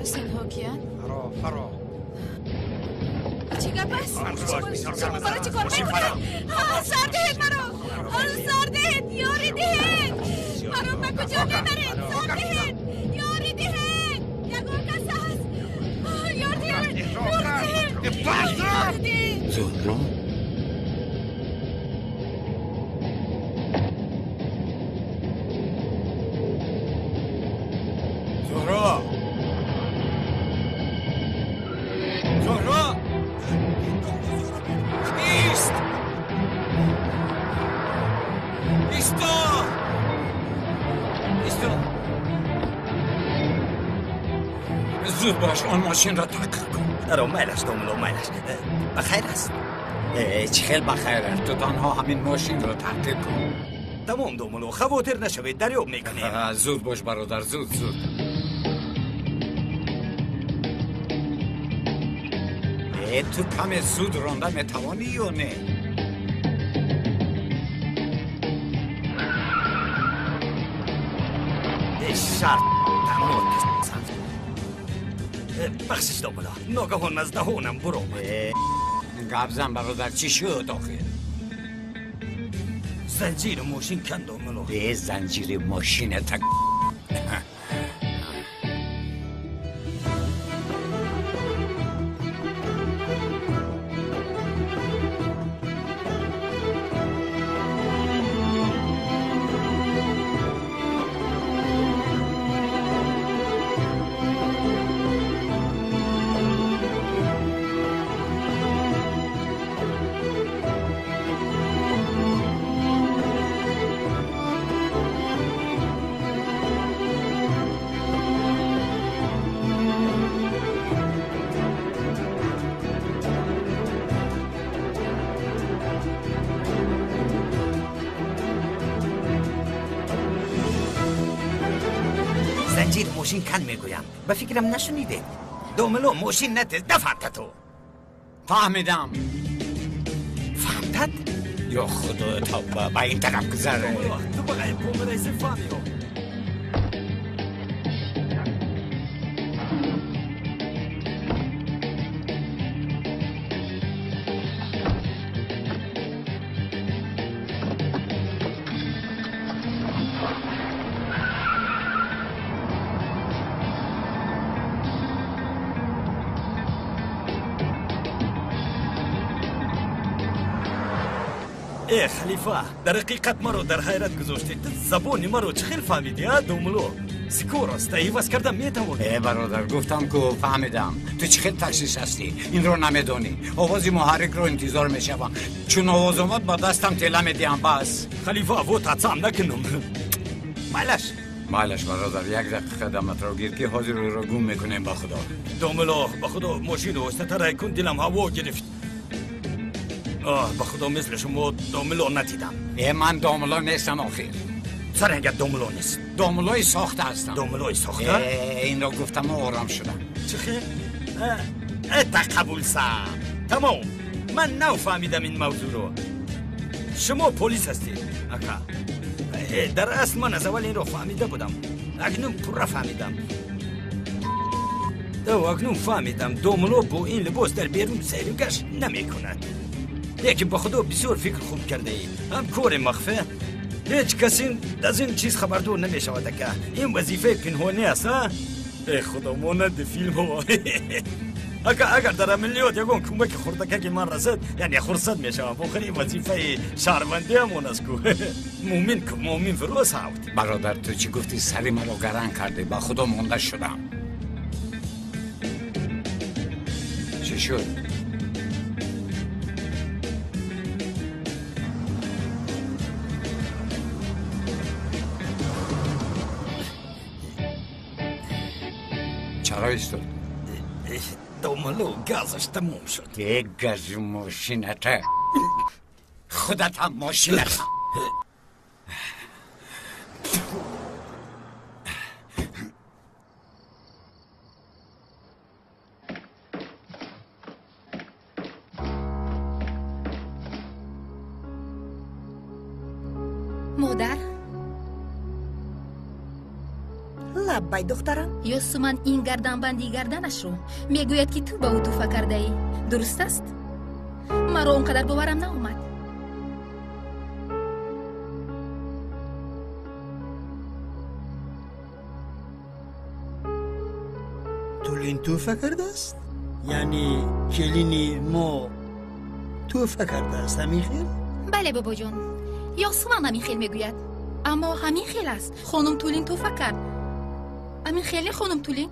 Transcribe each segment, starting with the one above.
سنها کیان؟ فرا چی گپ است؟ شما برای چی کار میکنید؟ سر دهید مرا! سر دهید! یاری دهید! مرا به کجا میبرید؟ سر دهید! یاری دهید! یگان کس هست! یار دهید! یار دهید! زهرا زهرا زهرا ایست ایستا ایستا زود باش آن ماشین را تحقیق کن رو میلش دوملو میلش بخیر است چی خیلی بخیر است تو تنها همین ماشین را تحقیق کن تمام دوملو خواطر نشوید دریاب میکنیم زود باش برادر زود تو کم زود رانده میتوانی یا نه؟ شرط تمام بخشش دوملا ناگهان از دهانم برو گبزن برادر چی شد آخه؟ زنجیر ماشین کند دوملو به زنجیر ماشین تک زنجیر ماشین کند میگویم به فکرم نشنیدید دوملو ماشین نتیز نفهمت تو فهمیدم فهمتد؟ یا خدا تا با این طرف گذره تو بقیه پومه رئیس فهمیو ای خلیفه در حقیقت مرا در حیرت گذاشتی زبانی مرا چه خیلی فهمیدی ها دوملو سکور است ایواز کردم میتوانی برادر گفتم که فهمیدم تو چه خیلی تشخیص هستی این رو نمیدونی آوازی محرک رو انتظار میشوم چون آواز اومد با دستم تله میدیم بس خلیفه و تاچم نکنم مالش برادر یک دقیقه دمت رو گیر که حاضر رو گم میکنیم با خدا دوملو با خدا ماشین رو استتره کن دلم هوا گرفت با خدا مثل شما دوملو ندیدم من دوملو نیستم آخر سر اگر دوملو نیست دوملوی ساخته هستم دوملوی ساخته؟ این رو گفتم و آرام شدم چه خیلی؟ قبول سم تمام من نو فهمیدم این موضوع رو شما پلیس هستید اکا در اصل من از اول این رو فهمیده بودم اکنون پورا فهمیدم اکنون فهمیدم دوملو با این لباس در بیرون سیر و گشت نمی کند لیکن با خدا بسیار فکر خوب کرده اید هم کور مخفی هیچ کسی از این چیز خبردار نمی شود که این وظیفه پنهانی است ای خدا مانند فیلم ها اگر در عملیات یکون کمک خردکه که من رسد یعنی خرصد می شوم بخوری وظیفه شهروندی همون است که مومن فروز هاوت برادر تو چی گفتی سری مرا گرن کرده با خدا مونده شدم چی شد؟ چرا ایستاد؟ دوملو گازش تموم شد یک گاز ماشینته خودت هم ماشینت مادر لبای دخترم. یوسمان این گردنبندی گردنش رو میگوید که تو با او توفه کرده ای. درست است؟ مرا اونقدر باورم ناومد. تولین توفه کرده است؟ یعنی کلینی ما توفه کرده است همین خیل؟ بله بابا جان، یوسمان همین خیل میگوید، اما همین خیل است. خانم تولین توفه کرد. همین خیلی خانم تولین؟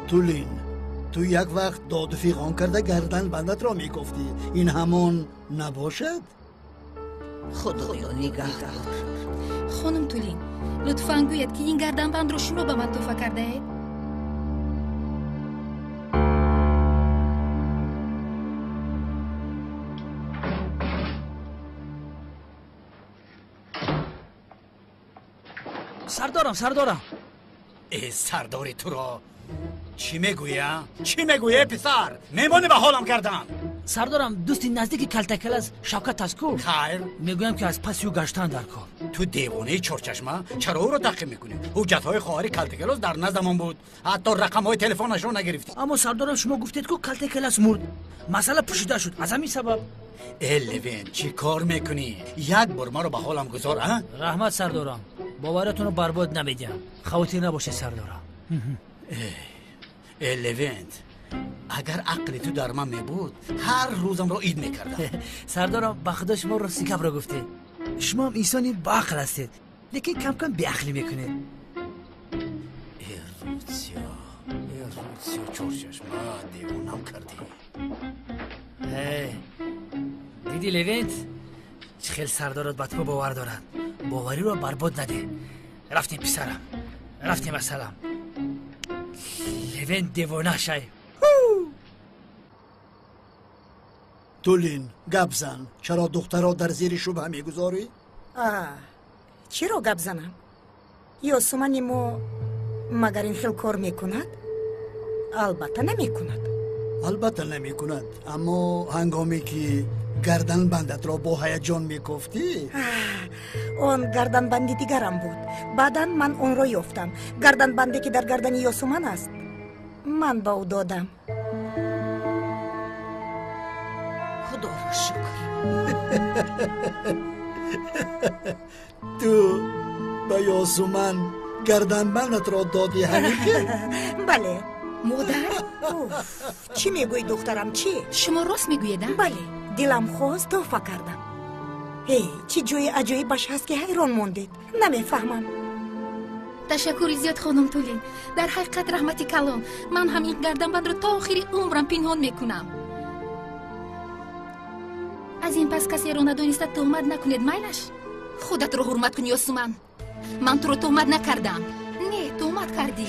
تولین، تو یک وقت داد و فیغان کرده گردن بندت را میگفتی، این همان نباشد؟ خدایا نگهدار. خانم تولین، لطفاً گوید که این گردنبند رو شما به من توفه کرده اید؟ سردارم ای سرداری تو را چی میگویه؟ چی میگویه پسر؟ میمونه به حالم کردم. سردارم دوستی نزدیک کلتکل از شوکت تسکو خیر میگویم که از پس او گشتن در کار. تو دیوانه چرچشمه چرا او رو تعقیب میکنی؟ حجت‌های خواهر کلتکلاس در نزدمان بود، حتی رقم‌های تلفنش رو نگرفتی. اما سردارم شما گفتید که کلتکل مرد، مسئله پوشیده شد، از همین سبب. ای لوین چی کار میکنی؟ یک بار ما رو به حالم گذار ها؟ رحمت سردارم، باورتون رو برباد نمیدم، خواهی نباشه سردارم. ای لوین اگر عقل تو در من میبود هر روزم رو عید میکردم. سردارم به خدا شما راستی کم را گفته، شما هم انسانی با عقل هستید، لیکن کم کم بی عقلی میکنید. روزیا چرچشمه دیوانم کردی. دیدی لوینت چه خیلی سردارت به تو باور دارد، باوری رو برباد نده. رفتیم پسرم، رفتیم مثلا لوینت دیوانه شای. تولین گپ زن، چرا دخترها در زیر شبهه میگذاری؟ چرا گپ زنم؟ یوسمان ما مگر این خیل کار میکند؟ البته نمیکند. البته نمیکند، اما هنگامی که گردن بندت را با هیجان میگفتی اون گردن بندی دیگرم بود. بعداً من اون را یافتم، گردن بندی که در گردن یوسمان است. من با او دادم. خدا را شکر. تو به یوسمان گردن بندت را دادی همین؟ بله. مادر؟ چی میگوی دخترم چی؟ شما راست میگویید؟ بله، دلم خواست توفه کردم. چی جوی عجایبش هست که حیران موندید. نمیفهمم. تشکری زیاد خانم تولین، در حقیقت رحمتی کلان. من هم این گردنبند رو تا آخری عمرم پنهان میکنم. از این پس کسی رو ندانسته تهمت نکنید میلش. خودت رو حرمت کن یوسمان، من تو رو تهمت نکردم. نه تهمت کردی.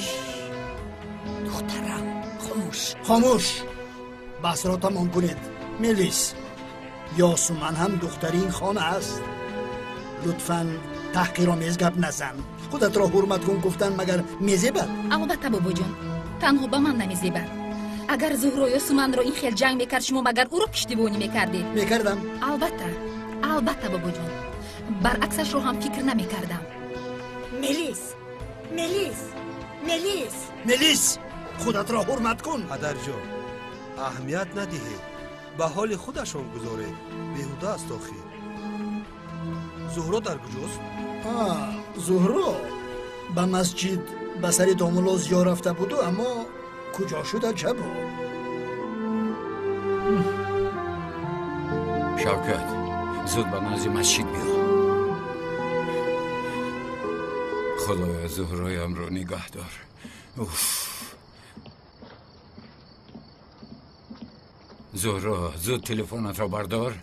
دخترم خاموش، بحث را تمام کنید. میلیس، یوسمان هم دخترین خانه است. لطفاً تحقیرآمیز گپ نزن. خودت را حرمت کن گفتن مگر میزیبد؟ البته بابا جان، تنها به من نمیزیبد. اگر زهرا یوسمان را این خیل جنگ میکرد شما مگر او را پشتیبانی میکردید؟ میکردم. البته بابا جان، برعکسش رو هم فکر نمیکردم. میلیس، خودت را حرمت کن. پدر جان اهمیت ندهید، به حال خودشان گذاره، بیهوده است آخی. زهرا در کجاست؟ زهرا به مسجد به سر دامولاز یا رفته بود، اما کجا شده جبا؟ شوکت زود به نزد مسجد بیا. خدایا زهرایم رو نگه دار. زهرا زود تلفنت را بردار.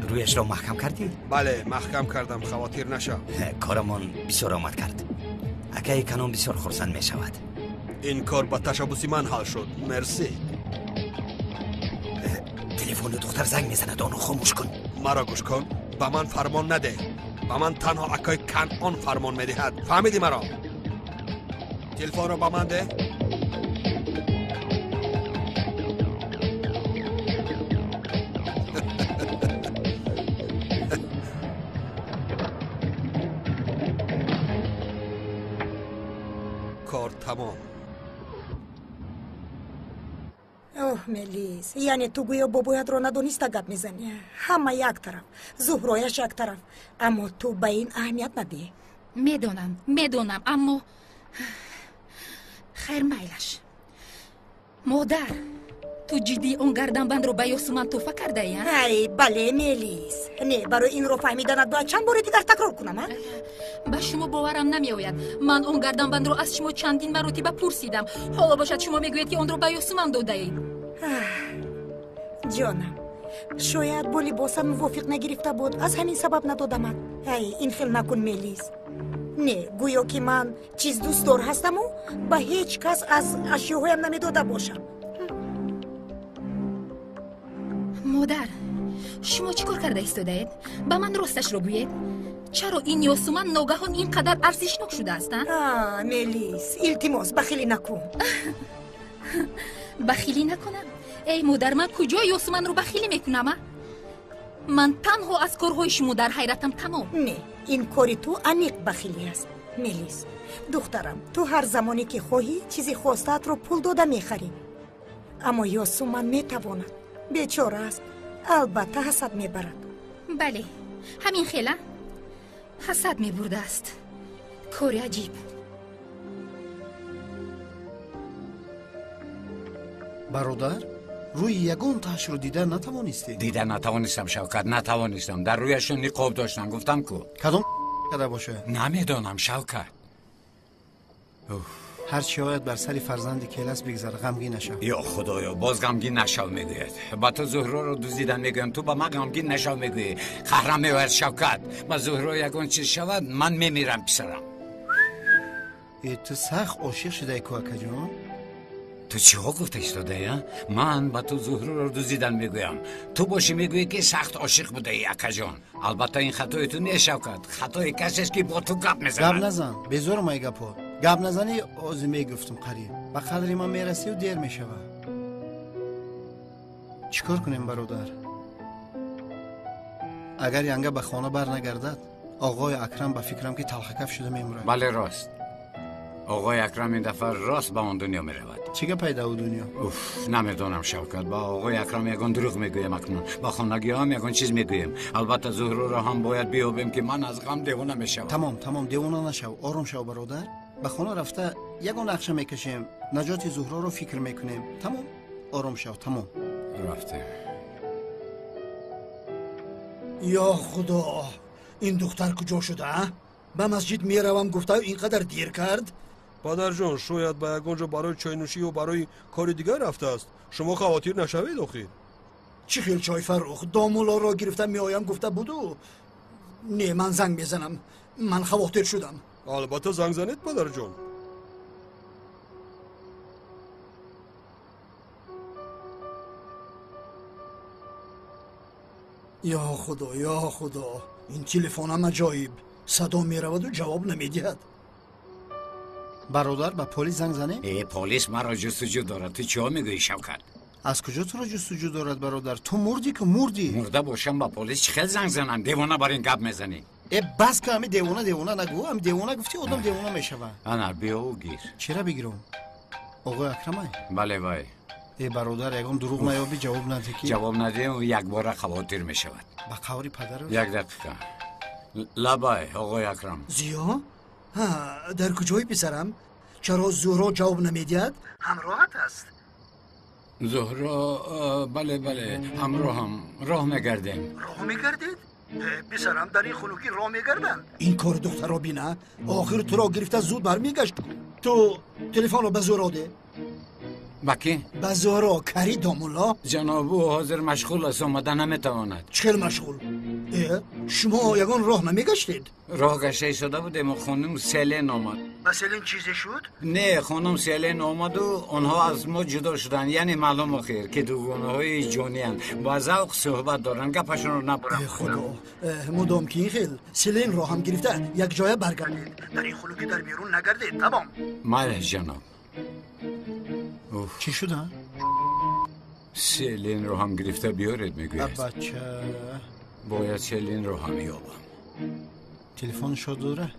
رویش را محکم کردی؟ بله محکم کردم، خواطر نشه. کارمان بسیار آمد کرد. اکای کنون بسیار خرسند می شود. این کار با تشبوسی من حل شد. مرسی. تلفن دختر زنگ میزند، آنو خاموش کن. مرا گوش کن، به من فرمان نده. به من تنها اکای کنعان فرمان میدهد. فهمیدی مرا؟ تلفن را به من ده. تمام. اوه ملیس، یعنی تو گویا بابایت رو ندونسته گپ میزنی. همه یک طرف، زهرایش یک طرف، اما تو به این اهمیت ندی. میدونم اما خیر میلش. مادر تو جدی اون گردنبند رو به یاسمن توفه کرده ای؟ ای بله ملیس. نه برای این رو فهمیدنت باید چند بار دیگر تکرار کنم. به شما باورم نمی آید. من اون گردنبند رو از شما چندین مرتبه پرسیدم. حالا باشد شما میگویید که اون رو به یاسمن داده اید. جانم، شاید با لباسم موافق نگرفته بود، از همین سبب ندادمت. ای این خیل نکن ملیس. نه گویا که من چیز دوست دار هستم و به هیچ کس از اشیاهایم نمیداده باشم. مادر شما چیکار کرده ایستاده اید؟ به من راستش رو گویید. چرا این یاسمن ناگهان اینقدر ارزشناک شده است؟ ملیس التماس بخیلی نکن. بخیلی نکنم؟ ای مادر من کجا یاسمن رو بخیلی میکنم؟ من تنها از کارهای شما در حیرتم تمام. نه این کاری تو عمیق بخیلی است ملیس. دخترم تو هر زمانی که خواهی چیزی خواستت رو پول داده میخری، اما یاسمن میتواند. بیچاره است، البته حسد میبرد. بله همین خیلی حسد میبرده است. کاری عجیب. برادر روی یگان تاش رو دیدن نتوانستی؟ دیدن نتوانستم شوکت، نتوانستم. در رویشون نقاب داشتن. گفتم کو کدام کرده باشه؟ نمیدونم شوکت. هر چی باید بر سری فرزند کلاس بگذره، غمگین نشو. یا خدایا باز غمگین نشو میگوید. با تو زهرا رو دزدیدن میگویم، تو با من غمگین نشو میگویی. قهرم میورد شوکت. با زهرا یگان چیز شود من میمیرم پسرم. تو سخت عاشق شده ای کوکا جان؟ تو چی ها گفته ایستاده یا؟ من با تو زهرا رو دزدیدن میگویم، تو باشی میگویی که سخت عاشق بوده ای اکا جان. البته این خطای تو نیست شوکت، خطای کسی است که با تو گپ میزنه. گپ نزن، بزرم ای گپا. گپ نزنی آزمه گفتم قریب. با قدری من میرسی و دیر میشوه. چیکار کنیم برادر؟ اگر ینگه به خانه بر نگردد، آقای اکرم به فکرم که تلخکف شده میمونه. بله راست. آقای اکرم این دفعه راست به آن دنیا میرود. چی پیدا او دنیا؟ نمیدونم شوکت. با آقای اکرم یگان دروغ میگویم اکنون. با خانگی هم یگان چیز میگویم. البته زهرا را هم باید بیابیم که من از غم دیوانه میشم. تمام دیوانه نشو. آروم شو برادر. به خانه رفته یگان نقشه میکشیم، نجات زهرا رو فکر میکنیم. تمام آروم شو. تمام رفته. یا خدا، این دختر کجا شده؟ به مسجد میروم گفته اینقدر دیر کرد. پدر جان شاید به یگان جا برای چای نوشی و برای کار دیگر رفته است. شما خواتیر نشوید آخیر. چی خیل چای فرخ؟ دامولا را گرفتم میآیم گفته بودو. نه من زنگ میزنم. من خواتیر شدم. البته زنگ زنید پدر جان. یا خدا این تلفنم عجایب. صدا میرود و جواب نمیدهد. برادر به پلیس زنگ زنی؟ پلیس مرا جستجو دارد. تو چه میگویی شوکت؟ از کجا تو را جستجو دارد برادر؟ تو مردی که مردی. مرده باشم با پلیس چه خیلی زنگ زنم؟ دیوانه بر این گپ میزنی؟ بس که همه دیوانه نگو. هم دیوانه گفتی آدم دیوانه میشوه. انا بیا و گیر. چرا بگیرم؟ آقای اکرمای؟ بله وای. برادر یگان دروغ نیابی جواب نده که؟ جواب نده و یک بار خواتیر میشود. با قوری پدر؟ یک دقیقه. لبای آقای اکرم. زیا؟ در کجای پسرم؟ چرا زهرا جواب نمیدهد؟ همراهت است. زهرا بله همراهم. راه میگردیم. راه میگردید؟ پسرم در این خلوکی راه میگردن. این کار دختر را بینه. آخر تو را گرفته زود برمیگشت. تو تلفن رو به زهرا ده. بکی؟ به زهرا کری دامولا؟ جناب او حاضر مشغول است، آمده نمیتواند. چخیل مشغول؟ شما یگان راه نمیگشتید؟ راه گشته شده بودیم و خانم سیلین آمد. به سیلین چیزی شد؟ نه خانم سیلین آمد و آنها از ما جدا شدن. یعنی معلوم آخر که دوگانه های جانی هستند. با ذوق صحبت دارن. گپشون رو نبرم. خدا مدام که این خیل سیلین راه هم گرفته یک جای برگردید. در این خلوکی در بیرون نگردید. تمام. ماله جناب. چی شده؟ سیلین رو هم گرفته بیارید میگوید. بچه باید سیلین رو هم یابم. تلفن شد دوره؟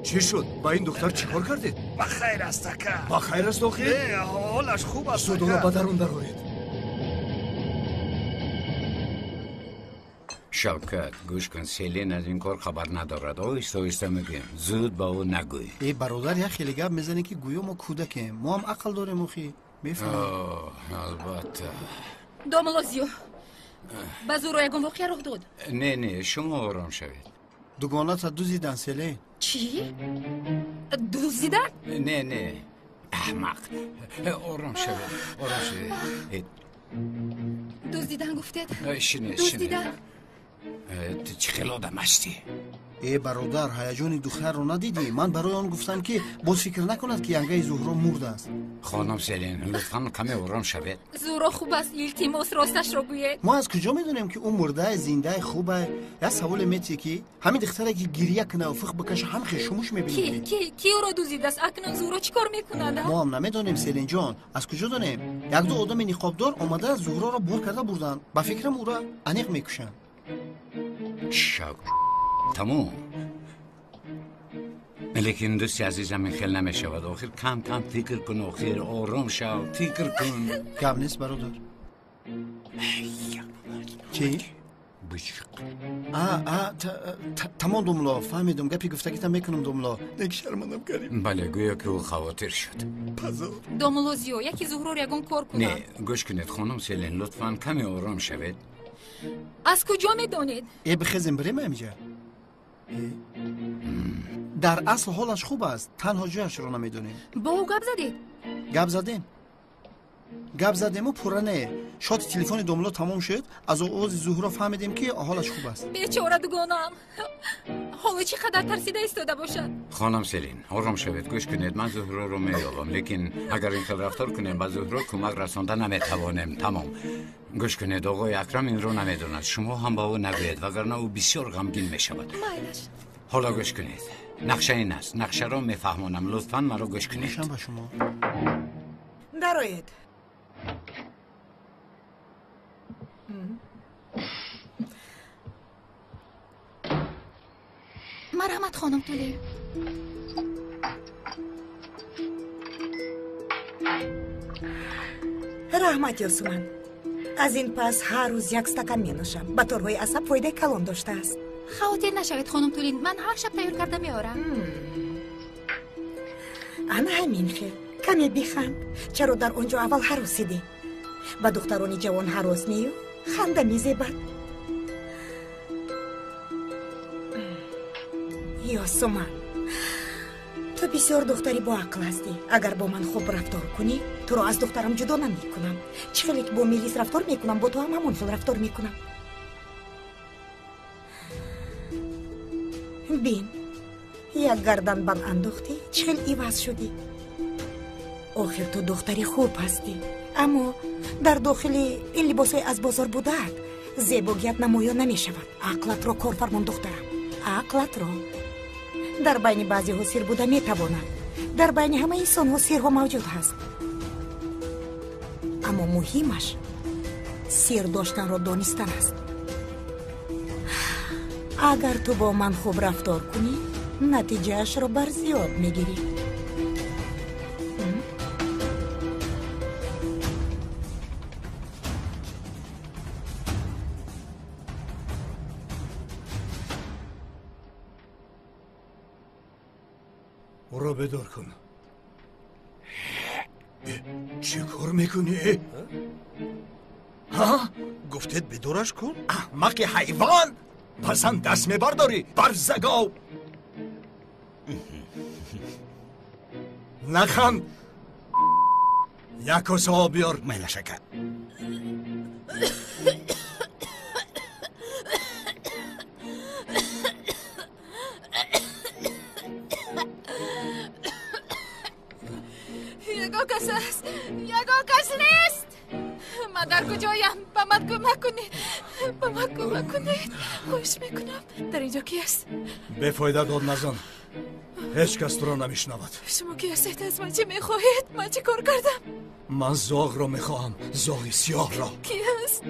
چی شد؟ با این دختر چیکار کردید؟ بخیر است اکا. بخیر است آخی؟ حالش خوب است زود اونو به درون درارید. شوکت گوش کن، سیلین از این کار خبر ندارد. آهسته آهسته میگیم، زود با او نگوی. ای برادر یا خیلی گپ میزنی که گویا ما کودکیم. ما هم عقل داریم اخی. بفهم. البته. دوملوزیو با زورو یگون واقعی رخ داد. نه شما آرام شوید. دوگانت دوزیدن سیلین. چی؟ دوزیدن؟ نه احمق. آرام شوید. دوزیدن گفتید؟ شنه دوزیدن؟ تو چه خیلی آدم هستی؟ ای برادر هیجان دختر رو ندیدی؟ من برای آن گفتم که باز فکر نکند که ینگه زهرا مرده است. خانم سیلین لطفاً کمی آرام شوید. زورو خوب است، ایلتیموس راستش رو گوید. ما از کجا میدونیم که اون مرده زنده خوبه؟ یا سوال میتی که همین دختره که گریه کنه و فخ بکشه هم خشموش میبینیم. کی او رو دوزیده است؟ اکنون زورو چیکار میکنه؟ ما هم نمیدونیم سیلین جان. از کجا دونیم؟ یک دو آدم نقابدار آمده از زهرا رو بور کرده بردن. با فکرم او را انیق میکشن. شاک تموم. لیکن دوستی عزیزم این خیلی نمیشود. آخر کم فکر کن. آخر آرام شو، فکر کن. گپ نیست برادر. چی؟ بشق. تمام دوملا فهمیدم. گپی گفتگیتم میکنم دوملا. دیگه شرمندم کردیم. بله گویا که او خاطر شد. دوملوزیو یکی زهرا رو یگون کار کنه. نه گوش کنید خانم سیلین لطفاً کمی آرام شوید. از کجا میدونید؟ ای بخزیم بریم اینجا. در اصل حالش خوب است. تنها جایش رو نمیدونیم. با او گپ زدید؟ گپ زدیم و پرنه. شات تلفن دوملا تمام شد. از اوز زهرا فهمیدیم که حالش خوب است. بیچاره دوگانم. حالا چقدر ترسیده ایستاده باشد. خانم سیلین آرام شوید. گوش کنید من زهرا رو مییابم، لیکن اگر این خیلی رفتار کنیم با زهرا کمک رساندن نمیتوانیم. تمام. گوش کنید آقای اکرم این رو نمیدوند. شما هم با او نگویید وگرنه او بسیار غمگین میشود. مایلش. حالا گوش کنید. نقشه این است. نقشه رو میفهمونم. لطفاً مرا گوش کنید. نشان با شما. درآید. مرحمت خانم تولی. رحمت یاسومن. از این پس هر روز یک استکان می نوشم. به طورهای عصب فایده کلان داشته است. خاطر نشوید خانم تولین، من هر شب تیار کرده میارم. انا همین خیر. کمی بخند. چرا در اونجا اول هراسیدی؟ با دخترانی جوان هراس میو خنده میزیبد. یاسومن تو بسیار دختری با عقل هستی. اگر با من خوب رفتار کنی تو رو از دخترم جدا نمیکنم. چخیلی که با میلیس رفتار میکنم با تو هم همون خیل رفتار میکنم. بین یک گردن بند انداختی چخیل ایواز شدی. آخر تو دختری خوب هستی، اما در داخل این لباسای از بازار بودت زیباگیت نمایان نمی شود. عقلت را کار فرمان دخترم. عقلت را در بین بعضی ها سیر بوده می تواند. در بین همه انسان ها سیر ها موجود هست، اما مهمش سیر داشتن را دانستن است. اگر تو با من خوب رفتار کنی نتیجهش را بر زیاد میگیری. او را بدار کن. چی کار میکنی؟ ها؟ گفتید بدارش کن؟ احمق حیوان! پسند دست میبرداری برزگاو. نخند. یک کاسه آب بیار. میله شکر. یگا کس است، یگا کس نیست. من در کجایم؟ با من کمک کنید، با من کمک کنید. خوش میکنم. در اینجا کی است؟ بفایده داد نزن. هیچ کس تو را نمیشنود. شما کی هستید؟ از من چی میخواهید؟ من چی کار کردم؟ من زاغ را میخواهم، زاغ سیاه را. کی است؟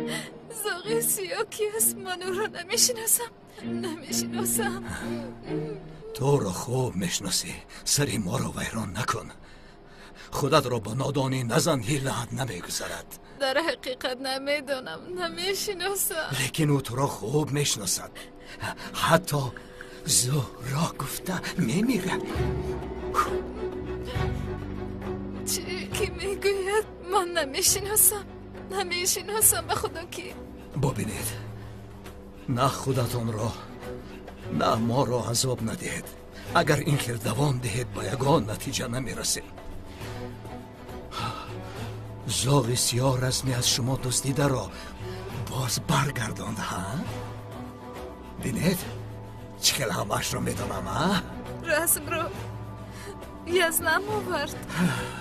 زاغ سیاه کی است؟ من او را نمیشناسم. تو را خوب میشناسی. سری ما را ویران نکن. خودت را با نادانی نزن. هیلت نمیگذرد. در حقیقت نمیدونم، نمیشناسم. لیکن او تو را خوب میشناسد. حتی زهرا گفته میمیره. چی که میگوید؟ من نمیشناسم به خدا کی. ببینید، نه خودتان را نه ما را عذاب ندهید. اگر این خیر دوام دهید به یگان نتیجه نمیرسید. زاغ سیاه رسمی از شما دزدیده را باز برگرداند. ها؟ بینید چقدر همش را میدانم. ها؟ رسم رو یزنم آورد.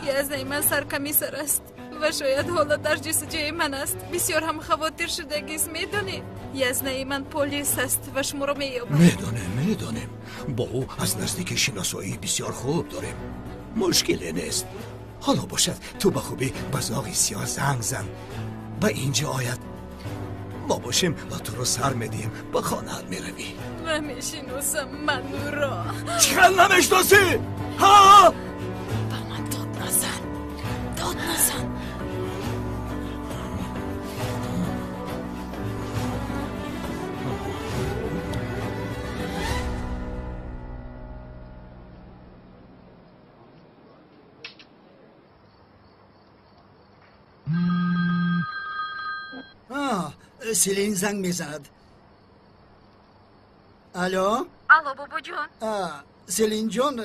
یزنه من سرکمیسر است و شاید حالا در جستجوی من است. بسیار هم خواطر شدگیست. میدونید یزنه من پلیس است و شما رو مییابد. میدانیم. با او از نزدیک شناسایی بسیار خوب داریم. مشکلی نیست. حالا باشد تو به خوبی به زاغ سیاه زنگ زن. به اینجا آید ما باشیم و تو رو سر میدیم. به خانه میروی. نمیشناسم من او را. چقدر نمیشناسی؟ ها؟ با من داد نزن. سیلین زنگ میزند. الو بابا جان. سیلین جان،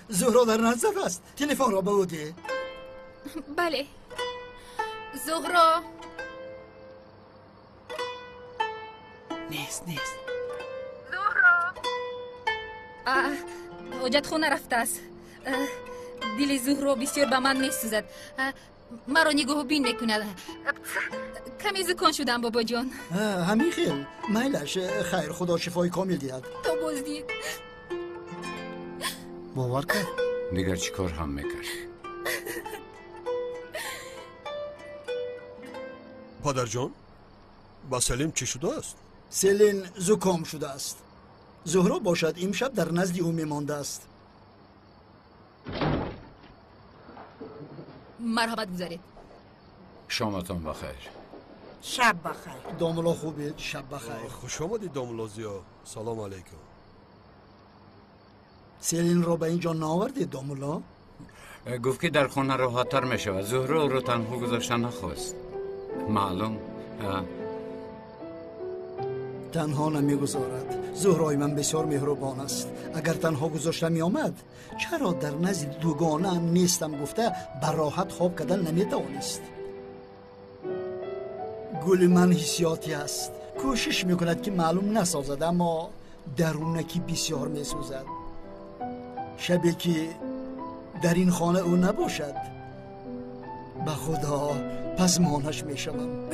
زهرا در نزد است. تلفن را بودی؟ بله. زهرا نیست. زهرا حاجت خونه رفته است. دل زهرا بسیار به من میسوزد. مرا نگاه بین میکند. کمی زکان شدم بابا جان. همین خیل میلش. خیر، خدا شفای کامل دید. تو بازدید. باور کن. دیگر چی کار هم میکرد؟ پدر جان، با سلیم چی شده است؟ سلین زکام شده است. زهرا باشد امشب در نزد او میمانده است. مرحمت گذارید. شامتان بخیر. شب بخیر. داملا خوبید؟ شب بخیر. خوش آمدید داملا زیا. سلام علیکم. سلین را به اینجا ناوردید داملا؟ گفت که در خانه راحت‌تر میشود. زهرا رو تنها گذاشتن نخواست. معلوم. تنها نمیگذارد. زهرای من بسیار مهربان است. اگر تنها گذاشته می آمد چرا در نزد دوگانه هم نیستم گفته بر راحت خواب کردن نمیتوانست. گل من حسیاتی است. کوشش میکند که معلوم نسازد، اما درونکی بسیار میسوزد. شبی که در این خانه او نباشد به خدا پزمانش میشوم.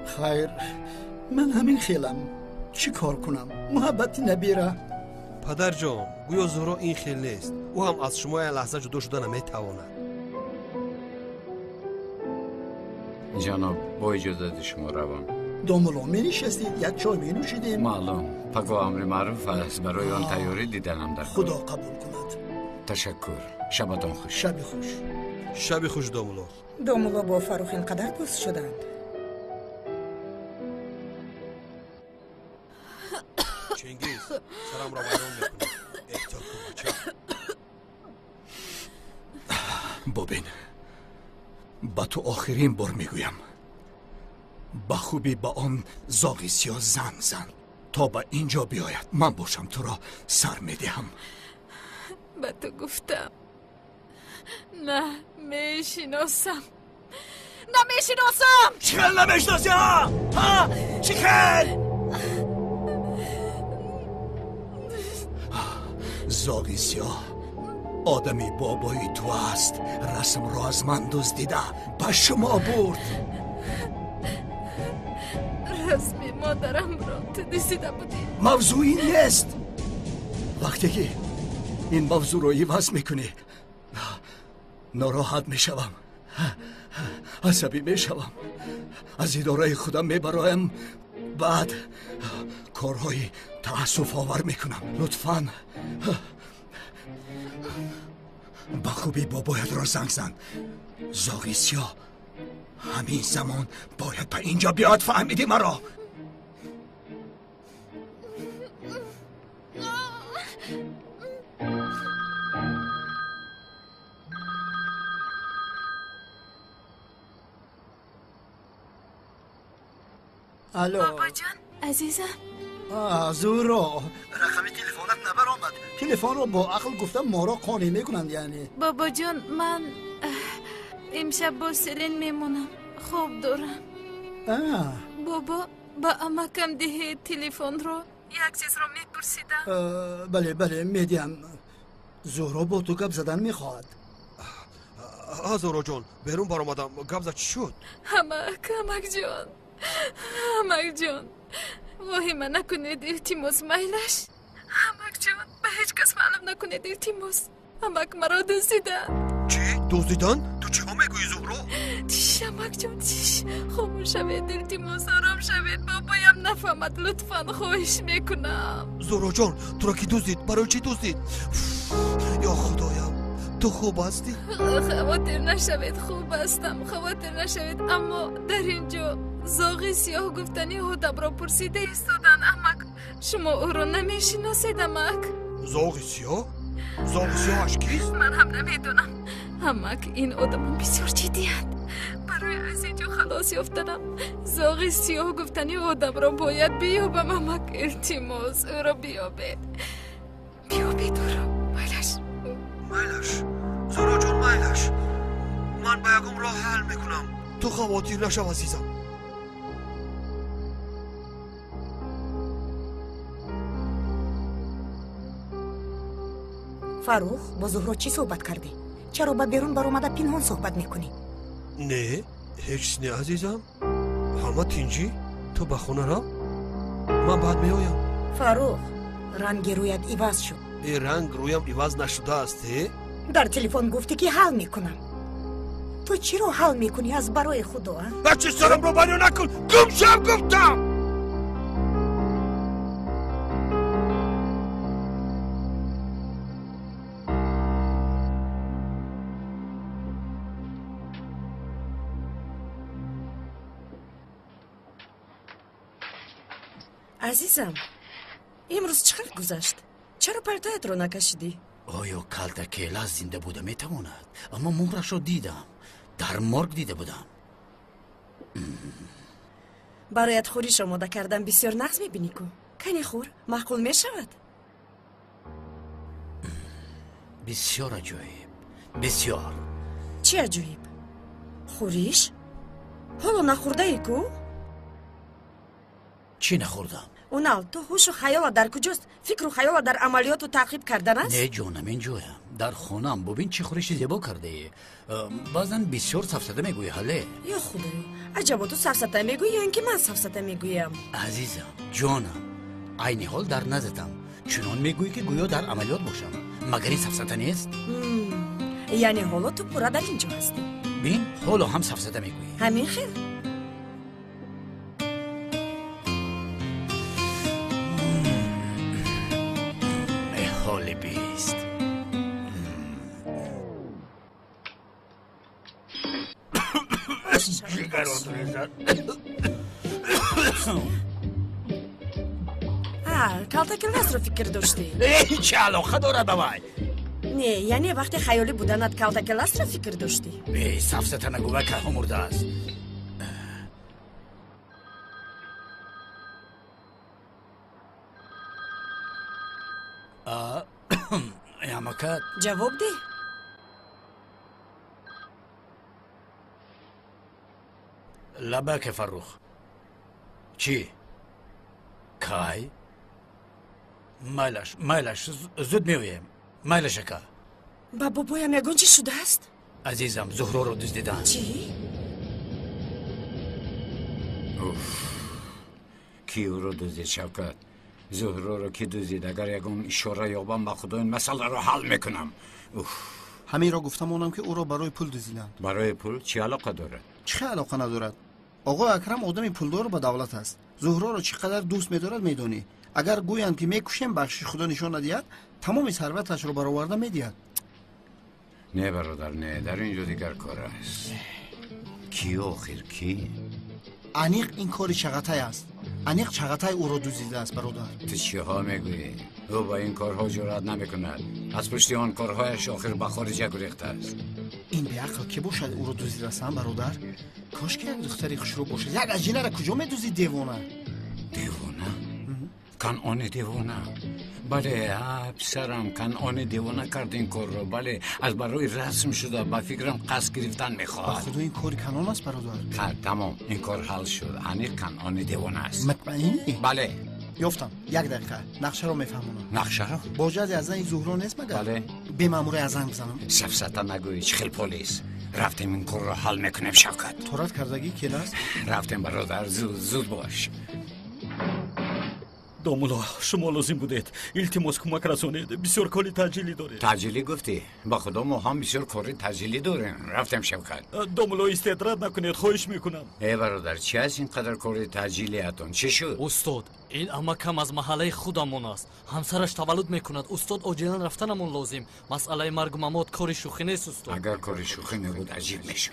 خیر، من همین خیلم. چی کار کنم؟ محبتی نبیره. پدر جان، گویا زهرا این خیل نیست. او هم از شما یک لحظه جدا شده نمیتواند. جناب، با اجازت شما روان. داملا می نشستید، یک چای می نوشیدیم. معلوم. پگاه امر معروف است. برای آن تیاری دیدنم در خدا قبول کند. تشکر. شبتان خوش. شب خوش. شب خوش داملا. داملا با فروخ اینقدر دوست شدند. چنگیز، سرم را ویران میکنی. احتیاط کن بچه. ببین، با تو آخرین بار میگویم، با خوبی با آن زاغ سیاه زنگ زن تا به اینجا بیاید. من باشم تو را سر میدهم. به تو گفتم نه میشناسم. چیکار نمیشناسی؟ ها؟ چیکار؟ زاغ سیاه آدمی بابایی تو است. رسم را از من دزدیده به شما برد. رسم مادرم را تو دزدیده بودی. موضوع این نیست. وقتی که این موضوع رو عوض میکنی ناراحت میشوم، عصبی میشوم، از اداره خودم میبرایم بعد کارهای تأسف آور میکنم. لطفاً با خوبی بابایت را زنگ زن. زاغی سیاه همین زمان باید به اینجا بیاد، فهمیدی مرا؟ الو بابا جان عزیزم. زورا رقم تلفنت نبر آمد. تلفن رو با عقل گفتم ما را قانع میکنند. یعنی بابا جان من امشب با سلین میمونم، خوب دارم. بابا با امکم ده تلفن رو یک چیز رو میپرسیدم. بله میدیم. زهرا با تو گپ زدن میخواد. زهرا جان بیرون بار آمدم. گپ زد چی شد؟ همک جان واهمه نکنید التماس میلش. همک جان به هیچ کس معلوم نکنید التماس. همک مرا دزدیدن. چی؟ دزدیدن؟ تو چی ها میگویی زهرا؟ چیش همک جان چیش؟ خاموش شوید التماس، آرام شوید. بابایم نفهمد، لطفا خواهش میکنم. زهرا جان تو را کی دزدید؟ برای چی دزدید؟ یا خدایم تو خوب هستی؟ خاطر نشوید، خوب هستم، خاطر نشوید. اما در اینجا زاغی سیاه گفتنی هدب را پرسیده ایستادن. امک شما او را نمیشناسید؟ امک زاغی سیاه؟ زاغی سیاهش کیست؟ من هم نمیدونم. امک این آدم بسیار جدی هست. برای از اینجا خلاص یافتنم زاغی سیاه گفتنی آدم را باید بیابم. امک التماس او را بیابید او را. میلش زهرا جان میلش، من با یکم راه حل میکنم، تو خواطر نشو عزیزم. فاروق با زهرا چی صحبت کردی؟ چرا با بیرون بر اومده پنهان صحبت میکنی؟ نه هیچ نه عزیزم. همه تینجی تو به خونه را من بعد میایم. فاروق رنگ رویت عوض شد. این رنگ رویم عوض نشده است. در تلفن گفتی که حل میکنم. تو چی رو حل میکنی از برای خدا؟ بچه سرم رو بنو نکن، گم شم گفتم. عزیزم امروز چقدر گذشت؟ چرا پرتایت رو نکشیدی؟ آیا کلتکیلا زنده بوده میتواند؟ اما مهرش رو دیدم، در مرگ دیده بودم. برایت خوریش آماده کردن بسیار نغز میبینی کو. کنی خور معقول میشود. بسیار عجایب، بسیار. چی عجایب؟ خوریش؟ حالا نخورده ای کو؟ چی نخوردم؟ اونال تو هوش و خیال در کجاست؟ فکر و خیال در عملیات و تعقیب کردن است؟ نه جانم اینجایم در خونم. ببین چی خورش زیبا کرده ای. بازن بسیار سفسطه میگوی حاله. یا خدایا عجبا تو سفسطه میگوی یا اینکه من سفسطه میگویم؟ عزیزم جانم عین حال در نزدم. چنان میگویی که گویا در عملیات باشم. مگر این سفسطه نیست؟ یعنی حالا تو پورا در اینجا هستی؟ بین حالا هم سفسطه میگویی. همین خیر. حال بیست. کلتکلاس رو فکر داشتی؟ چه علاقه داره دوای؟ نه یعنی وقتی خیالی بودنت کلتکلاس رو فکر داشتی؟ به سفسطه نگوه که مرده است. یامکت جواب ده. لبک فروخ. چی؟ کای؟ مایلش زود میویم. مایلش که با بابایم یگان چی شده است؟ عزیزم زهرا رو دزدیدن. چی؟ کی او رو دزدید شوکت؟ زهرا رو کی دزدید؟ اگر یگان اشاره یابم با خدا این مسئله رو حل میکنم. همین را گفتم اونم که او را برای پول دزدیدند. برای پول چی علاقه داره؟ چه علاقه ندارد؟ آقا اکرم آدمی پولدار با دولت است. زهرا رو چقدر دوست می‌دارد میدونی. اگر گویند که میکشیم بخشش خدا نشان ندهد تمام ثروتش رو برآورده میدهد. نه برادر نه، در اینجا دیگر کار است. کی آخر کی؟ انیق این کاری چغتای است. انیق چغتای او رو دزدیده است برادر. تو چی ها میگویی؟ او با این کارها جرأت نمیکند. از پشت آن کارهایش آخر به خارج گریخته است. این بیعقل که باشد او رو دزدیده است برادر؟ کاش که یک دختری خوشرو باشد. یک اجینه را کجا میدزدید دیوانه؟ دیوانه؟ کنعان دیوانه؟ بله پسرم کنعان دیوانه کرد این کار رو. بله از برای رسم شده با فکرم قصد گرفتن میخواد. خدا این کاری کنعان است برادر؟ تمام این کار حل شد. انیق کنعان دیوانه است. مطمئنی؟ بله. یافتم. یک دقیقه نقشه رو میفهمونم. نقشه رو؟ باجد از این زهرا نیست مگر؟ بله. به مامور ازن بزنم. سفسطه نگویی چخیل پلیس. رفتیم این کار رو حل میکنیم شوکت. تورات کردگی کیل است؟ رفتیم برادر زود باش. دومولا شما لازم بودید التماس کمک رسانید. بسیار کاری تاجیلی داره. تاجیلی گفتی؟ با خدا ما هم بسیار کاری تاجیلی داریم. رفتیم شوکت. دومولا استدراد نکنید خواهش میکنم. ای برادر چی از اینقدر کاری تاجیلی اتون؟ چی شد؟ استاد این امکم از محله خودمون است. همسرش تولد میکند. استاد عاجلا رفتنمون لازم. مسئله مرگ و ممات کاری شوخی نیست استاد. اگر کاری شوخی نبود عجیب میشد.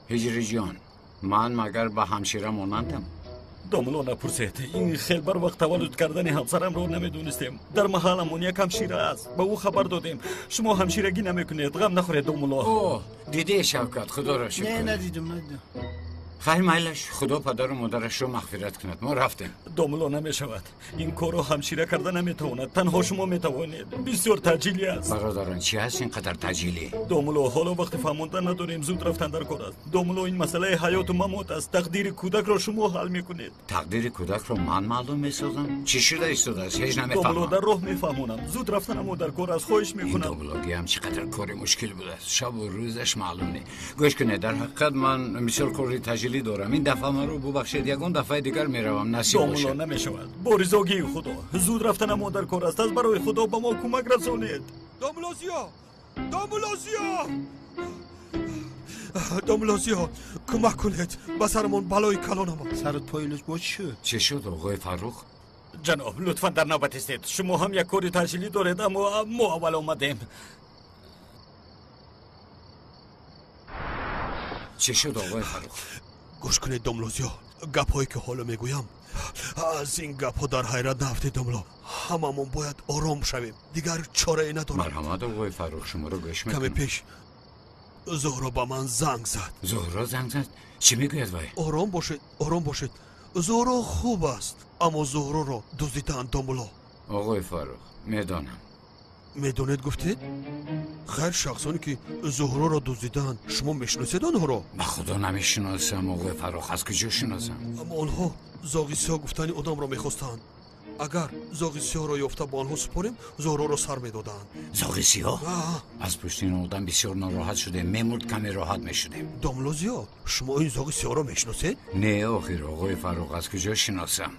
هجری جان من مگر به همشیره مانندم؟ دومولا نپرسید. این خیلی بر وقت تولد کردن همسرم رو نمیدونستیم. در محلمون یک همشیره است. به او خبر دادیم. شما همشیرگی نمیکنید. غم نخورید دومولا. اوه دیدی شوکت خدا را شکر. نه ندیدم. خیر میلش خدا پدر و مادرش رو مغفرت کند. ما رفتیم. دومولا نمیشود. این کارو همشیره کردن نمیتواند. تنها شما میتوانید. بسیار تاجیلی است. برادران چی هست اینقدر تاجیلی؟ دومولا حالا وقت فهموندن نداریم. زود رفتن در کار است. دومولا این مسئله حیات و ممات است. تقدیر کودک را شما حل میکنید. تقدیر کودک رو من معلوم میسازم؟ چی شده ایستاده است؟ هیچ دومولا نمیفهمم. در راه میفهمونم. زود رفتنمو در کار است. خواهش این میکنم. دوبلاگی هم چقدر کار مشکل بوده است. شب و روزش معلوم نیست. گوش کنید در حقیقت من بسیار کاری تاجیلی دارم. این دفعه من رو ببخشید. یگان دفعه دیگر میروم نصیب باشه. دومولا نمیشود. با رضاگی خدا. زود رفتنمو در کار است. از برای خدا به ما کمک رسانید. دوملازیا کمک کنید. به سرمون بلای کلان آمد. سرت پایلش با چی شد؟ چه شد آقای فرخ؟ جناب لطفا در نوبت استید. شما هم یک کاری تاجیلی دارید اما ما اول آمدیم. چه شد آقای فرخ؟ گوش کنید دوملازیا گپ‌هایی که حالا میگویم از این گپ‌ها در حیرت نفتید دوملا. هممون باید آرام شویم. دیگر چاره ای ندارم. مرحمت آقای فرخ شما رو گوش کمی میکنم. پیش زهرا به من زنگ زد. زهرا زنگ زد؟ چی میگوید وای؟ آرام باشید. زهرا خوب است اما زهرا را دزدیدند دوملا. آقای فرخ میدانم. میدونید گفتید؟ خیر شخصانی که زهرا را دزدیدند شما میشناسید آنها را؟ به خدا نمیشناسم آقای فرخ. از کجا شناسم؟ اما آنها زاغیسی ها گفتن آدم را میخواستند. اگر زاغیسی ها را یافته با آنها سپاریم زهرا را سر میدادند. زاغیسی ها؟ از پشت این آدم بسیار ناراحت شده. میمرد کمی راحت میشدیم. دوملازیا شما این زاغیسی ها را میشناسید؟ نه آخر آقای فرخ از کجا شناسم؟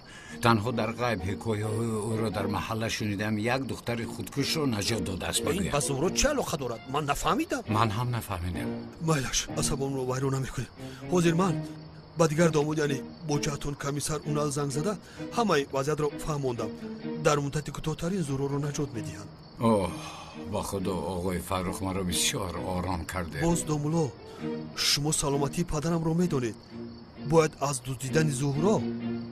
تنها در غیب حکایه های او را در محله شنیدم. یک دختر خودکش رو نجات داده است این بگویم. به زهرا چه علاقه دارد؟ من نفهمیدم. من هم نفهمیدم. میلش عصبم رو ویران نمیکنیم. حاضر من با دیگر داماد یعنی با جهتون کمیسر اونال زنگ زده همه وضعیت رو فهموندم. در مدت کوتاه‌ترین زهرا رو نجات میدهند. اوه با خدا آقای فرخ ما رو بسیار آرام کرده. باز دومولا شما سلامتی پدرم رو میدونید. باید از دزدیدن زهرا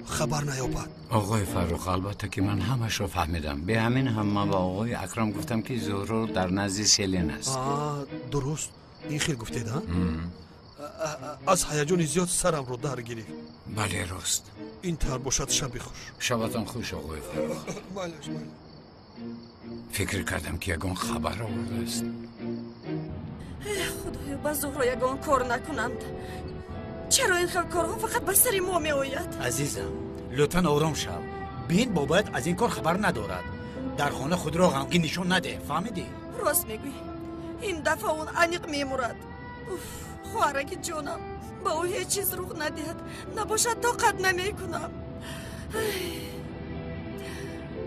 خبر نیابد. آقای فرخ البته که من همش رو فهمیدم. به همین هم من با آقای اکرم گفتم که زهرا در نزد سلین است. درست این خیلی گفتید ها؟ از هیجان زیاد سرم رو در گرفت. بله راست. این طور باشد شب خوش. شبتان خوش آقای فرخ. فکر کردم که یگان خبر آورده است. خدایا با زهرا یگان کار نکنند. چرا این خیلی کارها فقط به سر ما می آید؟ عزیزم لطفا آرام شو. بین بابایت از این کار خبر ندارد. در خانه خود را غمگین نشون نده. فهمیدی؟ راست میگوی. این دفعه اون انیق میمورد. خواهرک جانم با او هیچ چیز روح ندهد. نباشد طاقت نمیکنم.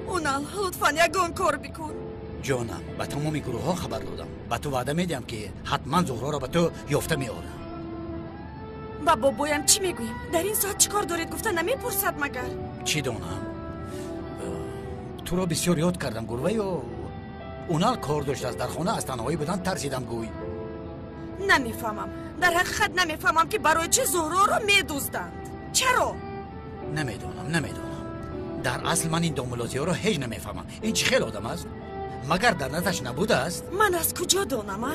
اونال لطفا یگان کار بکن. جانم به تمام گروه ها خبر دادم. به تو وعده میدم که حتما زهرا را به تو یافته میارم. با بابایم چی میگوییم؟ در این ساعت چیکار دارید؟ گفته نمیپرسد مگر؟ چی دونم؟ تو را بسیار یاد کردم گروه یا اونا کار داشت از در خانه از تنهایی بودن ترسیدم گوی. نمیفهمم. در حقیقت نمیفهمم که برای چه زهرا رو میدوزدند. چرا؟ نمیدونم. در اصل من این دامولاتی ها رو هیچ نمیفهمم. این چه خیلی آدم است؟ مگر در نظرش نبوده است؟ من از کجا دانم؟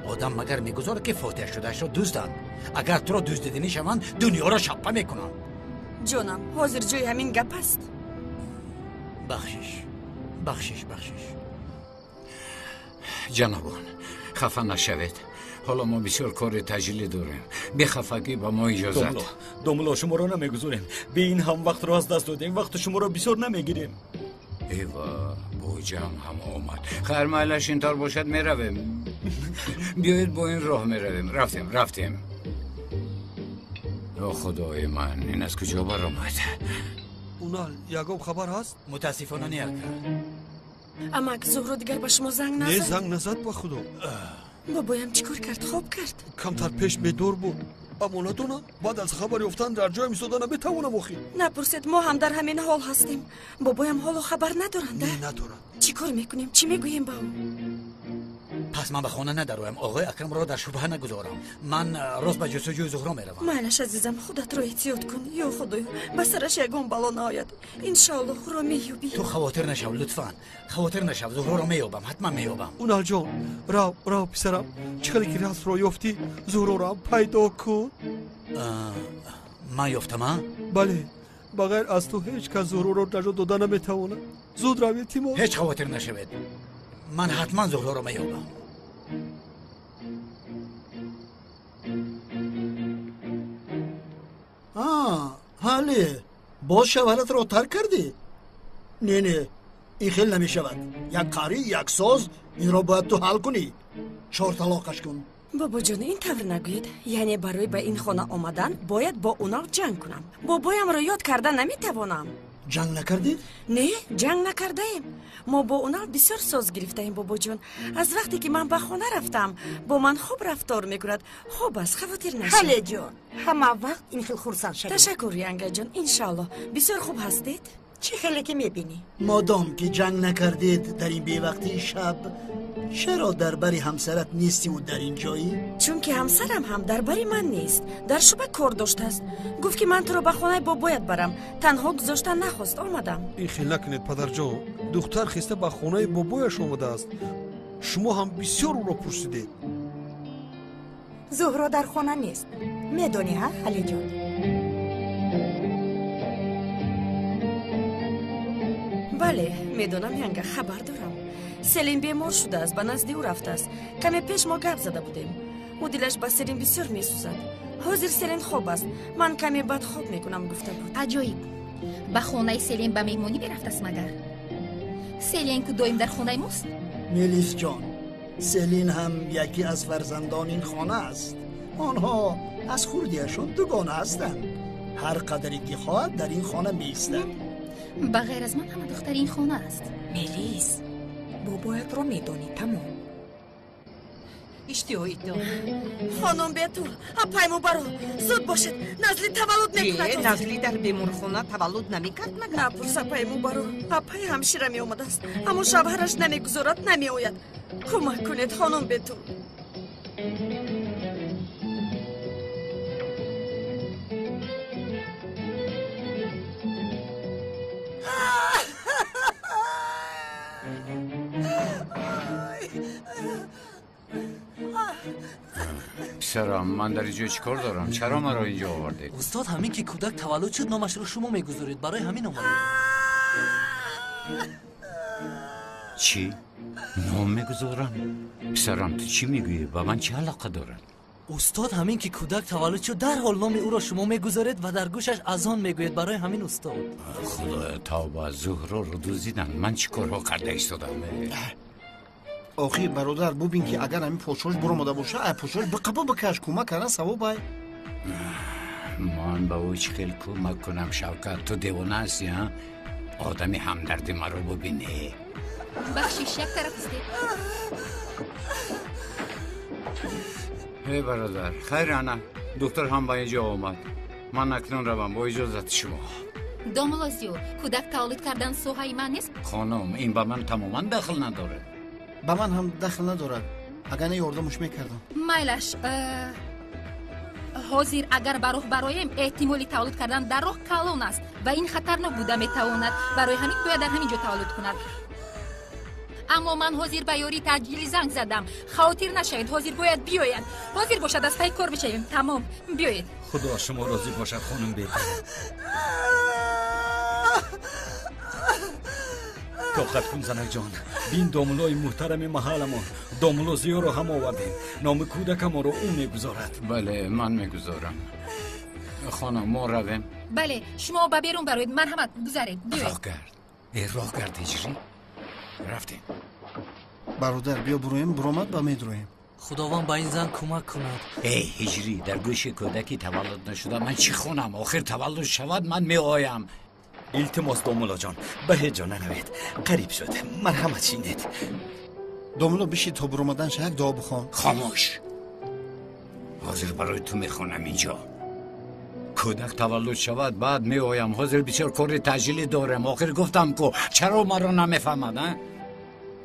آدم مگر میگذاره که فاتح شدهش رو دوستند. اگر تو را دزدیده میشوند دنیا را شپه میکنند. جانم حاضر جای همین گپ است. بخشش جنابان خفه نشوید. حالا ما بسیار کار تجلی داریم. بی خفگی با ما اجازت. دوملا شما را نمیگذاریم. به این هم وقت را از دست دادیم. وقت شما را بسیار نمیگیریم. ایوا بوجم هم آمد. خیر مایلش اینطور باشد میرویم. بیایید با این راه میرویم. رفتیم. یا خدای من این از کجا برآمد؟ اونال یعقوب خبر هست؟ متاسفانه نیاکا. اما زهرا دیگر به شما زنگ نه نزد؟ زنگ نزد با خدا. بابایم چیکار کرد؟ خوب کرد. کمتر پیش بدور بود. اما ندونم بعد از خبر یافتن در جای میسودن بتوانم اخی. نپرسید ما هم در همین حال هستیم. بابایم حال و خبر ندارند. نه ندارم. چیکار میکنیم؟ چی میگوییم با او؟ پس من به خانه ندروم. آقای اکرم را در شبهه نگذارم. من راست به جستجوی زهرا میروم. معلش عزیزم خودت را احتیاط کن. یا خدایا به سرش یگان بلا نآید. انشاءالله او را مییابی. تو خاطر نشو لطفا. خاطر نشو. زهرا را مییابم. حتما مییابم. اونال جان راو پسرم چقدر که راست رو یافتی زهرا را پیدا کن. من یافتم؟ بله بغیر از تو هیچ کس زهرا را نجات دادن نمیتواند. زود روید تیمور. هیچ خاطر نشوید. من حتما زهرا را مییابم. حالی باز شوهرت را ترک کردی؟ نه این خیلی نمی شود. یک کاری یک ساز این را باید تو حل کنی. 4 طلاقش کن. بابا جان این طور نگوید. یعنی برای به این خانه آمدن باید با اونا جنگ کنم. بابایم را یاد کردن نمیتوانم. جنگ نکردید؟ نه جنگ نکرده ایم. ما با اونا بسیار ساز گرفته ایم بابا جان. از وقتی که من به خانه رفتم با من خوب رفتار میکند. خوب است خاطر نشید. خاله جان همه وقت این خیلی خورسند شدید. تشکر ینگه جان. انشالله بسیار خوب هستید. چی خیلی که میبینی؟ مادام که جنگ نکردید در این بیوقتی شب چرا درباری همسرت نیستی و در این جایی؟ چون که همسرم هم درباری من نیست. در شبه کار داشته است. گفت که من تو رو به خانه بابایت برم. تنها گذاشتن نخواست آمدم. این خیلی نکنید پدر جان. دختر خسته به خانه بابایش آمده است. شما هم بسیار او را پرسیدید. زهرا در خانه نیست. میدونی ها خاله جان؟ بله میدونم ینگه خبر دارم. سلیم بیمار شده است. به نزد او رفته است. کمی پیش ما گپ زده بودیم. او دلش به سلیم بسیار میسوزد. حاضر سلیم خوب است. من کمی بد خواب میکنم گفته بود. عجایب. به خانه سلیم به میمونی برفته است مگر؟ سلین که دایم در خانه ماست؟ میلیس جان سلین هم یکی از فرزندان این خانه است. آنها از خوردیشان دوگانه هستند. هر قدری که خواهد در این خانه میایستد. بغیر از من همه دختر این خانه است. میلیس بابایت رو میدونی تمام. اشتیایی تو خانم بیتول پیمو برو زود باشد. نزلی تولد میکند. نزلی در بیمارخانه تولد نمیکرد مگر؟ نپرسه پیمو برو. پای همشیره می اومده است اما شوهرش نمیگذارد نمی آید. کمک کنید خانم بیتول. پسرم من در اینجا چیکار دارم؟ چرا مرا اینجا آوردید؟ استاد همین که کودک تولد شد نامش رو شما میگذارید. برای همین اومدید. چی؟ نام میگذارم؟ پسرم تو چی میگویی؟ با من چه علاقه دارد؟ استاد همین که کودک تولد شد در حال نام او را شما میگذارید و در گوشش اذان میگوید. برای همین استاد. خدا توبه زهرا رو دزدیدن. من چی کارها کرده ایستادم؟ آخی برادر ببین که اگر همین پوچوش برآمده باشه ای پوچوش بقبا بکش کمک کردن ثواب ای. من به او خیلی کمک کنم شوکت. تو دیوانه هستی ها؟ آدمی همدردی مرا ببینی. بخشش یک طرف است. ای برادر خیر انا دکتر هم با اینجا آمد من اکنون روم با اجازت شما домулозиё кӯдак таваллуд кардан соҳаи ман нест خانم این با من تماما دخل نداره با من هم دخل ندارد اگر نه یاردمش میکردم майлаш ҳозир агар ба роҳ бароем эҳтимоли таваллуд кардан дар роҳ калон аст ва ин хатарнок буда метавонад барои ҳамин бояд дар ҳамин ҷо таваллуд кунад аммо ман ҳозир ба ёрии таъҷилӣ занг задам хавотир нашавед ҳозир бояд биёяд ҳозир бошад аз пай кор бишавем тамом биёед خدا شما راضی باشد خانم بهتر طاقت کن زنک جان بین دامولای محترم محلمان دامولازی‌ها رو هم آوردیم نام کودک ما رو اون میگذارد بله من میگذارم خانم ما رویم бале шумо ба берун бароед марҳамат гузаред биёед راه گرد هجری رفتیم برادر بیا برویم برآمد با میدرویم خداوند با این زن کمک کند ای هجری در گوش کودکی تولد نشده من چی خونم آخر تولد شود من می آیم التماس دامولا جان به هیچ جا نروید قریب شد مرحمت شینید دامولا بشید تا برآمدن یک دعا بخوان خاموش حاضر برای تو میخونم اینجا کودک تولد شود بعد می آیم حاضر بسیار کار تجلیلی دارم آخر گفتم که چرا مرا نمیفهمد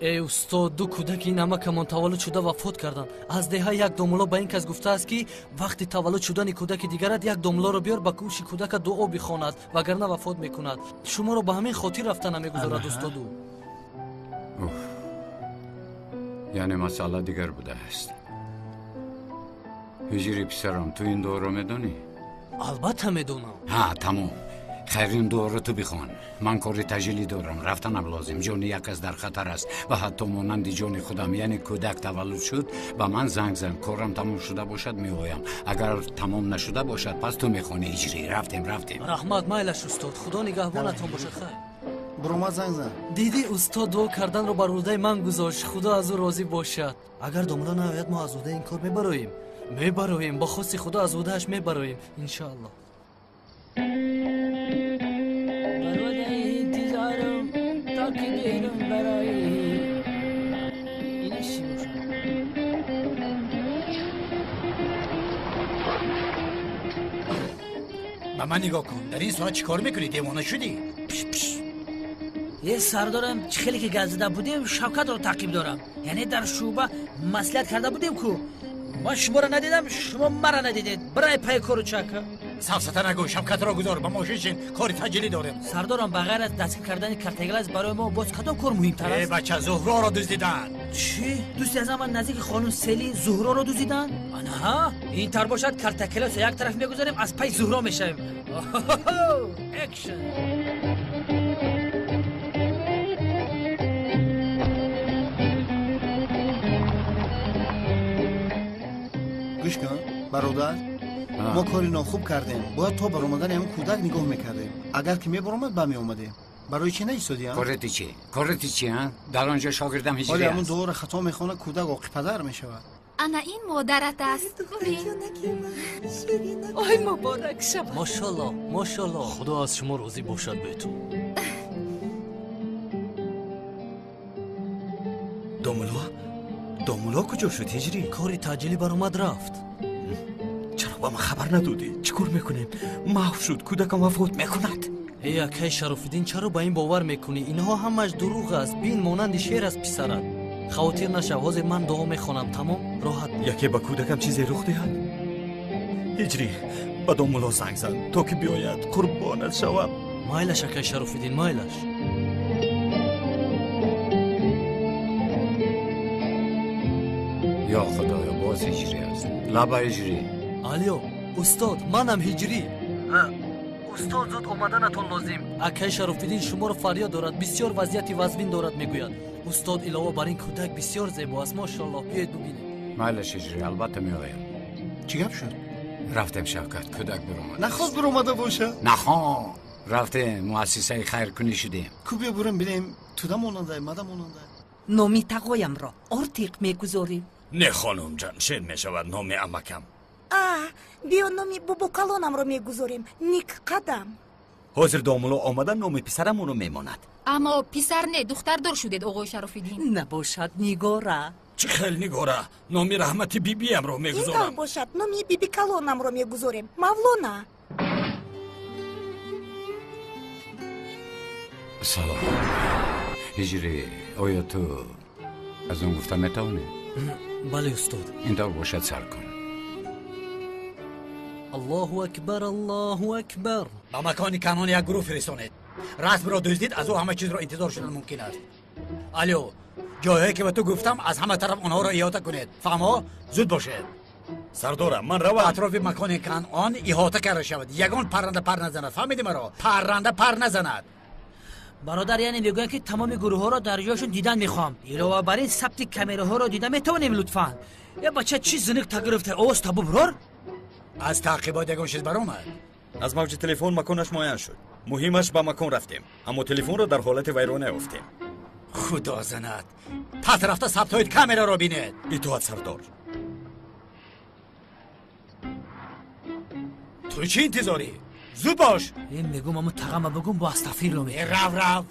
ای استاد دو کودک این امکمان تولد شده وفات کردند از دهها یک دامولا به این کس گفته است که وقتی تولد شدن کودک دیگرت یک دامولا رو بیار با گوش کودک دعا بخواند وگرنه وفات میکند شما رو به همین خاطر رفتن نمیگذارد استادو یعنی مسئله دیگر بوده است هجری پسرم تو این دعا رو میدونی البته میدونم ها تمام خیر این دعا رو تو بخوان من کار تجلیلی دارم رفتنم لازم جان یک از در خطر است و حتی مانند جان خودم یعنی کودک تولد شد با من زنگ زن کارم تمام شده باشد میآیم اگر تمام نشده باشد پس تو میخوانی هجری رفتیم رحمت مایلش استاد خدا نگهبانتون باشه خیر برآمد زنگ زن دیدی استاد دعا کردن رو بر عهده من گذاشت خدا از او راضی باشد اگر دامولا نیاید ما از عهده این کار میبراییم با خواست خدا از عهده‌اش میبراییم ان شاء الله به من نگاه کن در این ساعت چیکار میکنی دیوانه شدی یه سردارم خیلی که گزیده بودیم شوکت رو تعقیب دارم یعنی در شعبه مصلحت کرده بودیم کو من شما رو ندیدم شما مرا ندیدید برای پای کارو چک سفسطه نگو شوکت را گذار به ماشین شین کار تجلی داریم سردارم بغیر از دستگیر کردن کارتگلاس برای ما باز کدام کار مهمتر است بچه زهرا را دزدیدن چی دوستی از من نزدیک خانم سلی زهرا رو دزدیدن آنها این طور باشد کارتگلاس یک طرف میگذاریم از پای زهرا میشیم اکشن گوش کن برادر ما کاری ناخوب کردیم باید تا برآمدن همون کودک نگاه میکردیم اگر که میبرآمد با میآمدیم برای چی نیستادیم کارتی چی ها در آنجا شاگردم هجری است همون دور خطا میخونه کودک عاقل پدر میشود انا این مادرت است آی مبارک شود ماشاءالله خدا از شما راضی باشد بهتون دامولا کجا شد هجری؟ کاری تجلی برآمد رفت چرا با ما خبر ندادی؟ چیکار میکنیم؟ محو شد کودکم وفات میکند ای اکای شرفالدین چرا با این باور میکنی؟ اینها همش دروغ است بین مانند شیر از پسرت خاطر نشو حاضر من دعا میخوانم تمام راحت یکی با کودکم چیزی رخ دهد هجری با دامولا زنگ زن تا که بیاید قربانت شوم مایلش اکای شرفالدین مایلش یا خدایا باز هجری است لبا هجری علیو استاد منم هجری استاد زود اومدنتون لازم اکای شرفالدین شما رو فریاد دارد بسیار وضعیت وزبین دارد میگوید استاد علاوه بر این کودک بسیار زیبا است ماشاءالله بیاید ببینید مایلش هجری البته میآیم چی گپ شد رفتم شوکت کودک برآمد نخواست برآمده باشه نخواه رفتیم مؤسسه خیرکنی شدیم کو بیا بریم ببینیم تودا موننده مادا موننده نامی تقایم را ارتیق میگذاریم نه خانم جان شیر میشود نام امکم بیا نامی بابا کلانم رو میگذاریم نیک قدم حاضر دامولا آمدن نام پسرمون رو میماند اما پسر نه دختر دار شدید آقای شرفالدین نباشد نگاره چه خیلی نگاره نامی رحمت بیبی هم رو این طور میگذارم. باشد نامی بیبی کلونم رو میگذاریم. مولانا سلام هجری، آیا تو از اون گفتم میتونی؟ بله استاد. این طور باشد سر کن. الله اکبر الله اکبر. با مکان کانون یک گروه فرستانید. رسم را دزدید، از او همه چیز را انتظار شدن ممکن است. الو، جایی که به تو گفتم از همه طرف آنها را احاطه کنید. فهمو؟ زود باشید. سردارم من روم. اطراف مکان کانون احاطه کرده شود. یگان پرنده پر نزند. فهمیدی مرا؟ پرنده پر نزند. برادر یعنی میگوین که تمام گروه ها را در جایشون دیدن میخوام. علاوه بر این ثبت کامera ها را دیدن میتونیم لطفاً. یه بچه چی زنک تا گرفته اوست تا برور؟ از تعقیبات یگان چیز برآمد. از موج تلفن مکانش معاین شد. مهمش به مکان رفتیم اما تلفن را در حالت ویرانه افتیم. خدا زند. پس رفته ثبت های کامera را بینید. اطاعت سردار. تو چی انتظاری؟ زود باش. این میگم اما تقام بگم با استغفر رو میگم.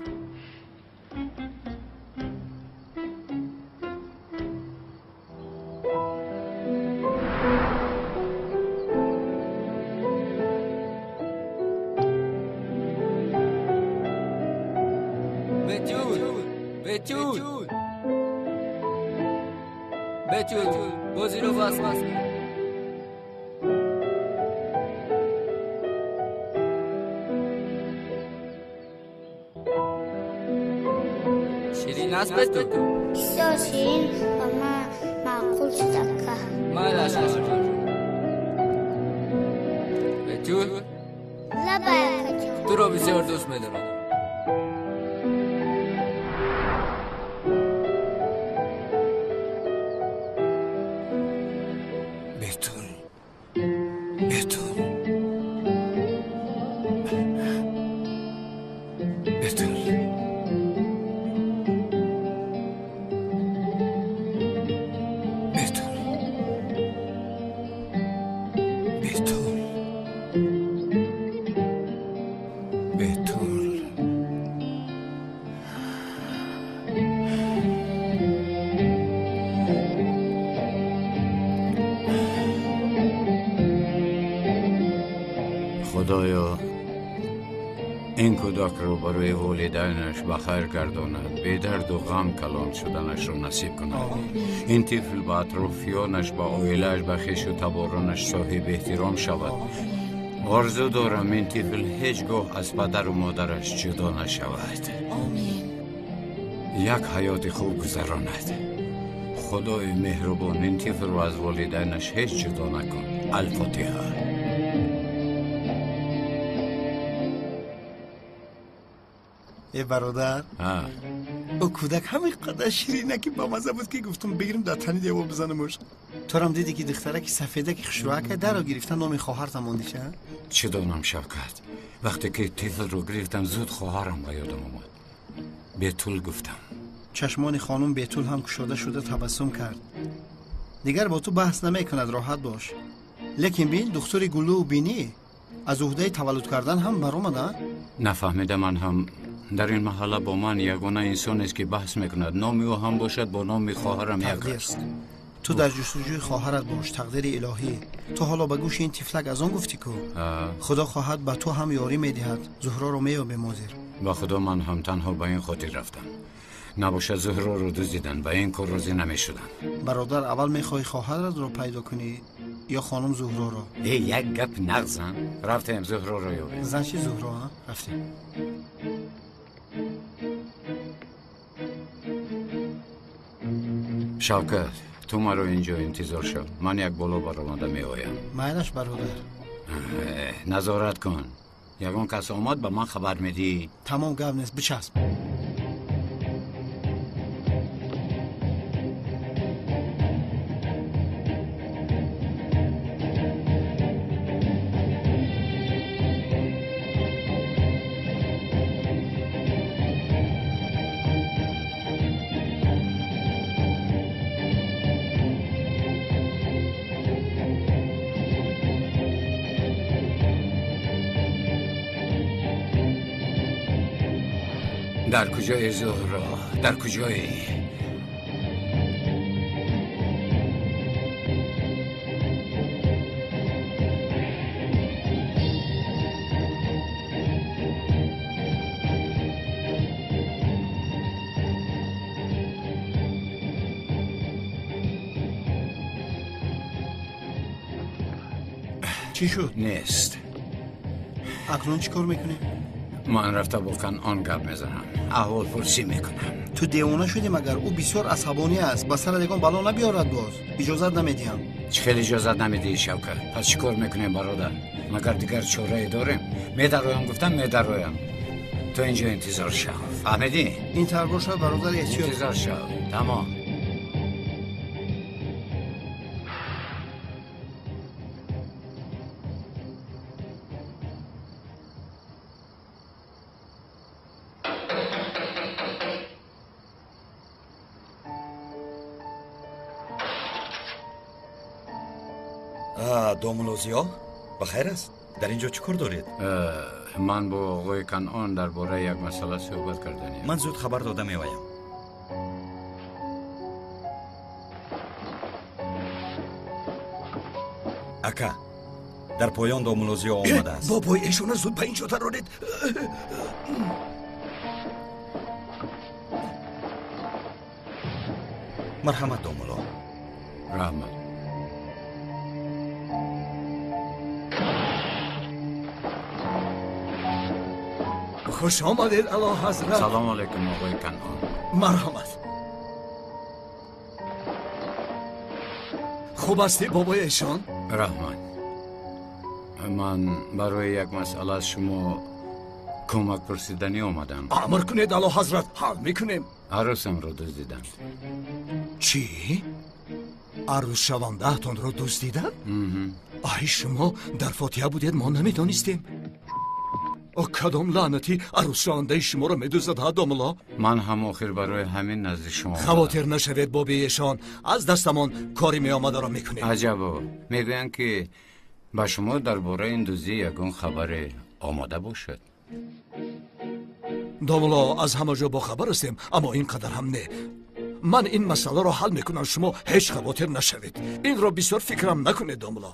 رو بتول بازی رو باز شیرین است بتول بسیار شیرین و معقول شده که مالش بتول لبه تو رو بسیار دوست میدارم. خدایا این کودک رو برای والدینش بخیر گرداند، به درد و غم کلان شدنش رو نصیب کند. این طفل با اطرافیانش، با عائله‌اش، با خویش و تبارانش صاحب احترام شود. آرزو دارم این طفل هیچگاه از پدر و مادرش جدا نشود. یک حیات خوب گذراند. خدای مهربان این طفل رو از والدینش هیچ جدا نکن. الفاتحه. ای برادر او کودک همین قدر شیرینه که با مزه بود که گفتم بگیریم در تنی دیوار بزنمش. تو هم دیدی که دختره که سفیده که خشروعه که در رو گرفتن نام خواهر تماندیشه؟ چه دانم شوکت، وقتی که طفل رو گرفتم زود خواهرم به یادم اومد. بیتول گفتم. چشمان خانم بیتول هم کشاده شده تبسم کرد. دیگر با تو بحث نمی کند، راحت باش. لیکن بین دکتر گلو و بینی از عهده تولد کردن هم برآمده؟ نفهمیده. من هم در این محله با من یگانه انسان است که بحث میکند. نامی او هم باشد با نام خواهرم یک است. تو در جستجوی خواهرت باش، تقدیر الهی. تو حالا به گوش این طفلک از آن گفتی که خدا خواهد به تو هم یاری میدهد. زهرا رو میابه مادر. با خدا من هم تنها به این خاطر رفتم. نباشد زهرا رو دزدیدن، به این کار راضی نمیشدم. برادر اول میخوای خواهرت رو پیدا کنی یا خانم زهرا رو؟ یک گپ نغزن. رفتیم زهرا رو یابیم. زن چی زهرا ها؟ رفتیم. شوکت تو مرا اینجا انتظار شو. من یک بالا برآمده می آیم. مایلش برادر. نظارت کن. یگان کس آمد به من خبر میدی؟ تمام گپ نیست، بچسب. در کجای زهرا؟ در کجایی؟ چی شد؟ نیست. اکنون چی کار میکنی؟ من رفته با کنعان گپ میزنم، احوال پرسی میکنم. تو دیوانه شدی مگر؟ او بسیار عصبانی است، به سر دیگان بلا نبیارد. باز اجازت نمیدیم. چه خیلی اجازت نمیدی شوکت؟ پس چی کار میکنیم برادر؟ مگر دیگر چاره داریم؟ میدرویم گفتم میدرویم. تو اینجا انتظار شو، فهمیدی؟ این طرح شو برادر، احتیاط. انتظار شو، تمام. دومولوزیا بخیر است؟ در اینجا چی کار دارید؟ من با آقای کنعان درباره یک مسئله صحبت کردنیم. من زود خبر داده میایم. اکا در پایان دومولوزیا آمده است. بابای ایشون زود به اینجا درارید. مرحمت دومولو. رحمت. خوش آمدید اعلی حضرت. سلام علیکم آقای کنعان. مرحمت. خوب هستی بابای ایشان؟ رحمت. من برای یک مسئله از شما کمک پرسیدنی آمدم. امر کنید اعلی حضرت، حل میکنیم. عروسم رو دزدیدن. چی؟ عروس شونده تون رو دزدیدن؟ آی شما در فاتحه بودید ما نمیدانستیم. کدام لعنتی عروس شونده شما رو میدزدد ها دوملا؟ من هم آخر برای همین نزد شما خواطر نشوید بابیشان، از دستمان کاری می آمده را میکنیم. عجبا، میگوین که با شما درباره این دزدی یگان خبر آماده باشد. دوملا از همه جا با خبر هستیم، اما اینقدر هم نه. من این مسئله را حل میکنم، شما هیچ خواطر نشوید. این را بسیار فکرم نکنید دوملا.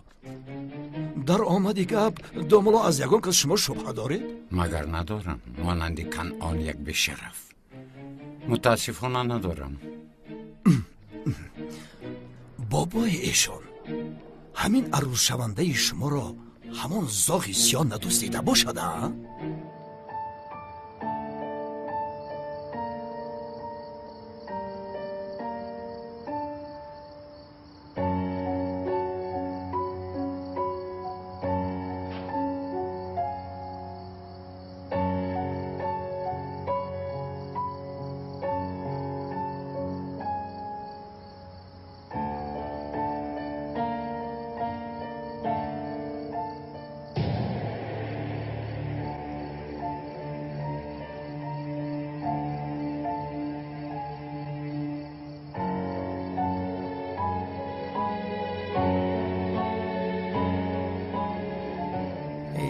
در آمدی گپ دوملا از یگان کس شما شبهه دارید؟ مگر ندارم، مانندی کنعان یک بشرف. متاسفانه ندارم. بابای ایشان همین عروس شونده شما را همان زاغ سیاه ندزدیده باشد ها؟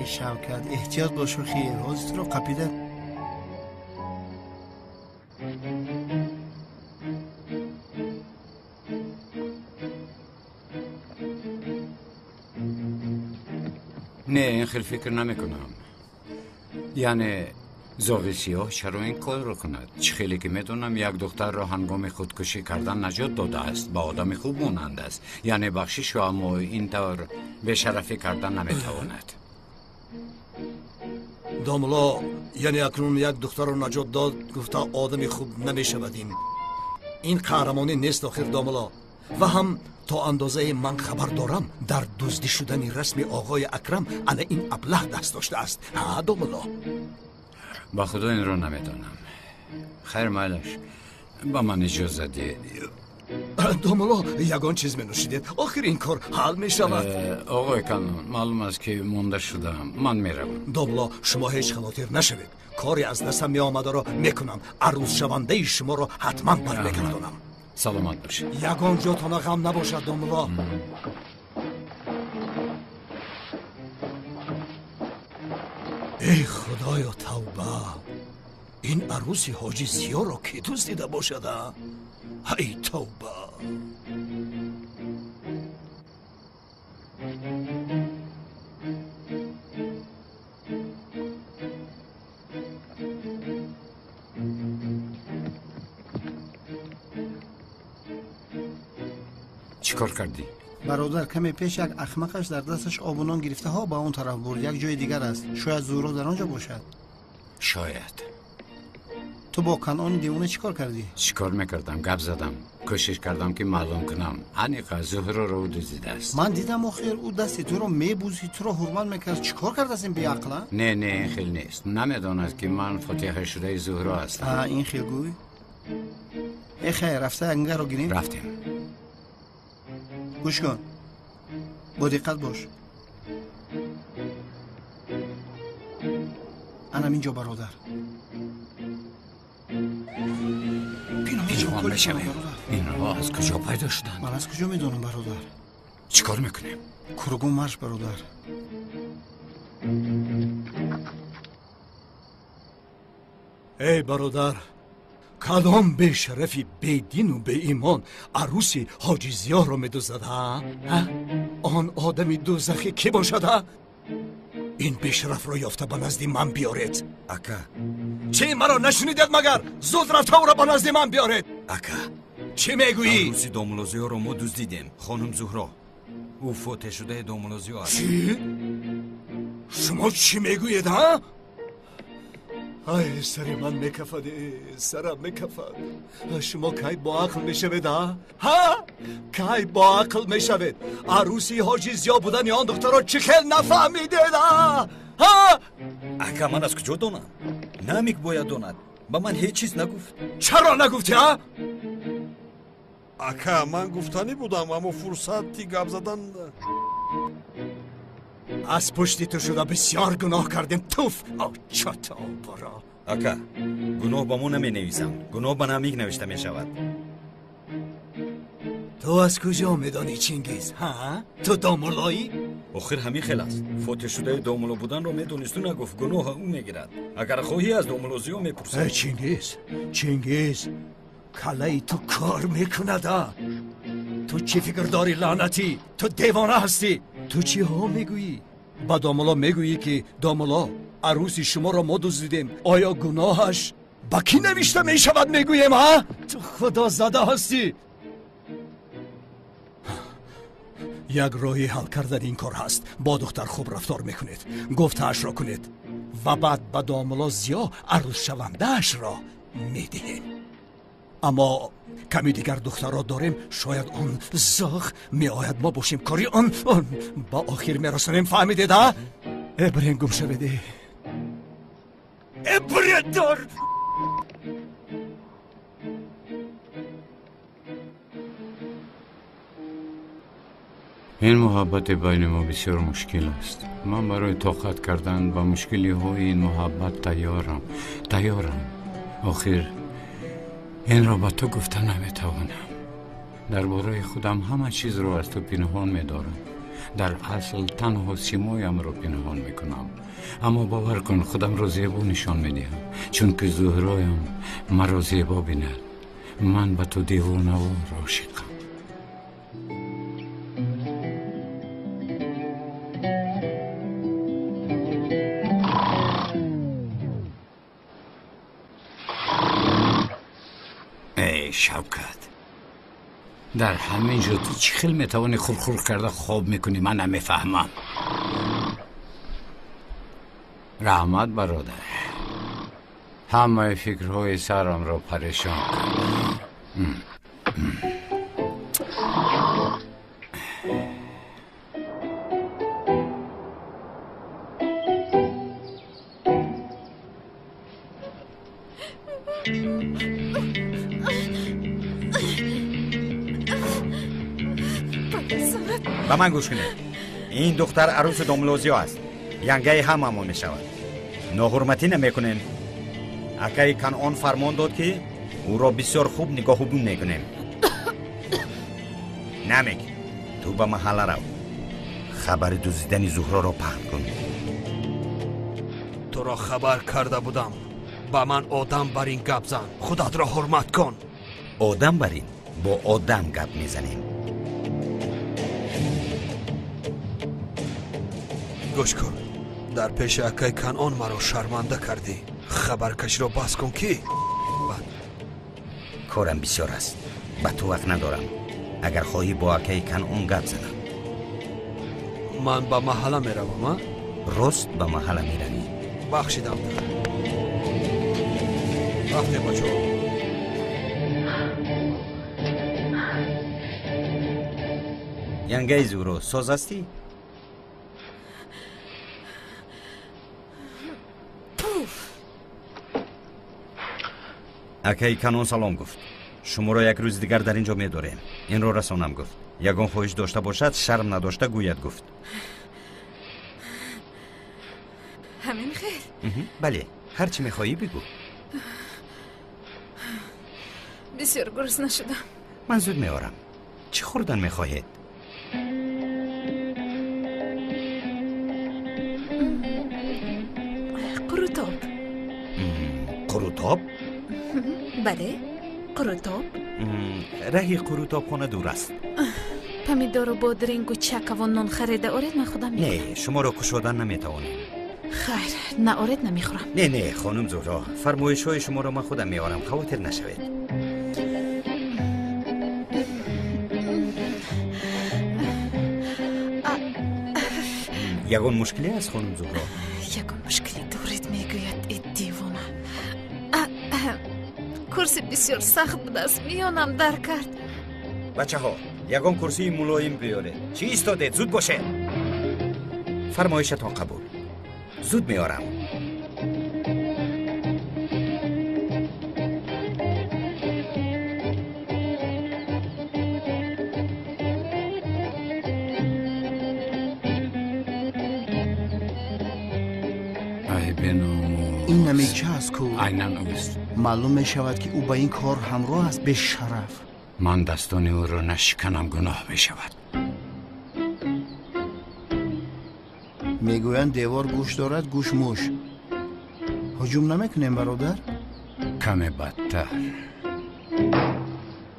شوکت احتیاط باش خیر، حاضر رو قپیده. نه این خیلی فکر نمی کنم. یعنی زاغ سیاه چرا این کار رو کند؟ چه خیلی که میدونم یک دختر را هنگام خودکشی کردن نجات داده است، با آدم خوب مانند است. یعنی بخشش را اما این طور به شرفی کردن نمیتواند. دوملا یعنی اکنون یک دختر رو نجات داد گفته آدم خوب نمیشودیم. این قهرمانی نیست آخر دوملا. و هم تا اندازه من خبر دارم در دزدی شدن رسم آقای اکرم انا این ابله دست داشته است. ها دوملا؟ با خدا این رو نمیدانم. خیر مالش، با من اجازه دید. دوملا یگان چیز می نوشیدید، آخر این کار حل می شود. آقای کنعان معلوم است که مونده شدم، من میروم. دوملا شما هیچ خواطر نشوید، کاری از دستم می آمده را میکنم. عروس شونده شما را حتما برمیگردانم. سلامت باشید. یگان جاتان غم نباشد دوملا. ای خدایا توبه، این عروسی حاجی سیاه را کی دزدیده باشد؟ ای توبه. چی کار کردی؟ برادر کمی پیش یک احمقش در دستش آب و نان گرفته ها به اون طرف برد. یک جای دیگر است. شاید زهرا در آنجا باشد. شاید. تو با کنعان دیوانه چیکار کردی؟ چیکار میکردم؟ گپ زدم. کوشش کردم که معلوم کنم انیقا زهرا رو دزدیده است. من دیدم آخر او دست تو رو میبوزی، تو رو حرمت میکرد. چیکار کرد از این بیعقله؟ نه خیلی نیست. نمیداند که من فتح شده زهرا هستم. این خیلی گوی. ای خیر رفته انگار رو گیریم؟ رفتیم. گوش کن. با دقت باش. انم اینجا برادر. پیمان بشویم. این را از کجا پیدا شدن؟ من از کجا میدونم برادر؟ چیکار میکنیم؟ کرگون مرش برادر. ای برادر، کدام به شرفی به دین و به ایمان عروسی حاجی زیا رو میدوزد ها؟ آن آدمی دوزخی کی باشد؟ این به شرف رو یافته به نزد من بیارید. اکا چی مرا نشنیدید مگر؟ زود رفته او را به نزد من بیارید. اکا چی میگویی؟ عروسی دامولازیا رو ما دزدیدیم. خانم زهرا او فوت شده دامولازیا است. چی؟ شما چی میگویید ها؟ ای سر من میکفد، سرم میکفد. شما کی با عقل میشوید ها؟ کی با عقل میشوید؟ عروسی حاجی زیا بودن آن دختر را چی خیل نفهمیدید ها؟ اکا من از کجا دانم؟ نمیک باید داند. با من هیچ چیز نگفت. چرا نگفتی ها؟ اکا من گفتنی بودم اما فرصتی گپ زدن. از پشتی تو شده بسیار گناه کردیم. توف چطا برا. اکا گناه با ما نمی نویسم. گناه با نمیک نوشته می شود. تو از کجا میدانی چینگیز ها؟ تو دامولایی؟ آخر همین خیل است. فوت شده دامولا بودن رو میدونست و نگفت. گناه او میگیرد. اگر خواهی از دامولازیو میپرسد. چینگیز کلای تو کار میکند. تو چی فکر داری لعنتی؟ تو دیوانه هستی. تو چی ها میگویی؟ با دامولا میگویی که دامولا عروسی شما را ما دزدیدیم. آیا گناهش با کی نوشته میشود میگوییم ها؟ تو خدا زده هستی. یک راهی حل کردن این کار هست. با دختر خوب رفتار میکنید، گفته‌اش را کنید و بعد به دامولا زیا عروس شونده‌اش را میدهیم. اما کمی دیگر دختر را داریم. شاید آن زاغ می آید ما باشیم کاری آن با آخر می رسانیم. فهمیدید ها؟ ابرین گم شویده. ابرین دار. این محبت بین ما بسیار مشکل است. من برای طاقت کردن با مشکلی های این محبت تیارم. آخر این را با تو گفتن نمیتوانم. درباره خودم همه چیز رو از تو پنهان میدارم. در اصل تنها سیمایم رو پنهان میکنم. اما باور کن خودم رو زیبا نشان میدهم، چون که زهرایم مرا زیبا بیند. من به تو دیوانه و عاشقم. شوکت در همین جا تو چی خیلی میتوانی خورخور کرده خواب میکنی؟ من نمیفهمم. رحمت برادر، همه فکرهای سرم را پریشان با من گوش کنید. این دختر عروس دامولازیا است. ینگه هممون می شود. ناحرمتی نمیکنین. اکای کنعان فرمان داد که او را بسیار خوب نگاهبون میکنیم. نمیگ تو به محله رو خبر دزدیدن زهرا را پخش کن. تو را خبر کرده بودم. با من آدم بر این گپ زن. خودت را حرمت کن. آدم بر این با آدم گپ میزنیم. گوش کن. در پیش اکای کنعان مرا شرمنده کردی. خبرکش را بس کن که کارم بسیار است. با تو وقت ندارم. اگر خواهی با اکای کنعان گپ زنم. من با محله میروم. راست با محله میروی. بخشیدم. وقتی بچه ینگه زورو ساز هستی؟ اکای کنون سلام گفت. شما را یک روز دیگر در اینجا می‌داریم. این را رسانم گفت. یگان خواهش داشته باشد شرم نداشته گوید گفت. همین خیر؟ بله، هر چی می‌خواهی بگو. بسیار گرسنه شدم. من زود میارم. چی خوردن می‌خواهید؟ قروتاب. قروتاب؟ بله، قروتاب. راهی قروتاب خانه دور است. پمیدار و بادرنگ و چک و نان خریده آرید من خودم میخورم. نه، شما را کشودن نمیتوانم. خیر، نه آرید نمیخورم. نه خانم زهرا، فرمایش های شما را من خودم میارم، خاطر نشوید. یگان مشکلی است خانم زهرا؟ یگان مشکلی دارید میگوید ای دیوانه. کرسی بسیار سخت بود است، میانم در کرد. بچه ها، یگان کرسی ملایم بیاره. چی ایستاده؟ زود باشه. فرمایشتان قبول. زود میارم. این نمیچه است کو عیناً اوست. معلوم می شود که او با این کار همراه است به شرف. من دستان او را نشکنم گناه می شود. میگویند دیوار گوش دارد گوش موش. هجوم نمیکنیم برادر؟ کم بدتر.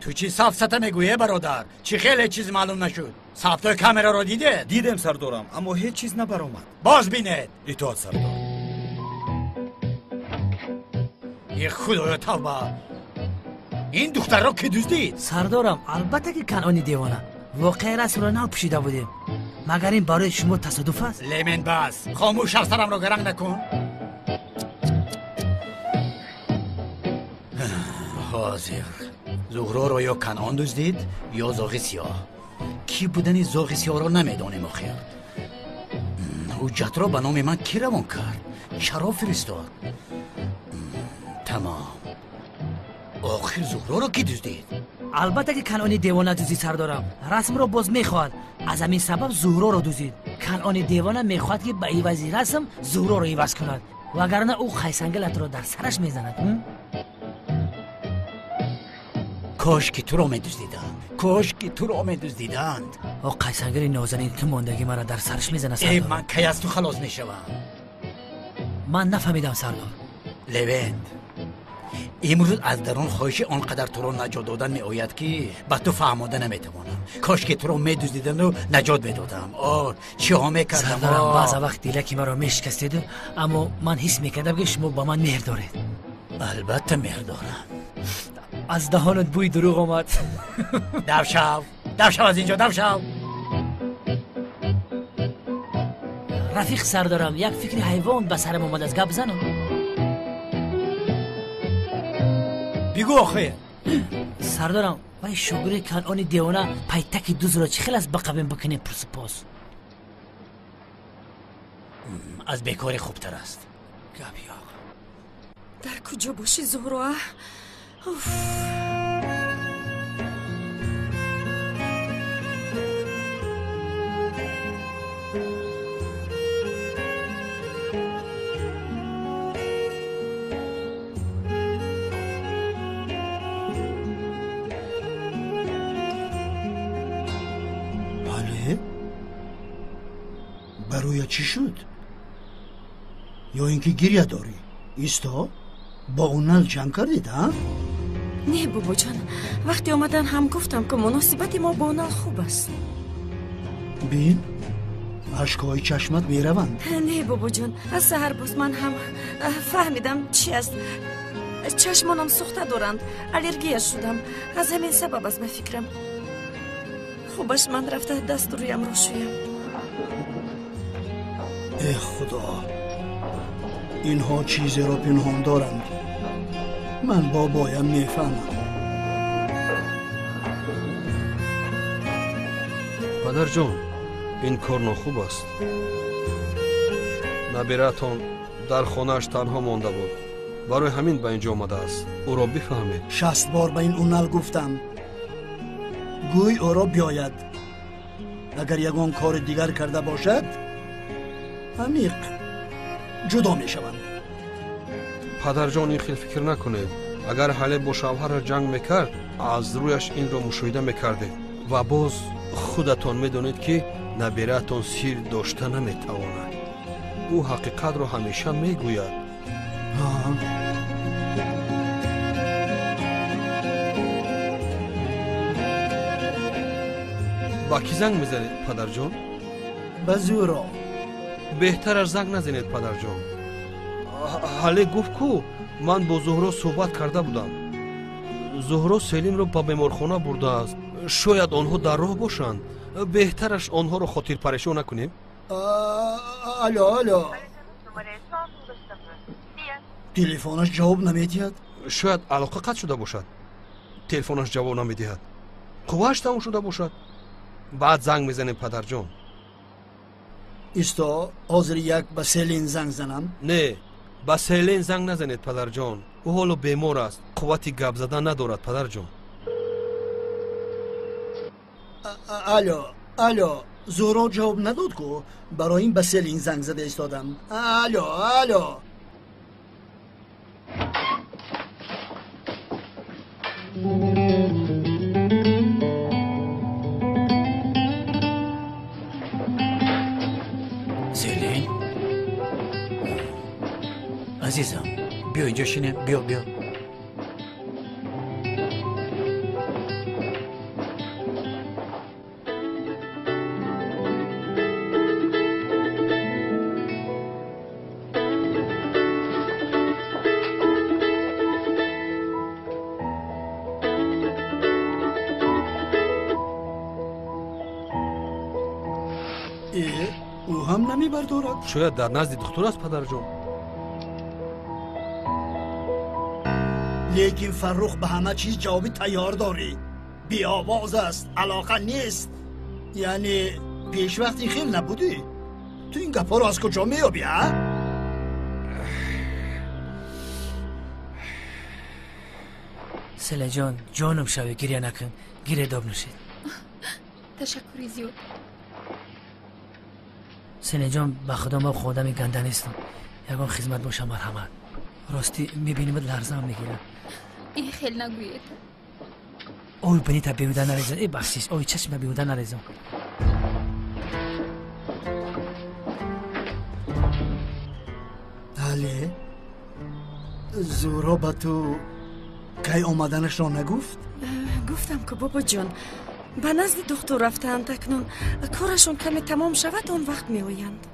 تو چی سفسته میگویه برادر؟ چی خیلی چیز معلوم نشد؟ سفتای کامرا را دیده؟ دیدم سردارم، اما هیچ چیز نبرآمد. باز بینید. اطاعت سردار. ای خدایا توبه. این دختر را که دزدید؟ سردارم، البته که کنعانی دیوانه. واقعا رسم را نو پوشیده بودیم. مگر این برای شما تصادف است؟ لیمن بس. خاموش سرم را گرنگ نکن. حاضر. زهرا را یا کنعان دزدید یا زاغ سیاه. کی بودن زاغ سیاه را نمیدانیم آخر. حجت را به نام من کی روان کرد؟ چرا فرستاد؟ تمام. آخر زهرا را کی دزدید؟ البته که کنعانی دیوانه دزدید سردارم. رسم را باز میخواهد. از همین سبب زهرا را دزدید. کنعانی دیوانه میخواهد که به عوض رسم زهرا را عوض کند. وگرنه او خیسنگلت را در سرش میزند. کاش که تو را میدزدیدند. کاش که تو را میدزدیدند. او قیسنگل نازنین تو ماندگی مرا در سرش میزنه ای سردار. من کی از تو خلاص میشوم؟ من نفهمیدم سردار. لوند، امروز از درون خواهش آنقدر تو را نجات دادن می آید که به تو فهماده نمیتوانم. کاش که تو را میدزدیدند و نجات میدادم. چی ها میکردم؟ سردارم بعض وقت دیلکی مرا میشکستید، اما من حس میکردم که شما با من مهر دارید. البته مهر دارم. از دهانت بوی دروغ آمد. دو شو از اینجا، دو شو. رفیق سردارم، یک فکر حیوان به سرم آمد از گپ زنم. بگو آخه. سردارم، وای شوگری کنعانی دیوانه پیتک دوز را چی خیلی از بقبیم بکنیم پرسپاس. از بیکاری خوبتر است. گپی آقا. در کجا باشی زهرا؟ بله؟ برای چی شد؟ یا اینکه گریه داری؟ ایستا؟ با اون نل جنگ کردید ها؟ نه بابا جان، وقتی آمدن هم گفتم که مناسبت ما با نل خوب است. بین اشکای چشمت میروند. نه بابا جان، از سحر باز من هم فهمیدم چی است. چشمانم سوخته دارند، الرژی شدم. از همین سبب است به فکرم. хубаш ман рафта дастуриямро шӯям. ای خدا اینها چیزی رو پنهان دارند من بابایم میفهمم. پدر جان این کار ناخوب است. نبیرتان در خانه‌اش تنها مانده بود. برای همین به اینجا آمده است. او را بفهمید. 60 بار به این اونال گفتم گوی او را بیاید. اگر یگان کار دیگر کرده باشد عمیق جدا می شوند. پدر جان این خیلی فکر نکنید. اگر حالی با شوهر جنگ میکرد از رویش این را مشاهده میکرده و باز خودتان میدونید که نبیرتان سیر داشته نمیتواند. او حقیقت را همیشه میگوید. با کی زنگ میزنید پدر جان؟ به زورا. بهتر از زنگ نزنید پدر جان. حالی گفت کو من با زهرا صحبت کرده بودم. زهرا سلیم رو با بیمارخانه برده است. شاید آنها در راه باشند. بهترش آنها رو خاطر پریشان نکنیم. الو تلفنش جواب نمیدهد. شاید علاقه قطع شده باشد. تلفنش جواب نمیدهد. قوهش تمام شده باشد. بعد زنگ میزنیم پدر جان. استا حاضر یک به سلین زنگ زنم؟ نه با سلین زنگ نزنید پدر جان. او حالا بیمار است. قوتی گپ زدن ندارد پدر جان. الو زورا جواب نداد کو برای این به سلین زنگ زده ایستادم. الو سلین عزیزم بیا اینجا شینه. بیا او هم نمیبردارد. شاید در نزد دکتر است پدر جان. لیکن فرخ به همه چیز جوابی تیار داری. بی آواز است. علاقه نیست. یعنی پیش وقتی خیلی نبودی. تو این گپا رو از کجا میابی ها؟ سله جان جانم شوی گریه نکن. گیره داب نشید. تشکری زیاد. سله جان به خدا ما خودم گنده نیستم. یگان خدمت باشم مرحمت. راستی میبینیم لرزه هم میگیرم. این خیلی نگوید. اوی بینی تا بیوده نریزم. ای بخشیش اوی چشم بیوده نریزم. بله زورا با تو کی آمدنش را نگفت؟ گفتم که بابا جان به نزد دکتر رفتند. اکنون کارشون کمی تمام شود اون وقت می آیند.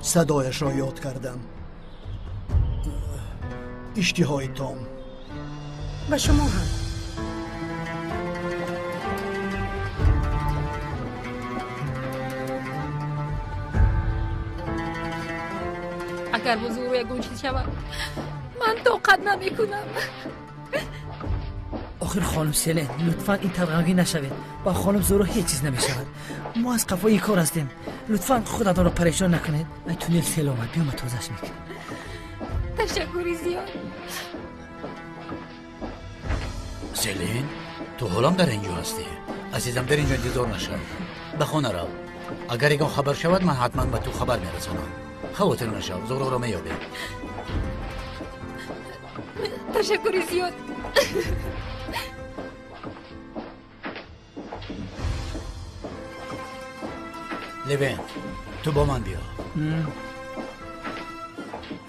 صدایش را یاد کردم. اشتهای تام. به شما هم. اگر بزرگ روی گوشت شود من طاقت نمی کنم. آخر خانم سلین لطفا این طبقه نشوید. با خانم زورو هیچ چیز نمی شود. ما از قفای این کار هستیم. لطفا خودتان رو پریشان نکنید. این تونل سیل آمد. بیام توضیحش میکنم. تشکری زیاد. سلین تو حالم در اینجا هستی. عزیزم در اینجا انتظار نشو. به خانه رو. اگر یگان خبر شود من حتما به تو خبر میرسانم. خاطر نشو. زورو رو میابی. تشکری زیاد. لبین تو با من بیا.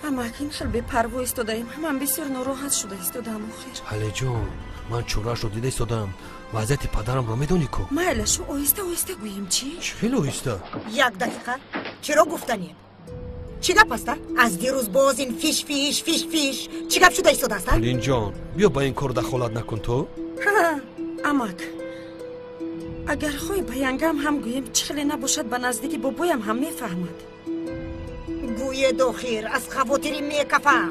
اما اکنون خیلی به پروا ایستادیم. من بسیار ناراحت شده ایستادم آخر. حاله جان من چورش رو دیده ایستادم. وضعیت پدرم رو میدونی کو؟ مایلشو آهسته گوییم چی؟ خیلی آهسته. یک دقیقه چرا گفتنی؟ چی گپ است؟ از دیروز باز این فیش چی گپ شده ایستاده است؟ لین جان بیا با این کار دخالت نکن تو. اماک اگر خوی به ینگم هم گویم چخلی نباشد به نزدیکی بابایم هم میفهمد. گوی دخیر از خواطری میکفم.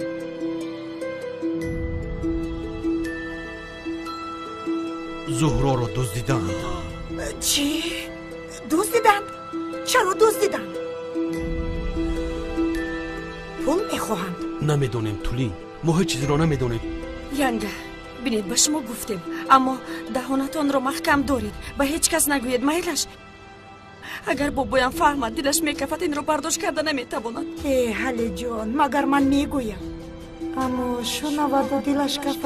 زهرا رو دزدیدند. چی؟ دزدیدند؟ چرا دزدیدند؟ پول میخواهند. نمیدونیم تولی، ما هیچ چیزی رو نمیدونیم. ینگه بینید به شما گفتیم اما دهانتان رو محکم دارید به هیچ کس نگوید میلش. اگر بابایم فهمد دلش میکفت این رو برداشت کرده نمیتواند. ای حل جان مگر من میگویم اما شنود و دلش کفت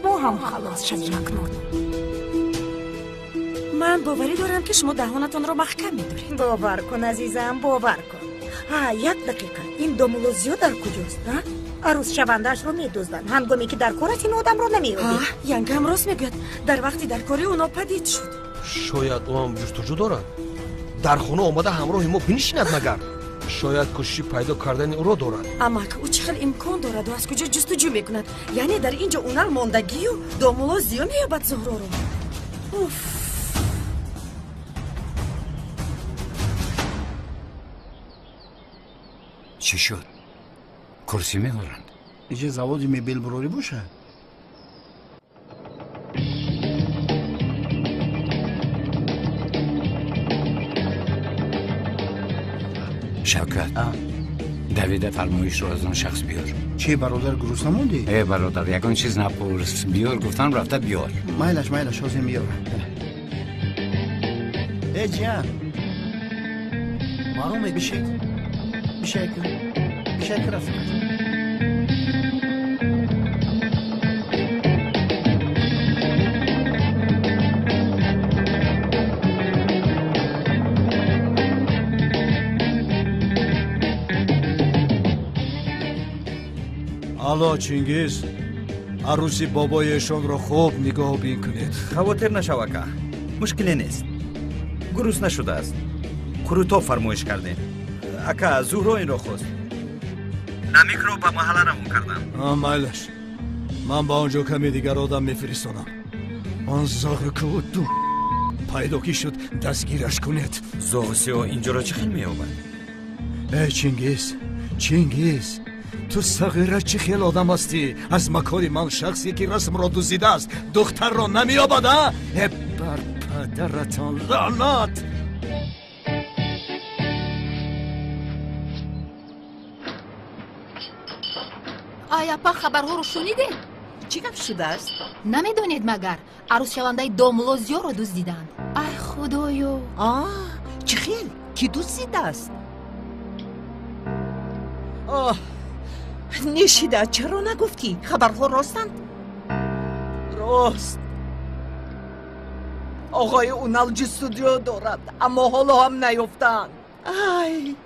ما هم خلاص شد نکنود. من باوری دارم که شما دهانتان رو محکم میدارید. باور کن عزیزم باور کن. یک دقیقه این دومولوزیو در کجاست؟ عروس شوندهش رو میدزدن هنگامی که در کارت این آدم رو نمیابید. ینگم راست میگوید در وقتی در کاری اونا پدید شد. شاید او هم جستجو دارد در خونه آمده همراه ما بنشیند مگر شاید کوششی پیدا کردن او را دارد. اما که او چقدر امکان دارد و از کجا جستجو میکند؟ یعنی در اینجا اونر ماندگی و دومولوزیو میابد زهرا رو. چی شد؟ کرسی می‌آورند. اینجا زوادی میبیل براری باشه. شوکت دویده فرمایش رو از آن شخص بیار. چی برادر گروس نموندی؟ ای برادر یکان چیز نپرس بیار گفتن رفته بیار. مایلش حاضر میاره. ای جان معلومه بشه رفت. الو چینگیز عروسی بابایشان را خوب نگاه بین کنید. خواطر نشو که مشکلی نیست. گروس نشده است. کروتو فرمایش کرده. اکا زهرا این را خواست. نمیک رو به محله روان کردم. مایلش من با آنجا کمی دیگر آدم میفرستانم. آن زاغ کودو پیدا کی شد دستگیرش کنید. زاغسیو اینجا را چه خیلی میابند؟ ای چینگیز تو صغیره چه خیل آدم هستی؟ از مکاری من شخصی که رسم را دزدیده است دختر را نمیابد ها؟ بر پدرتان لعنت. آیا پا خبرها رو شنیده؟ چی گپ شده است؟ نمیدونید مگر عروس شونده دومولوزیو رو دزدیدند. ای خدایا. چه خیل کی دزدیده است؟ نشیده چرا نگفتی؟ خبرها راستند؟ راست آقای اونال جستجو دارد اما حالا هم نیفتند. ای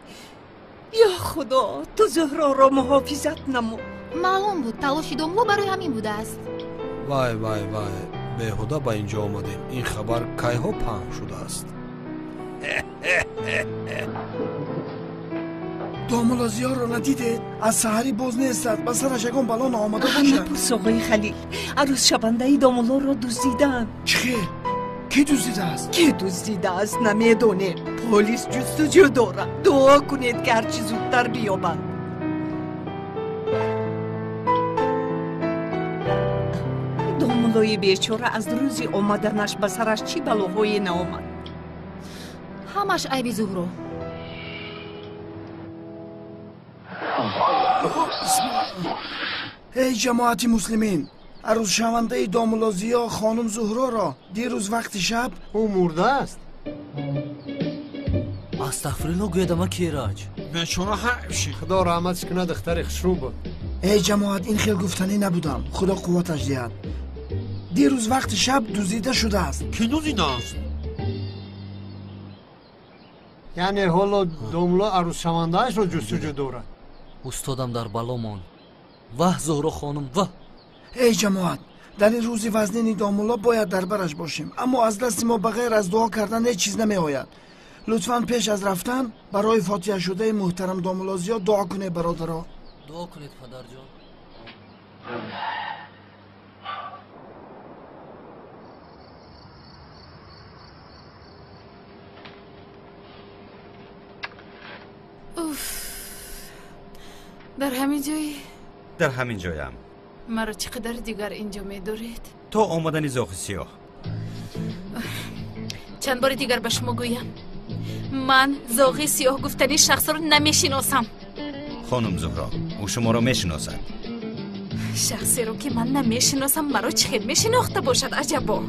یا خدا تو زهرا را محافظت نمو. معلوم بود تلاشی دوملو برای همین بوده است. وای بیهوده با اینجا آمدیم. این خبر کیها پهن شده است؟ دومولوزیو رو ندیدید؟ از سحری باز نیستد به سرش یکان بلا نآمده باشه. نپرس آقای خلیل عروس شونده دومولو را دزدیدند. چی؟ کی دزدیده است؟ کی دزدیده است نمیدونه. پلیس جستجو دارد. دعا کنید که هرچی زودتر بیابند. دومولوی بیچاره از روزی آمدنش به سرش چی بلاهایی نآمد. همش عیب زهرا. ای جماعت مسلمین عروس شونده دومولوزیو خانم زهرا را دیروز وقت شب او مرده است. استغفرالله گویدم کیراج بیچاره حیف خدا رحمتش کنه دختر خشرو بود. ای جماعت این خیل گفتنی نبودم خدا قوتش دهد. دیروز وقت شب دزدیده شده است. کی دزدیده است؟ یعنی حالا دومولو عروس شوندهش رو جستجو دارد. استادم در بلا ماند. واه زهرا خانم واه. ای جماعت در این روزی وزنین دومولو باید در برش باشیم اما از دست ما بغیر از دعا کردن هیچ چیز نمی آید. لطفاً پیش از رفتن برای فاتحه شده محترم دامولازیا دعا کنه برادرها. دعا کنید پدر جان. در همین جایی؟ در همین جایم. مرا چقدر دیگر اینجا می‌دارید؟ تا آمدن زاغ سیاه. چند بار دیگر به شما گویم من زاغ سیاه گفتنی شخص رو نمیشناسم. خانم زهرا، او شما را میشناسد. شخصی رو که من نمیشناسم مرا چه میشناخته باشد؟ عجبا.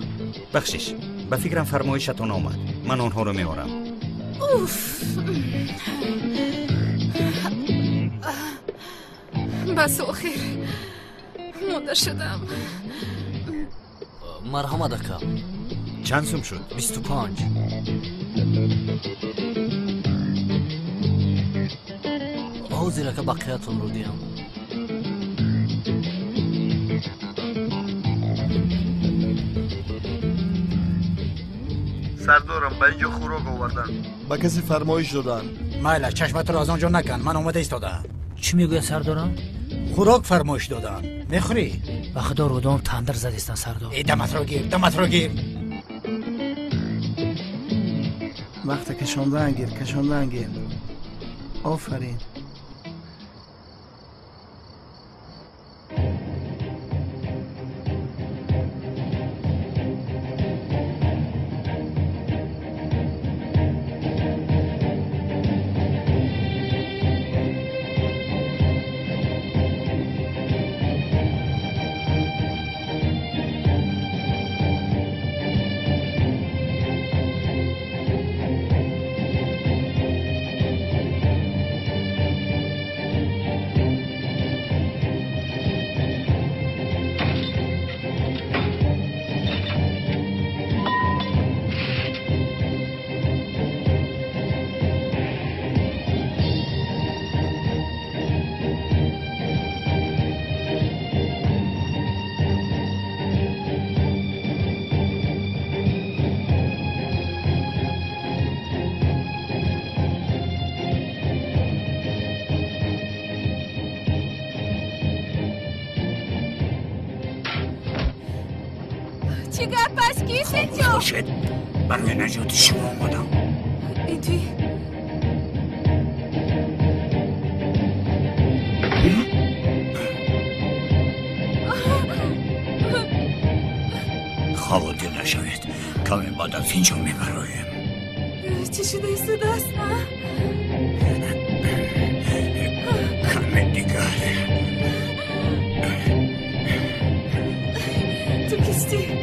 بخشش، به فکرم فرمایشتان آمد. من آنها رو میارم. اوف. بس آخر مونده شدم. مرحمت اکا. چند سوم شد؟ 25. حاضر که بقیه‌تون رو دیم. سردارم به اینجا خوراک آوردن. به کسی فرمایش دادن. مایلا چشمت رو از آنجا نکن، من اومده ایستادم. چی میگوید سردارم؟ خوراک فرمایش دادن. میخوری؟ به خدا رودام تندر زدیستن سردار. ای دمت رو گیر، دمت رو گیر. وقت کشاندن گیر. آفرین. چی گپ است کیست اینجا؟ باشد برای نجات شما آمدم. این توی؟ خواهد نشوید کمی بعد از اینجا میبرایم. چی شده ایستاده است؟ کمی دیگر. تو کیستی؟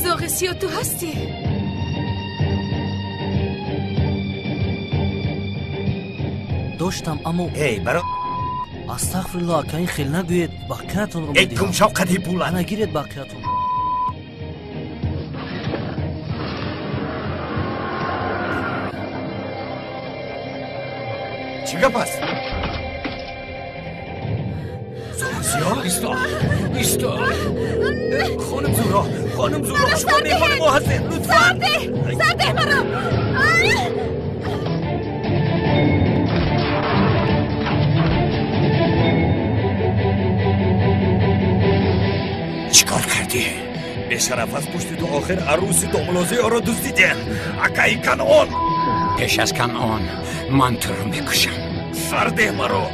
زاغ سیاه تو هستی؟ داشتم اما ای برا استغفرالله که این خیلی نگوید بقیه‌تون رو ای میدیم. کم شوقتی پولن نگیرید بقیه‌تون رو. چی گپ است؟ زاغ سیاه ایستا. خانم زهرا شما میخوان ما هستید لطفاً. سرده مرا. چیکار کردی؟ به شرف از پشت تو آخر عروس دامولازیا را دزدیدن. اکای کنعان. پیش از کنعان من تو رو میکشم. سرده مرا.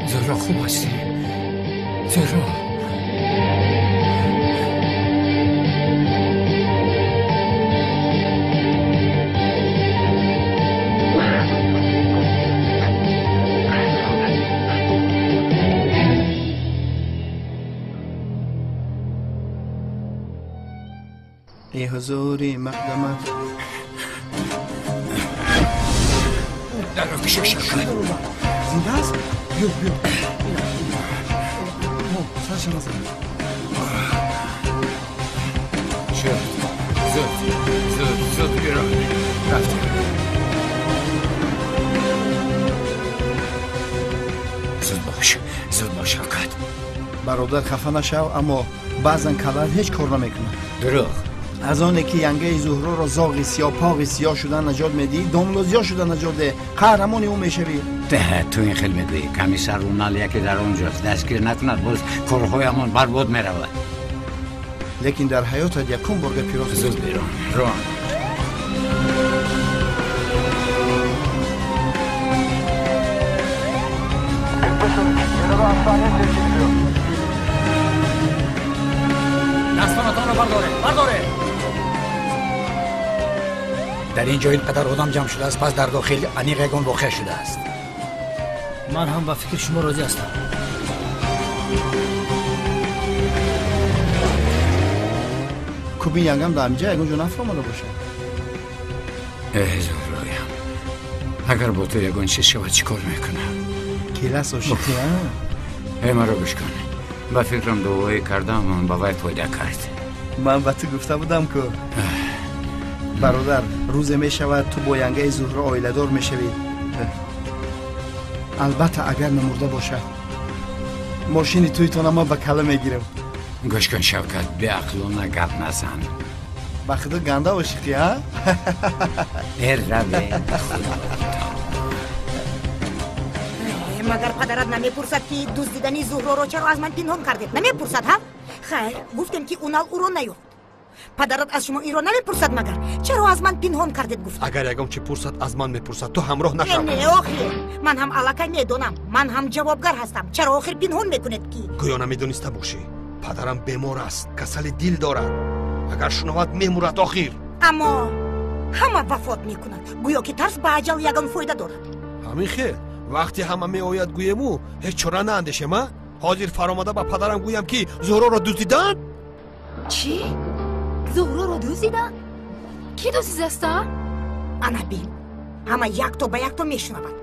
زهرا خوب هستی؟ زهرا ای حضوری مقدمت در رو کشش کن. زنده است؟ بیا سرشو نزن. زود بیرو رفتیم. زود باش شوکت. برادر خفه نشو، اما بعضا کلر هیچ کار نمیکنه. دروغ. از آنه که ینگه زهرا را زاغ سیاه پاغ سیاه شدن نجات میدی، داملوزیا شدن نجات ده، قهرمانی اون میشوی. ده تو این خیلی میگویی کمیسر رونالیا که در اونجاست دستگیر نکند باز کارهایمان برباد میرود. لیکن در حیاتت یکم برگ پیروز زود بیرون روان. دستانتان رو برداره. در اینجا اینقدر آدم جمع شده است، پس در داخل انیق یگان واقع شده است. من هم با فکر شما راضی هستم. کوبی ینگم در اینجا یگان جو نفرمانده باشه. زهرایم اگر با تو یگان چیز شود چی کار میکنم؟ کلاس و شیخی ها؟ ما رو گوش کن. با فکرم دوایی کردم من با وای فایده کرد. من با تو گفته بودم که برادر روز می شود تو با ینگه زهرا آیله دار می شوید. البته اگر نمرده باشه ماشینی تویتون ما به کله می گیرم. گوش کن شوکت به عقلونه گپ نزن. با خدا گنده و شیخی ها؟ روه مگر پدرت نمیپرسد که دزدیدن زهرا را چرا از من پنهان کردید؟ نمیپرسد ها؟ خیر گفتم که اونال او را نیافت. پدرت از شما این را نمیپرسد مگر چرا از من پنهان کردید گفت؟ اگر یگام چی پرسد از من میپرسد تو همراه نشو. نه آخر من هم علاقه میدونم، من هم جوابگر هستم. چرا آخر پنهان میکنید کی؟ گویا نمیدونسته باشی پدرم بیمار است، کسل دل دارد. اگر شنود میمورد آخر. اما همه وفات میکند گویا که ترس به اجل یگان فایده دارد. همین خیر وقتی همه می آید گویمو هیچ چرا نه اندیشم. حاضر فرامده با پدرم گویم که زهرا را دزدیدن. چی؟ زهرا را دزدیدن؟ کی دزدیده است؟ انا بین همه یک تا به یک تا میشنود.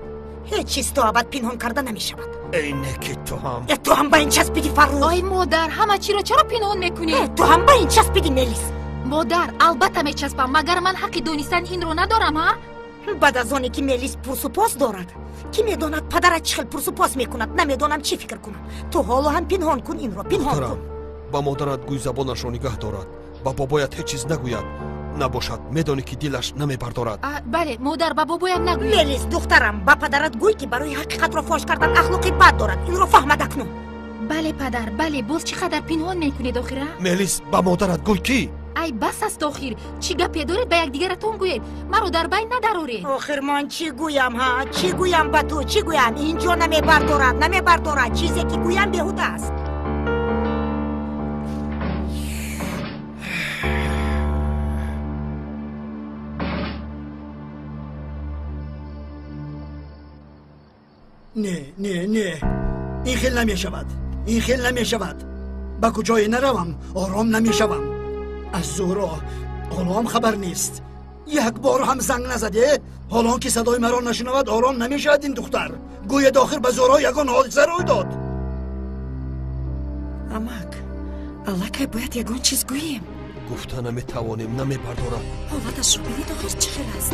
هیچ چیز تو ابد پنهان کرده نمیشود. اینه که تو هم به این چسبیدی فرو. آی مادر همه چی را چرا پنهان میکنی؟ تو هم به این چسبیدی ملیس. مادر البته میچسبم مگر من حقی دونستن این رو ندارم ها؟ بعد از آنی که ملیس پرسپاس دارد کی میداند پدرت چه خیلی پرسپاس میکند نمیدانم چی فکر کنم. تو حالا هم پنهان کن این را پنهان کن. با مادرت گوی زبانش را نگاه دارد. با بابایت هیچ چیز نگوید. نباشد میدانی که دلش نمیبردارد. بله مادر با بابایم نگوید. ملیس دخترم با پدرت گوی که برای حقیقت را فاش کردن اخلاقی بد دارد. این را فهمد اکنون. بله پدر بله باز چقدر پنهان میکنید آخره؟ ملیس با مادرت گوی کی؟ ای بس است آخر چی گپی دارید به یک دیگرتون گویید مرا در بین ندارید. آخر من چی گویم ها؟ چی گویم با تو؟ چی گویم؟ اینجا نمیبردارد چیزی که گویم بیهوده است. نه این خیلی نمیشود. با کجای نروم آرام نمیشوم. از زهرا حالا هم خبر نیست. یک بار هم زنگ نزده. حالا که صدای مرا نشنود آرام نمیشود. این دختر گوی داخل به زهرا یگان حادثه روی داد. امک الکه باید یگان چیز گوییم. گفته نمیتوانیم نمیبردارم. حالتش رو بینید آخر چه خیلی است.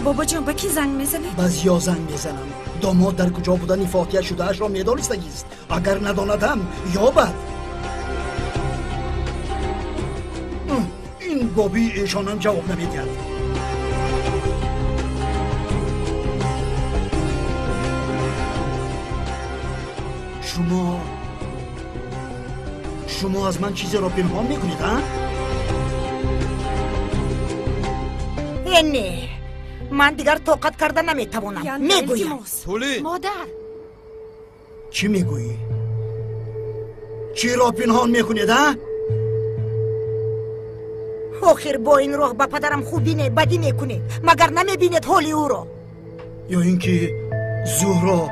بابا جان با کی زنگ میزنی؟ بعضیا زنگ میزنم. داماد در کجا بودن فاتحه شده اش را میدانستگیست. اگر نداندم یابد. این بابی ایشانم جواب نمیدهد. شما از من چیزی را پنهان میکنید ها؟ نه من دیگر طاقت کرده نمیتوانم. میگویم مادر چی میگویی؟ چی را پنهان میکنید ها؟ آخر با این راه با پدرم خوبی نه بدی میکنه مگر نمیبینید حالی او را؟ یا اینکه زهرا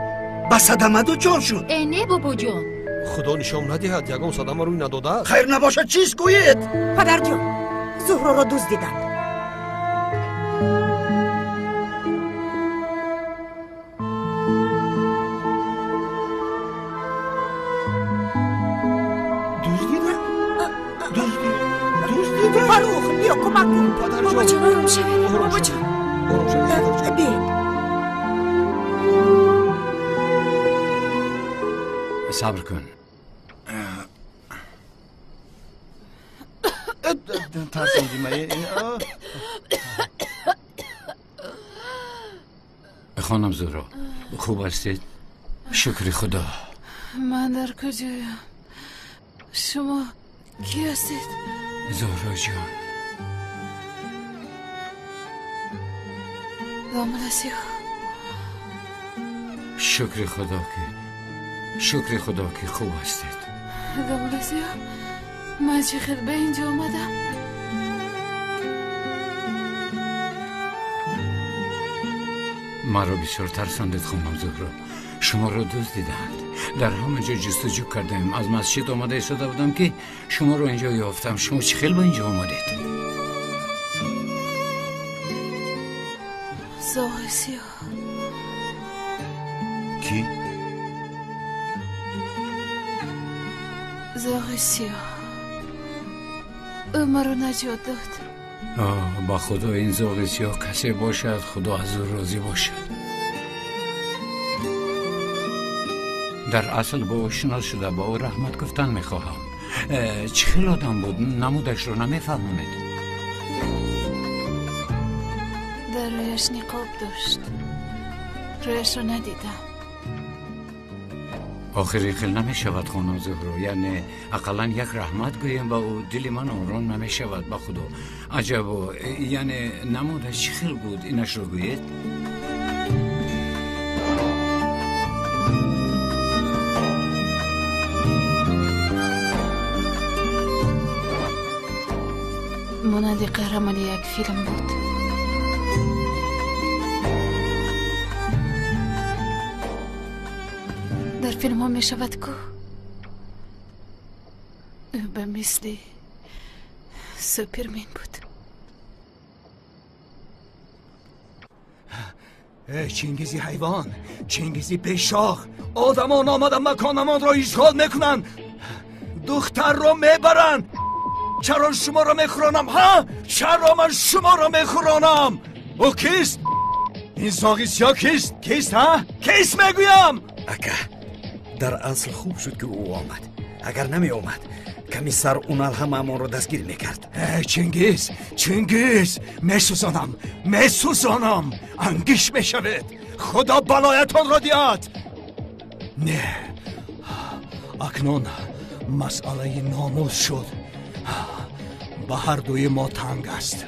به صدمه دو جان شد؟ نه بابا جان خدا نشان ندهد یگان صدمه روی نداده. خیر نباشد چیز گویید؟ پدر جان زهرا را دزدیدند. کمک کن. بابا جان آروم شوید. بابا جان بین. صبر کن. ترسیدی مایه خانم زهرا خوب هستید؟ شکر خدا. من در کجایم؟ شما کی هستید؟ زهرا جان. دامن سیاه. شکر خدا که خوب هستید. دامن سیاه من چه خیلی به اینجا آمدم؟ مرا بسیار ترساندید خانم زهرا. شما را دزدیدند. در همه جا جستجو کردم. از مسجد آمده ایستاده بودم که شما را اینجا یافتم. شما چه خیلی به اینجا آمدید؟ زاغ سیاه. کی؟ زاغ سیاه او مرا نجات داد. با خدا این زاغ سیاه کسی باشد خدا از او راضی باشد. در اصل با او شناس شده با او رحمت گفتن میخواهم. چه خیلی آدم بود نمودش رو نمیفهمید. در رویش نقاب داشت. رویش رو ندیدم. آخری خیلی نمیشود خانم زهرا. یعنی اقلا یک رحمت گویم با او دل من آرام نمیشود. با خدا عجبا. یعنی نمودش چه خیلی بود اینش رو گوید؟ مانند قهرمان یک فیلم بود. در فیلم ها می شود که او به مثل سوپرمن بود. چنگیزی حیوان، چنگیزی بیشاخ، آدمان آمدن مکانمان را اشغال میکنن، دختر را میبرن. چرا شما را میخورانم ها؟ چرا من شما را میخورانم؟ او کیست؟ این زاغ سیاه کیست؟ کیست ها؟ کیست میگویم؟ اکا در اصل خوب شد که او آمد. اگر نمی آمد کمی سر اونال هم امان رو دستگیر میکرد. چنگیز میسوزانم انگیش میشوید. خدا بلایتان را دیاد. نه اکنون مسئله ناموس شد. به هر دوی ما تنگ است.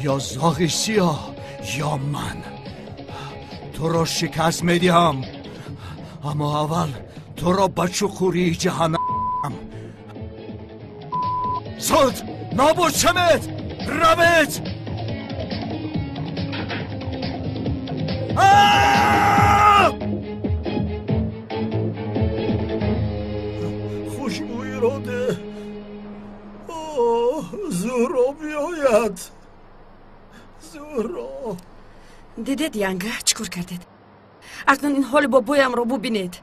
یا زاغ سیاه یا من. تو را شکست میدیم، اما اول تو را بچه خوری جهنم. زود نابود شمید روید. خوشبوی را ده. زهرا بیاید. زهرا دیدید ینگه چکور کردید؟ اکنون این حال بابایم رو ببینید.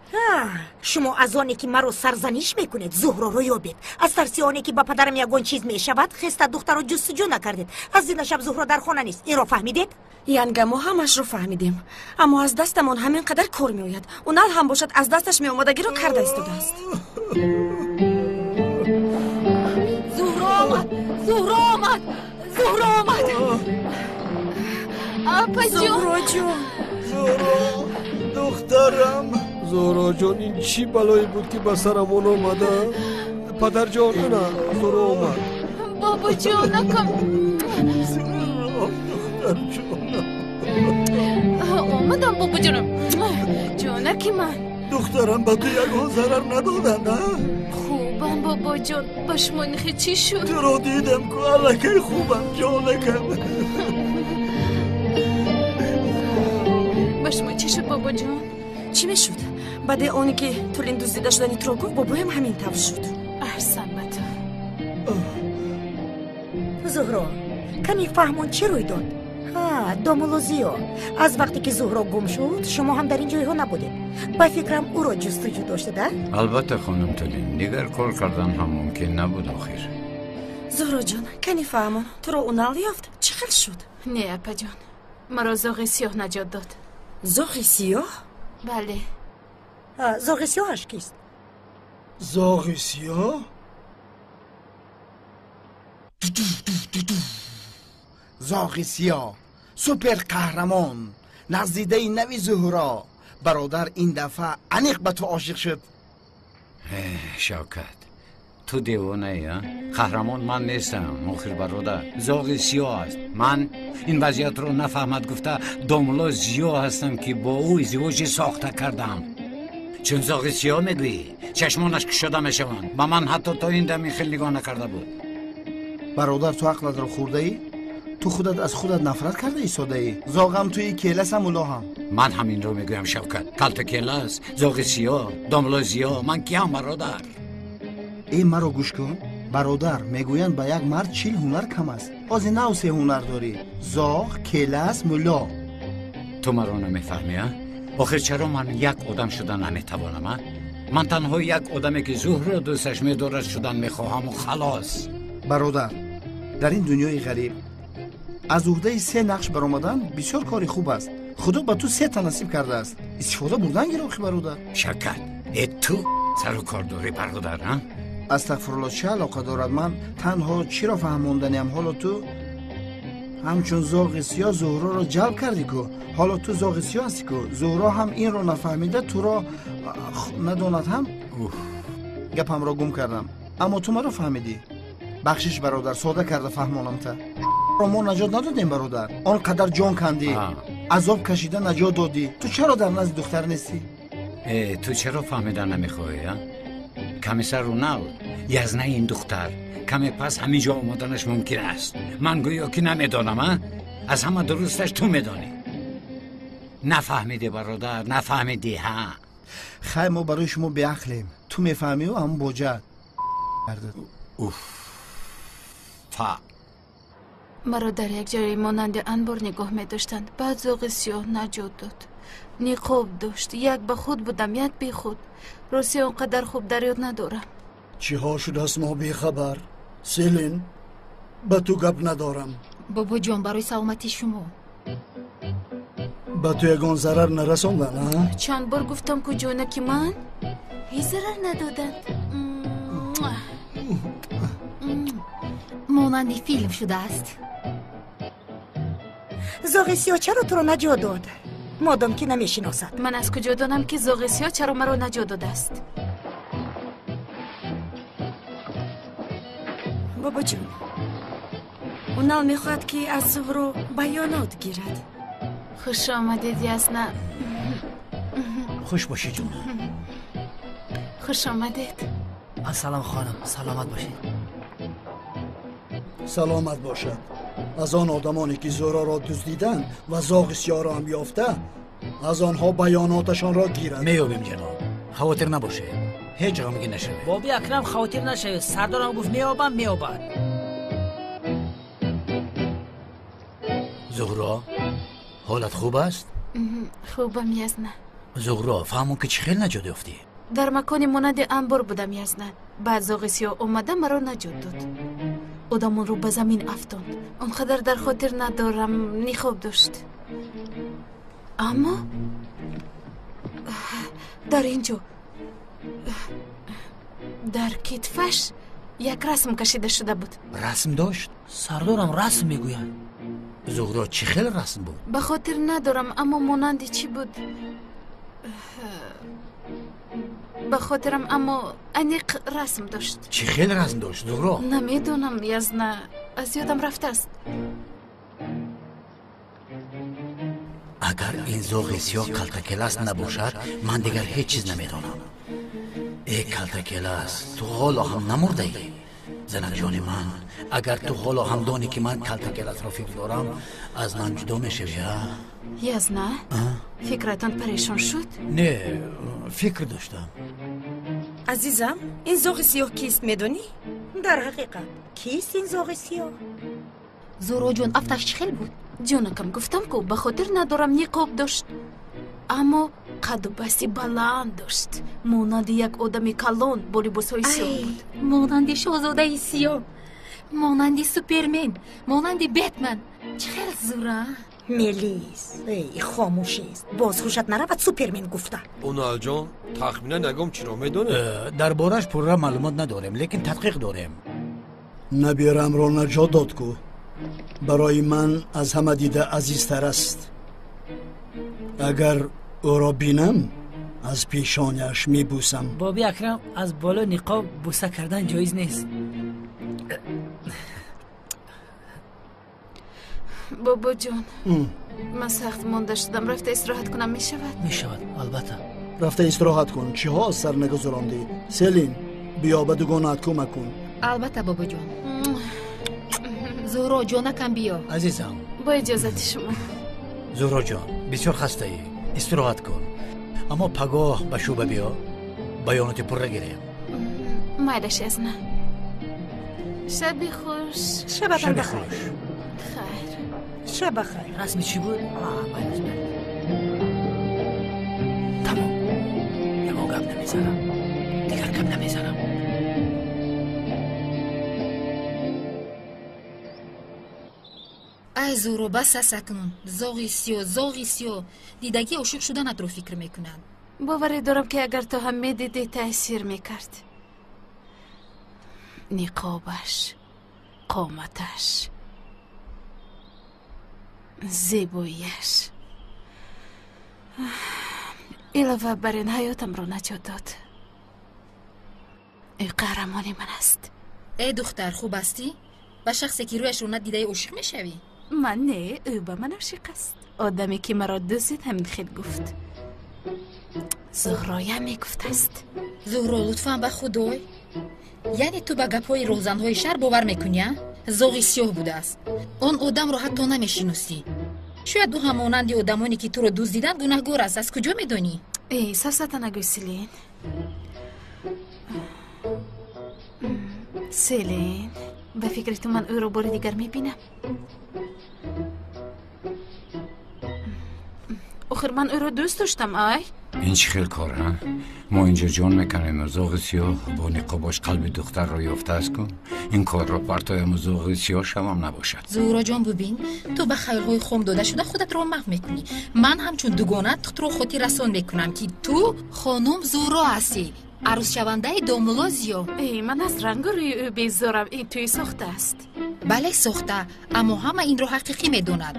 شما از آنی که مرا سرزنش میکنید زهرا رو یابید. از ترسی آنی که با پدرم یگان چیز میشود خسته دختر رو جستجو نکردید. از این شب زهرا در خانه نیست. این رو فهمیدید؟ ینگه ما همش رو فهمیدیم، اما از دستمون همین قدر کار میآید. اونال هم باشد از دستش میآمدگی رو کرده استوده است. زهرا آمد. آپا زهرا جون. زهرا دخترم. زهرا جان این چی بلایی بود که به سرمون آمده؟ پدر جان نه زهرا آمد. بابا جانکم. زهرا دختر جانم. آمدم بابا جانم. جانکی من. دخترم به تو یگان ضرر ندادن نه؟ خوبم بابا جان. بشمانخی چی شد؟ تو را دیدم که الکی خوبم جانکم. بشما چی شد بابا جان؟ چی میشد؟ بعد اونی که تولین دزدیده شدنی تو گفت بابایم همین طور شد. احسن به تو. زهرا کنی فهمون چی روی داد؟ دامولوزیو. از وقتی که زهرا گم شد شما هم در این جایها نبودید. با فکرم او را جستجو داشته ده؟ البته خانم تولین دیگر کار کردن هم ممکن نبود آخر. زهرا جان کنی فهمون تو رو اونال یافت چی خل شد؟ نه اپا جان مرا زاغ سیاه نجات داد. زاغ سیاه؟ بله. زاغ سیاهش کیست؟ زاغ سیاه؟ زاغ سیاه سوپر قهرمان نزدیده نوی زهرا برادر این دفعه انیق به تو عاشق شد. شوکت تو دیوانه یا؟ قهرمان من نیستم آخر برادر زاغ سیاه است. من این وضعیت رو نفهمد گفته داملا زیاه هستم که با او ازدواج ساخته کردم. چون زاغ سیاه میگویی چشمانش کشاده میشوند و من حتی تا این دمی خیلی نگاه نکرده بود. برادر تو عقلت رو خورده ای؟ تو خودت از خودت نفرت کرده ایستاده ای؟ زاغم توی کیلس هم اولا هم. من همین رو میگویم شوکت. کلت کیلس، زاغ سیاه، داملا زیاه، من کیم برادر؟ ای مرا گوش کن برادر میگویند با یک مرد 40 هنر کم است. از نو 3 هنر داری زاغ، کیلس، ملا. تو مرا نمیفهمی ها؟ آخر چرا من یک آدم شدن نمیتوانم؟ من تنها یک آدمی که زهرا دوستش میدارد شدن میخواهم و خلاص. برادر در این دنیای غریب از عهده 3 نقش برآمدن بسیار کاری خوب است. خدا به تو 3 تا نصیب کرده است. استفاده بردن گیرو برادر. شکر تو سر و کار داری برادر ها؟ استغفرالله چه علاقه دارد؟ من تنها چی را فهماندنیم؟ حالا تو همچون زاغ سیاه زهرا را جلب کردی که حالا تو زاغ سیاه هستی که زهرا هم این را نفهمیده تو را نداند هم. گپم را گم کردم اما تو مرا فهمیدی. بخشش برادر ساده کرده فهمانم تا ما نجات ندادیم برادر. آنقدر جان کندی عذاب کشیده نجات دادی. تو چرا در نزد دختر نیستی؟ تو چرا فهمیدن نمیخوایی؟ کمی سر رو نو یزنه این دختر کمی پس همینجا آمدنش ممکن است. من گویا که نمیدانم. از همه درستش تو میدانی. نفهمیدی برادر نفهمیدی ها؟ خیلی ما برای شما بیعقلیم. تو میفهمی و هم بوجد مرا در یک جای مانند انبار نگاه می داشتند. بعد زاغ سیاه نجات داد. نقاب داشت. یک به خود بودم یک بی خود. راستی اونقدر خوب در یاد ندارم. چی ها شده است ما بی خبر؟ سیلین به تو گپ ندارم. بابا جان برای سلامتی شما. به تو یگان ضرر نرساندن ها؟ چند بار گفتم که جانکی من هیچ ضرر ندادند. مانند فیلم شده است. زاغ سیاه چرا تو رو نجات داد؟ مادام که نمیشناسد. من از کجا دانم که زاغ سیاه چرا مرا نجات داده است؟ بابا جون اونال میخواد که از زهرا بیانات گیرد. خوش آمدید یزنه. خوش باشی جون. خوش آمدید. السلام خانم سلامت باشید. سلامت باشد. از آن آدمانی که زهرا را دزدیدن و زاغ سیاه را هم یافته از آنها بیاناتشان را گیرد. میابیم جناب خاطر نباشه. هیچ جا میگه نشوه. بابی اکرم خاطر نشوه. سردارم گفت میابم میابد. زهرا حالت خوب است؟ خوبم یزنه. زهرا فهمون که چی خیل نجات یافتی؟ در مکانی مانند انبار بودم یزنه. بعد زاغ سیاه اومده مرا نجات داد. آدمون رو به زمین افتاند. اونقدر در خاطر ندارم. نخواب داشت. اما در اینجا در کتفش یک رسم کشیده شده بود. رسم داشت؟ سردارم رسم میگوید. زهرا چی خیل رسم بود؟ به خاطر ندارم اما مانندی چی بود؟ به خاطرم اما انیق رسم داشت. چی خیل رسم داشت زهرا؟ نمیدونم یزنه از یادم رفته است. اگر این زاغ سیاه کلتکلس نباشد من دیگر هیچ چیز نمیدانم. ای کلتکلس تو حالا هم نمرده ای؟ زنک جان من اگر تو حالا هم دانی که من کلتکلس را فکر دارم از من جدا میشوی ها؟ یزنه فکرتان پریشان شد؟ نه فکر داشتم. عزیزم این زاغ سیاه کیست میدونی؟ در حقیقت کیست این زاغ سیاه؟ زهرا جون افتش چخیل بود؟ جانکم گفتم که به خاطر ندارم نقاب داشت اما قد و بستی بلند داشت. مانند یک آدم کلان با لباسهای سیاه بود. مانند شاهزاده سیاه. монанди супермен, монанди бетмен. Чӣ хел зура? мелис эй хомӯшист боз хушат наравад супермен гуфта. оналҷон тахминан ягом чиро медонед? дар бораш пурра маълумот надорем, лекин тадқиқ дорем. набирамро наҷот дод ку барои ман аз ҳама дида азизтар аст. агар ӯро бинам аз пешоняш мебусам. боби акрам аз боло ниқоб буса кардан ҷоиз нест. бобоҷон ман сахт монда шудам, рафта истироҳат кунам мешавад? мешавад албатта. рафта истироҳат кун. чиҳо аз сар нагузарондӣ? селин биё ба дугонаат кӯмак кун. албатта бобоҷон. зӯҳро ҷонакам биё. азизам бо иҷозати шумо. зӯҳроҷон бисёр хастаӣ, истироҳат кун. аммо пагоҳ ба шӯъба биё, баёноти пурра гирем. майда шезна. шаби хуш. шабатан бахайр. хайр. шаба хайр. расми чӣ буд? тамом. ягон гап намезанам. дигар гап намезанам. ай зӯҳро бас асакун. зоғи сиё дидагӣ ошиқ шуданатро фикр мекунад. боварӣ дорам ки агар то ҳам медидӣ таъсир мекард. ниқобаш, қоматаш, зебоияш илова бар ин ҳаётамро наҷот дод. ӯ қаҳрамони ман аст. эй духтар хуб ҳастӣ? ба шахсе ки рӯяшро надидаи ошиқ мешавӣ? ман не, ӯ ба ман ошиқ аст. одаме ки маро дӯст дид ҳамин хел гуфт. зӯҳроям мегуфтааст. зӯҳро лутфан ба худой, яъне ту ба гапҳои роҳзанҳои шаҳр бовар мекунӣ? зоғи сиёҳ будааст. он одамро ҳатто намешиносӣ. шояд ӯ ҳам монанди одамоне ки туро дуздиданд гунаҳгор аст. аз куҷо медонӣ? сафсата нагӯй селин. селин, ба фикри ту ман ӯро бори дигар мебинам? охир ман ӯро дӯст доштам ай? ин чӣ хел кор а? мо инҷо ҷон мекунем зоғи сиёҳ бо ниқобош қалби духтарро ёфтааст ку ин корро партояму зоғи сиёҳ шавам набошад. зӯҳроҷон бубин, ту ба хаёлҳои хом дода шуда худатро маҳв мекунӣ. ман ҳамчун дугона тухтро хотир расон мекунам ки ту хонум зӯҳро ҳастӣ, арӯзшавандаи домуло зиё. ман аз рангу рӯи ӯ безорам. ин туи сохтааст? бале сохта, аммо ҳама инро ҳақиқӣ медонад.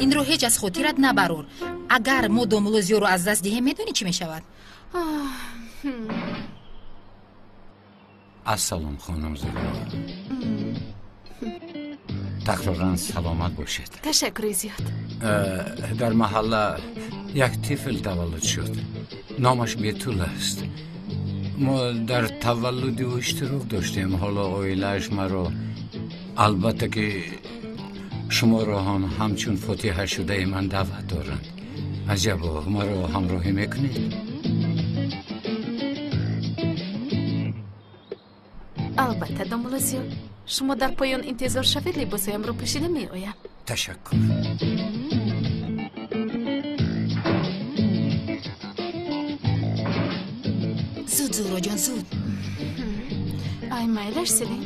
инро ҳеҷ аз хотират набарор. агар мо домуло зиёро аз даст диҳем медонӣ чӣ мешавад? ассалом хонум зӯҳро. тақроран саломат бошед. ташаккури зиёд. дар маҳалла як тифл таваллуд шуд. номаш бетул аст. мо дар таваллуди ӯ иштирок доштем. ҳоло оилааш маро, албатта ки шуморо ҳам ҳамчун фотиҳа шудаи ман даъват доранд. аҷабо, маро ҳамроҳӣ мекунед? албатта домуло зиё, шумо дар поён интизор шавед, либосоямро пӯшида меоям. ташаккур. зуд зӯҳроҷон, зуд. ай майлаш селин.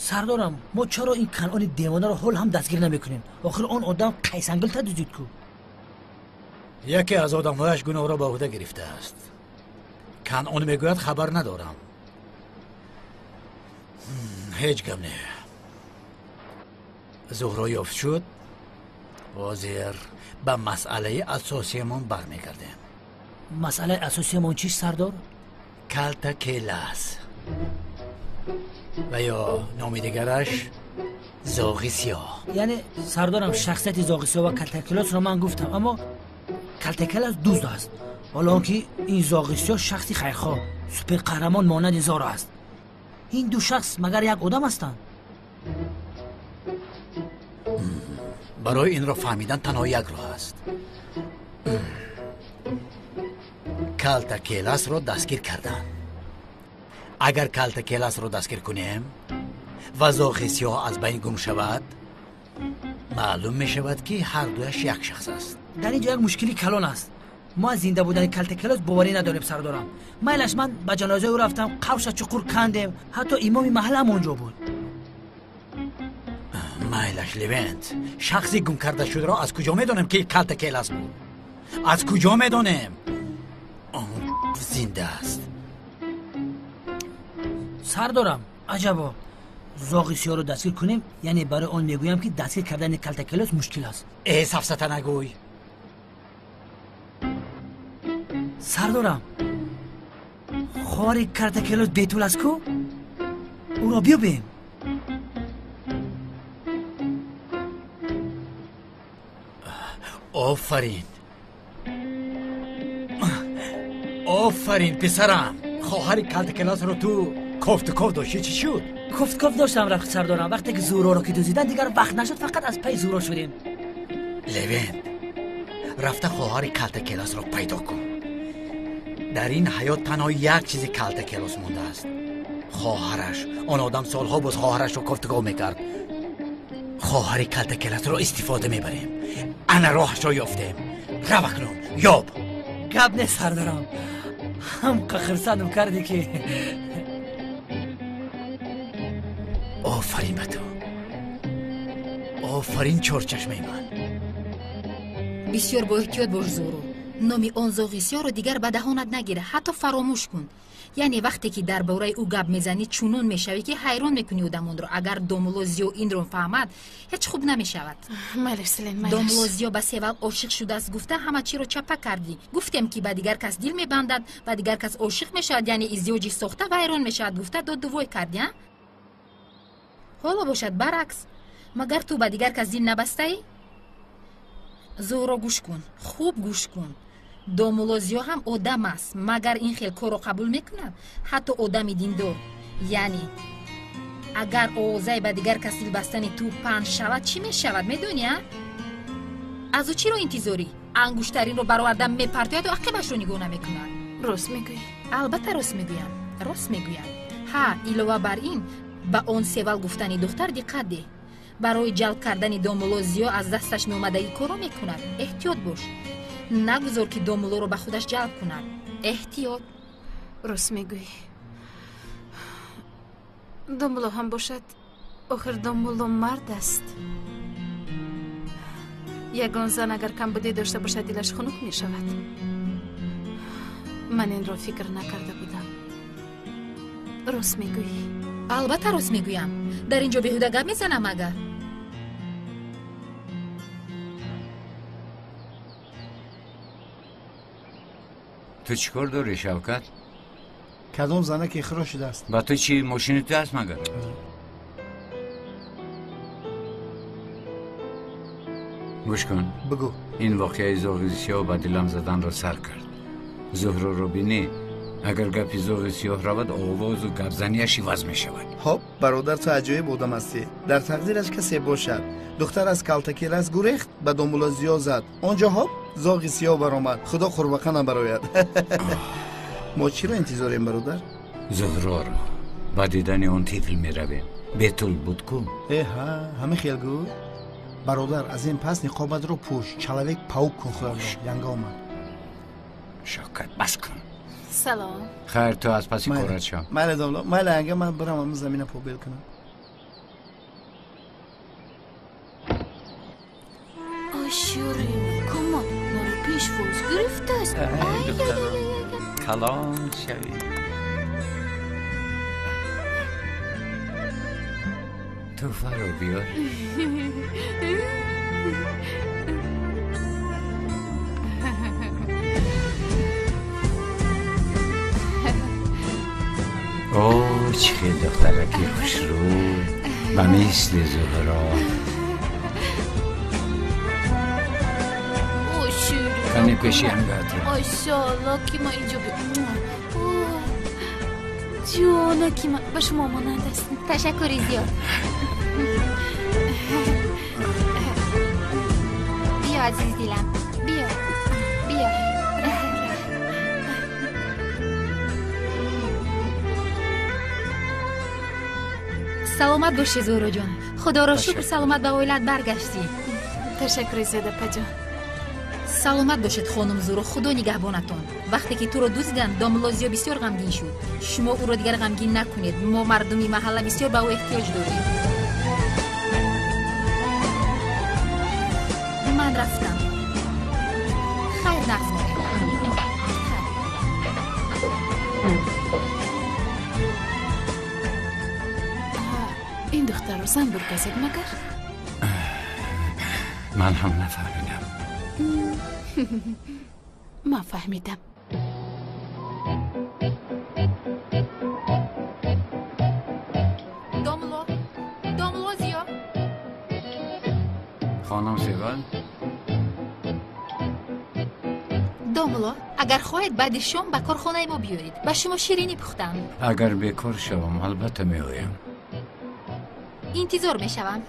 сардорам, мо чаро ин канъони девонаро ҳол ҳам дастгир намекунем? охир он одам қайсангил дудид ку. яке аз одамҳояш гуноҳро ба ӯҳда гирифтааст. канъон мегӯяд хабар надорам. ҳеҷ гап не. зӯҳро ёфт шуд. ҳозир ба масъалаи асосиямон бармегардем. масъалаи асосиямон чист сардор? калта келас ва ё номи дигараш зоғи сиёҳ. яъне сардорам, шахсияти зоғи сиёҳ ва калтакеласро ман гуфтам, аммо калтакелас дузд аст, ҳоло он ки ин зоғи сиёҳ шахси хайрхоҳ, суперқаҳрамон монанди зоро аст. ин ду шахс магар як одам ҳастанд? барои инро фаҳмидан танҳо як роҳ аст. калтакеласро дастгир кардан. агар калтакеласро дастгир кунем ва зоғи сиёҳ аз байн гум шавад, маълум мешавад ки ҳар дуяш як шахс аст. дар ин ҷо як мушкили калон аст. ما زنده بودن کلت کلاس باوری نداریم سردارم. میلش من به جنازه او رفتم، قوش چقور کندیم، حتی امام محل هم اونجا بود. میلش لوینت، شخصی گم کرده شده را از کجا میدونم که کلت کلاس بود؟ از کجا میدونم؟ زنده است. سردارم عجبا، زاغی سیاه رو دستگیر کنیم، یعنی برای آن میگویم که دستگیر کردن کلت کلاس مشکل است. سفسطه نگوی. سردارم خواری کلت کلاس بیتول است کو؟ او را بیابیم. آفرین آفرین پسرم، خواهر کلت کلاس رو تو کفت داشتی چی شد؟ کفت داشتم رفت سردارم. وقتی که زورا رو که دوزیدن دیگر وقت نشد، فقط از پی زورا شدیم. لوین رفته خواهر کلت کلاس رو پیدا کن. در این حیات تنها یک چیزی کلت کلاس مونده است، خواهرش. آن آدم سالها باز خواهرش رو گفتگو میکرد. خواهر کلت کلاس رو استفاده میبریم. انا راهش رو یافتیم. رو کنون یاب. گب نه سردارم، هم قخرسانم کردی که. آفرین به تو، آفرین چرچشمه من. بسیار با احتیاط باش زورو. نامی آن زاغیسیا رو دیگر به دهانت نگیره، حتی فراموش کن. یعنی وقتی که درباره او گپ میزنی چونون میشوی که حیران میکنی اودمون رو. اگر دومولوزیو این رو فهمد هیچ خوب نمیشود. مالش سلین مالش. دومولوزیو به سیول عاشق شده است گفته همه چی رو چپه کردی. گفتم که به دیگر کس دل میبندد و دیگر کس عاشق میشود، یعنی ازدواجی ساخته و حیران میشود گفته داد دوای کردی. حالا باشد برعکس، مگر تو به دیگر کس دل نبسته ای؟ زورا گوش کن، خوب گوش کن. دومولوزیو هم آدم است، مگر این خیل کار رو قبول میکند؟ حتی آدمی دیندار. یعنی اگر اوضاع به دیگر کس دل بستن تو پنج شود چی میشود میدونی؟ از او چی رو انتظاری؟ انگشترین رو برآوردن میپرتاید و عقبش رو نگاه نمیکند. راست میگویی؟ البته راست میگویم. ها علاوه بر این با اون سیول گفتنی دختر دقت ده. برای جلب کردن دومولوزیو از دستش میومدگی کارو میکند. احتیاط باش، نگذار که دومولو رو به خودش جلب کند. احتیاط. راست میگویی. دومولو هم باشد، آخر دومولو مرد است. یگان زن اگر کم بودی داشته باشد دلش خنک می شود. من این را فکر نکرده بودم. راست میگویی؟ البته راست میگویم. در اینجا بیهوده گپ میزنم اگر. تو چیکار داری شوکت؟ کدام زنه که اخراج شده است؟ با تو چی ماشین تو هست مگر؟ گوش کن. بگو. این واقعه زاغی سیاه با دلم زدن را سر کرد. زهرا رو بینی، اگر گپی زاغی سیاه رود آواز و گپزنیش عوض می شود. خب برادر تو عجایب بودم هستی. در تقدیرش کسی باشد. دختر از کلت کلاس گریخت به دومولوزیو زد. آنجا هاپ زاغی سیاه برآمد. خدا قربقه نبراید. ما چی را انتظاریم برادر؟ زهرا را با دیدن اون طفل می رویم. بیتول بود کو؟ ها همه خیال گو. برادر از این پس نقابت رو پوش. چلاوک پاوک کن خدا. ینگا آمد. شوکت بس کن. سلام. خیر تو از پسی کارت شو. ماله دوملا ماله انگه من برم همون زمین پا بیل کنم. آشوریم کما نارو پیش فوز گرفته است. کلام شوی. تو فرو بیار. اوه چه خیلی دخترکی خوش رو و مثل زهرا. کنی پیشی هم گرد رو آشالا که ما اینجا جوانا که ما با شما مانند است. تشکری زیاد. بیا عزیز دیلم بیا. سلامت باشی زهرا جان. خدا را شکر سلامت به اولاد برگشتی. تشکر زیاده پجان. саломат бошед хонум зуру, худо нигаҳбонатон. вақте ки туро дуздиданд домлозиё бисёр ғамгин шуд. шумо ӯро дигар ғамгин накунед. мо мардуми маҳалла бисёр ба ӯ эҳтиёҷ дорем. ман рафтам. хайр нағз монем. این دختر رو زن برگزید مگر؟ من هم نفهمیدم. من فهمیدم. домло зиё. خانم سیوان домло, агар хоҳед баъди шом ба корхонаи мо биёред. ба шумо ширинӣ пухтам. اگر بیکار شوم البته میآیم. интизор мешавам.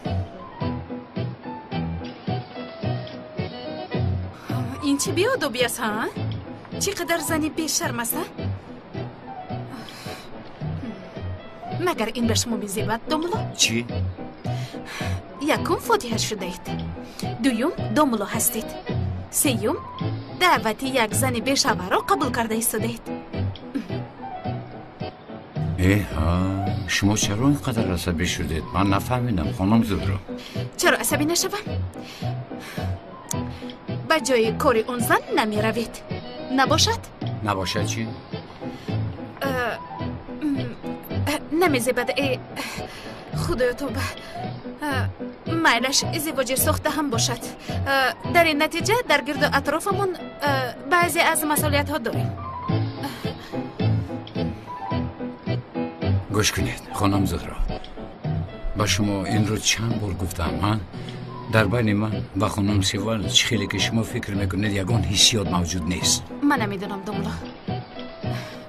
این چی بیادبی است ها؟ چقدر زنی بیشرم است؟ مگر این به شما میزیبد دوملو؟ چی؟ یکم فاتحه شده اید. دویم دوملو هستید. سیوم دعوت یک زن بیشوه را قبول کرده ایستادید. ها شما چرا اینقدر عصبی شدید؟ من نفهمیدم خانم زهرا. چرا عصبی نشوم؟ به جای کاری اون زن نمی روید. نباشد؟ نباشد چی؟ نمیزیبد خدای تو میلش ازدواج ساخته هم باشد. در این نتیجه در گرد و اطرافمون بعضی از مسئولیت ها داریم. گوش کنید خانم زهرا، با شما این رو چند بار گفتم. من در بین من و خانم سیوان خیلی که شما فکر میکنید یگان حسیات موجود نیست. من نمیدونم دوملا.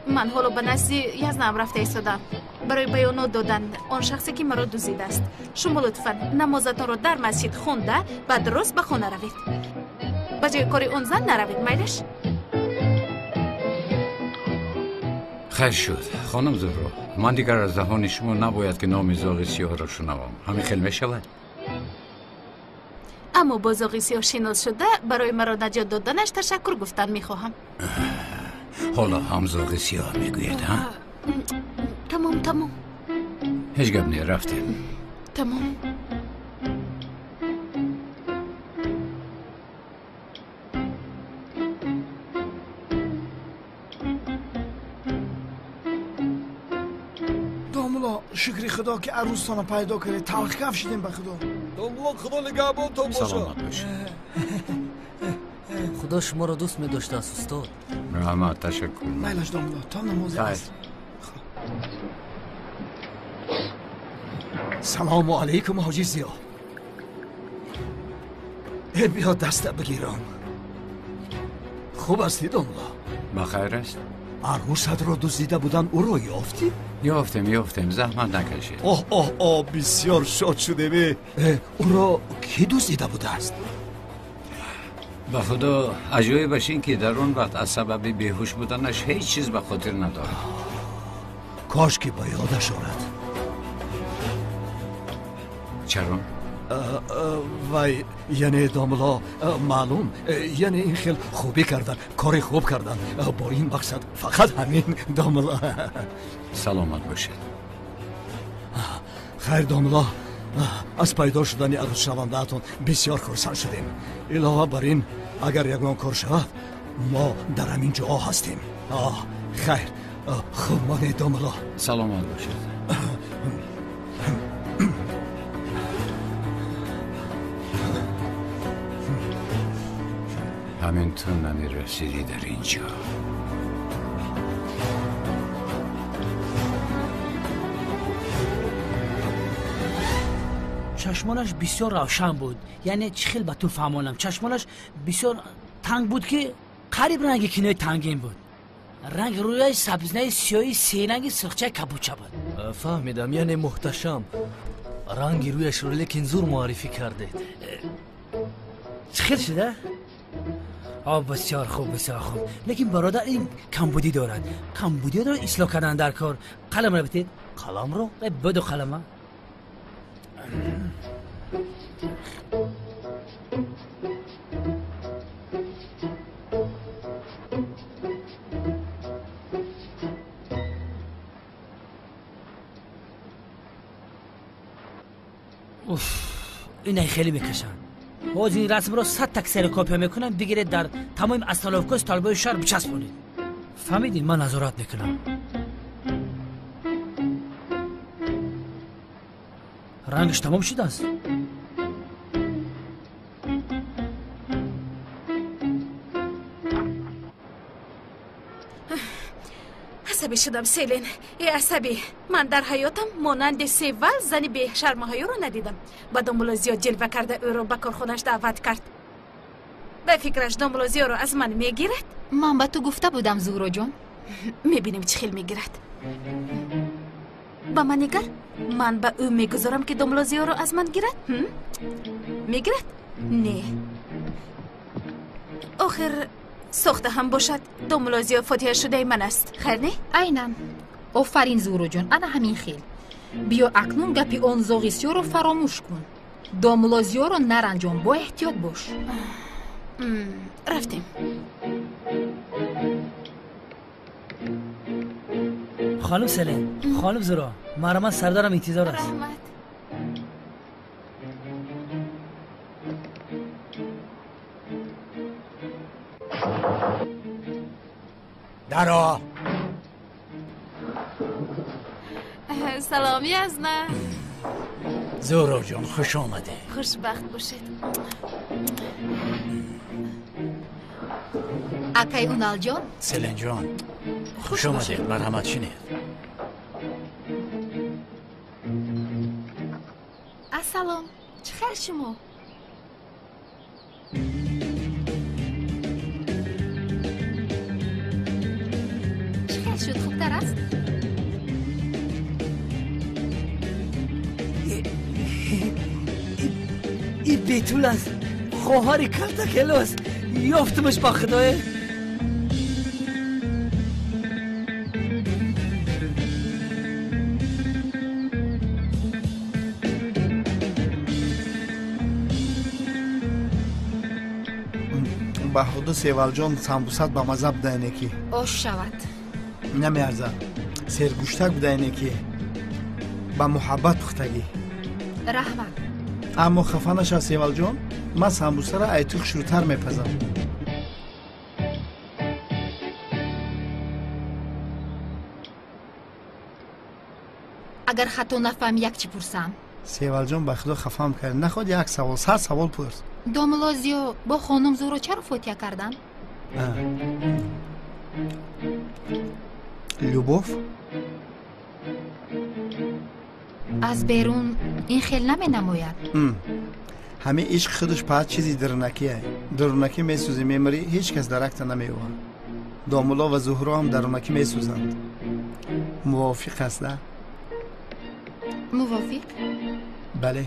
من حالا به نزد یزدم رفته ایستادم برای بیانات دادن آن شخصی که مرا دزدیده است. شما لطفاً نمازتان را در مسجد خونده بعد درست به خانه روید. به جای کاری اون زن نروید میلش. خیر شد خانم زهرا، من دیگر از دهان شما نباید که نام زاغ سیاه را شنوم. همین خیلی میشود. اما با زاغ سیاه شناس شده برای مرا نجات دادنش تشکر گفتن میخواهم. حالا هم زاغ سیاه میگوید ها؟ تمام هیچ گپ نه، رفتیم. تمام. شکری خدا که عروستان پیدا کرده. تلخ کفشیدیم به خدا. دوملو خدا نگهبان تو باشه. سلامت باشه. خدا شما را دوست می داشته است استاد. رحمت تشکر. میلش دوملو تا نماز است. سلام علیکم حاجی زیا. بیا دست بگیرم. خوب هستی دوملو؟ بخیر است. عروست را دزدیده بودن او را یافتی؟ یافتیم زحمت نکشید. اوه بسیار شاد شده. او را کی دزدیده بوده است؟ به خدا عجایبش این که در اون وقت از سبب بیهوش بودنش هیچ چیز به خاطر نداره. کاش که با یادش آرد. چرا؟ وای یعنی داملا معلوم، یعنی این خیلی خوبی کردن، کاری خوب کردن. با این مقصد فقط همین داملا. سلامت باشید. خیر داملا، از پیدا شدن عروس شونده اتون بسیار خرسند شدیم. علاوه بر این اگر یگان کار شود ما در همین جا هستیم. خیر خوب مانه داملا. سلامت باشید. همین تو نمیرسیدی در اینجا. چشمانش بسیار روشن بود. یعنی خیلی به طور فهمانم چشمانش بسیار تنگ بود که قریب رنگ کنای تنگین بود. رنگ رویش سبزنه سیاهی سیننگ سرخچه کبوچه بود. فهمیدم، یعنی محتشم. رنگ رویش رو لیکن زور معرفی کرده. خیلی شده؟ بسیار خوب. لیکن برادر این کمبودی دارد. کمبودی دارد اصلاح کردن در کار. قلم رو بتید. قلم رو؟ بدو قلمه. اینای خیلی میکشن. باز این رسم رو 100 تا کسری میکنن بگیرید در تمام استالوفکوس طالبای شهر بچسبونید. فهمیدین؟ من نظارت میکنم. رنگش تمام شده است. عصبی شدم سیلین. ای عصبی. من در حیاتم مانند سیول زنی به شرم‌های رو ندیدم. با دامولوزیو جلوه کرده او رو به کارخونش دعوت کرد. به فکرش دامولوزیو رو از من میگیرد؟ من به تو گفته بودم زهرا جان. میبینیم چه خیل میگیرد. با من نگر. من به او میگذارم که دامولوزیو رو از من گیرد. میگیرد؟ نه. آخر سخته هم باشد دامولوزیو فاتحه شده من است. خیر نه؟ عیناً. آفرین زهرا جان. انا همین خیل. بیا اکنون گپی آن زاغیسیو رو فراموش کن. دامولوزیو رو نرنجان. با احتیاط باش. رفتیم. خانم سلین، خانم زهرا، من سردارم انتظار است. رحمت. درا سلامی از من. زهرا جان خوش آمده. خوشبخت باشید. اکای اونال جان. سلین جان خوش آمده. مرحمت شنید. السلام. چه خیر شما؟ چه خیر شد؟ خوبتر است؟ این بیتول است. خواهر کلتکلو است. یافتمش با خدای. با خود سیوال جان سامبوسات با مزه بدهینه کی آش شود. نمیارزه سرگوشتک بدهینه کی با محبت پختگی. رحمت. اما خفه نشه سیوال جان. من سامبوسه را ایتوخ شروعتر میپزم. اگر خطا نفهم یک چی پرسم. سیوال جان به خدا خفهم کرد. نخواد یک سوال 100 سوال پرس. دامولوزیو با خانم زهرا چرا فوتیه کردن؟ لوبوف از بیرون این خیل نمی نماید. همه عشق خودش پاید چیزی درونکیه. درونکی میسوزی میمری هیچ کس درکت نمیوه. دامولا و زهرا هم درونکی میسوزند. موافق است نه؟ موافق؟ بله.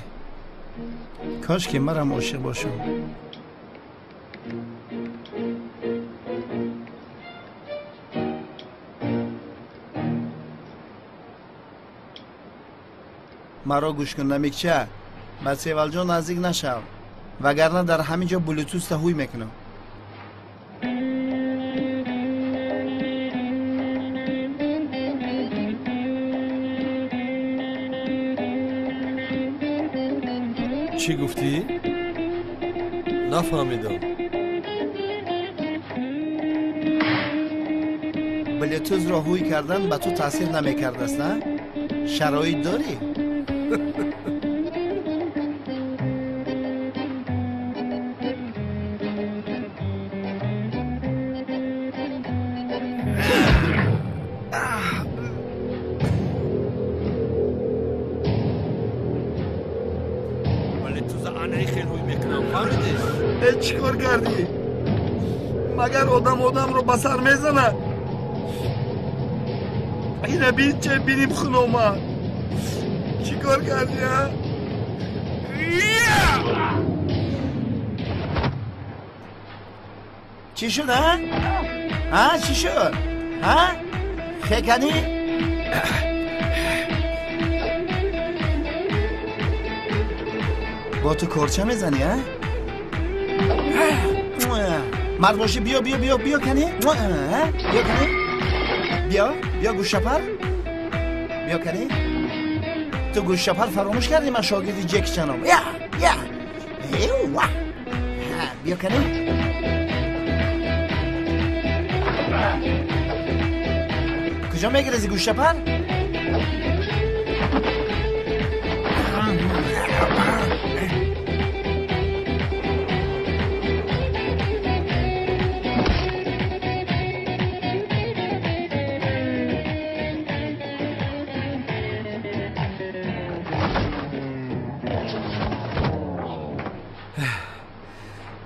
کاش که مرم عاشق باشم. مرا گوش کن نمیکچه. به سیوال جان نزدیک نشو وگرنه در همینجا بلوتوث هوی میکنم. چی گفتی؟ نفهمیدم. بلوتوث را هوی کردن به تو تاثیر نمیکرده است نه؟ شرایط داری؟ چیکار کردی؟ مگر آدم رو بسر میزنه؟ اینه بین چه بینیم خون اومد. چیکار کردی ها؟ چی شد ها؟ ها چی شد؟ ها؟ خیکنی؟ با تو کارچه میزنی ها؟ مرد باشی بیا کنی بیا کنی بیا گوشپر بیا کنی تو گوشپر فراموش کردی من شاگردی جک چنم یا ایوه بیا کنیم کجا میگرزی گوش شپن؟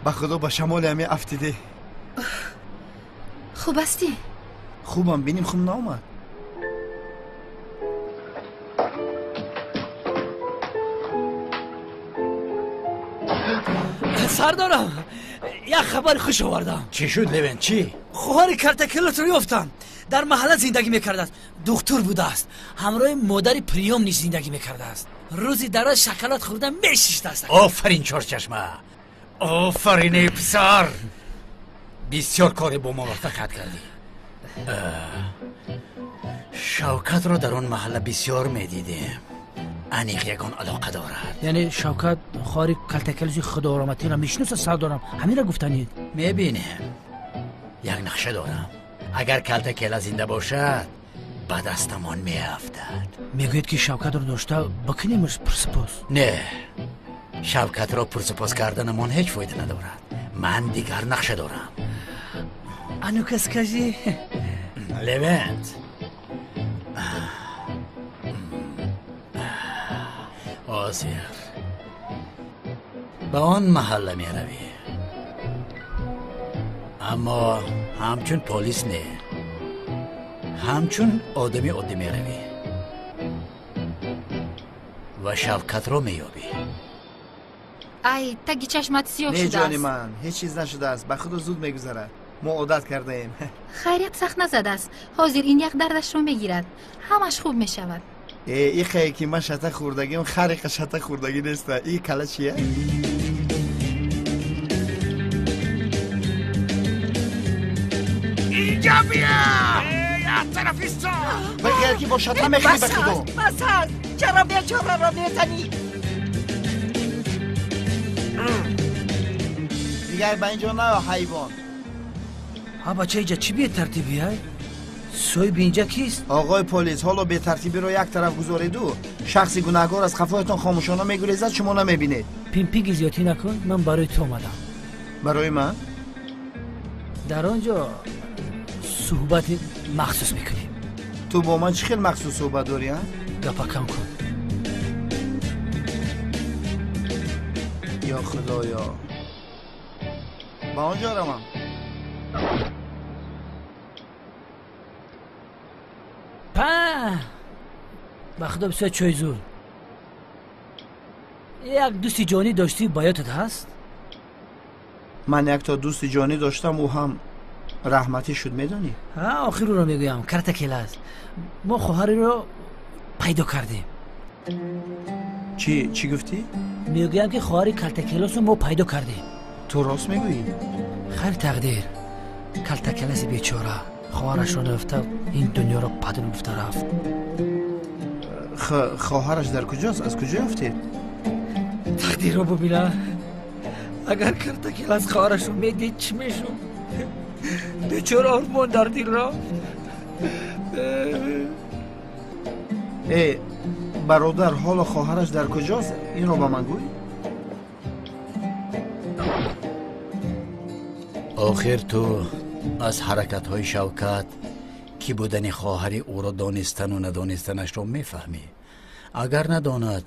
با خدا با شمال همه افتیده خوب هستی؟ خوبم بینیم خوب نامد سردارم یک خبر خوش آوردم. چی شد لوین چی؟ خواهر کارتکلوس رو یافتم. در محله زندگی میکرده است. دکتر بوده است. همراه مادر پریام نیز زندگی میکرده است. روزی دراز شکلات خوردن میشیشته است. آفرین چرچشمه، آفرین پسر، بسیار کاری با موفقیت کردی. شوکت رو در اون محله بسیار میدیدیم. انیق یکان علاقه دارد. یعنی شوکت خواهر کارتکلوس خدا آرامتی را میشناسه سردارم؟ همین را گفتنید؟ میبینیم یک نقشه دارم. اگر کلتکل زنده باشد به دستمان میافتد. میگوید که شوکت رو داشته بکنیمش پرسپاس؟ نه، شوکت را پرسپاس کردنمان هیچ فایده ندارد. من دیگر نقشه دارم. انو کس کجی؟ لوینت آسیر به آن محله می روی، اما همچون پولیس نه، همچون آدمی عادی می روی و شوکت رو می یابی. ای تگی چشمت سیاه شده نه است. جانی من هیچ چیز نشده است. به خدا زود میگذرد. ما عادت کرده ایم. خیریت سخت نزده است. حاضر این یک دردش رو میگیرد، همش خوب میشود. این خیلی که من شطه خوردگیم خریق شطه خوردگی نیست. این کله چیه؟ اینجا بیا یک طرفیستا بگیر که با شطه میخوری به خدا. بس هست چرا بیچاره را میزنی؟ دیگر به اینجا نه حیوان. ها بچه اینجا چی به ترتیبی های؟ سوی اینجا کیست؟ آقای پلیس حالا به ترتیبی رو یک طرف گذاریدو. شخصی گناهکار از خفایتان خاموشانه میگریزد شما نمیبینید. پیمپی زیادی نکن، من برای تو اومدم. برای من؟ در آنجا صحبت مخصوص میکنیم. تو با من چه خیلی مخصوص صحبت داری ها؟ گپا کم کن. یا خدایا با آنجا روم. به خدا بسیار چای زور. یک دوستی جانی داشتی بایاتت هست؟ من یک تا دوست جانی داشتم او هم رحمتی شد میدانی؟ ها آخر رو میگویم کارتکل است. ما خواهری رو پیدا کردیم. چی گفتی؟ میگویم که خواهر کارتکلس رو ما پیدا کردیم. تو راست میگویی؟ خیلی تقدیر. کارتکلس بیچاره خواهرش رو نفته این دنیا رو پدر گفته رفت. خواهرش در کجاست؟ از کجا یافتید؟ تقدیر رو ببینه. اگر کارتکلس خواهرش رو میدید چی میشون؟ بیچاره آرمان در دل را. برادر حالا خواهرش در کجاست؟ این رو با من گوی. آخر تو از حرکت‌های شوکت کی بودن خواهری او را دانستن و ندانستنش را میفهمی. اگر نداند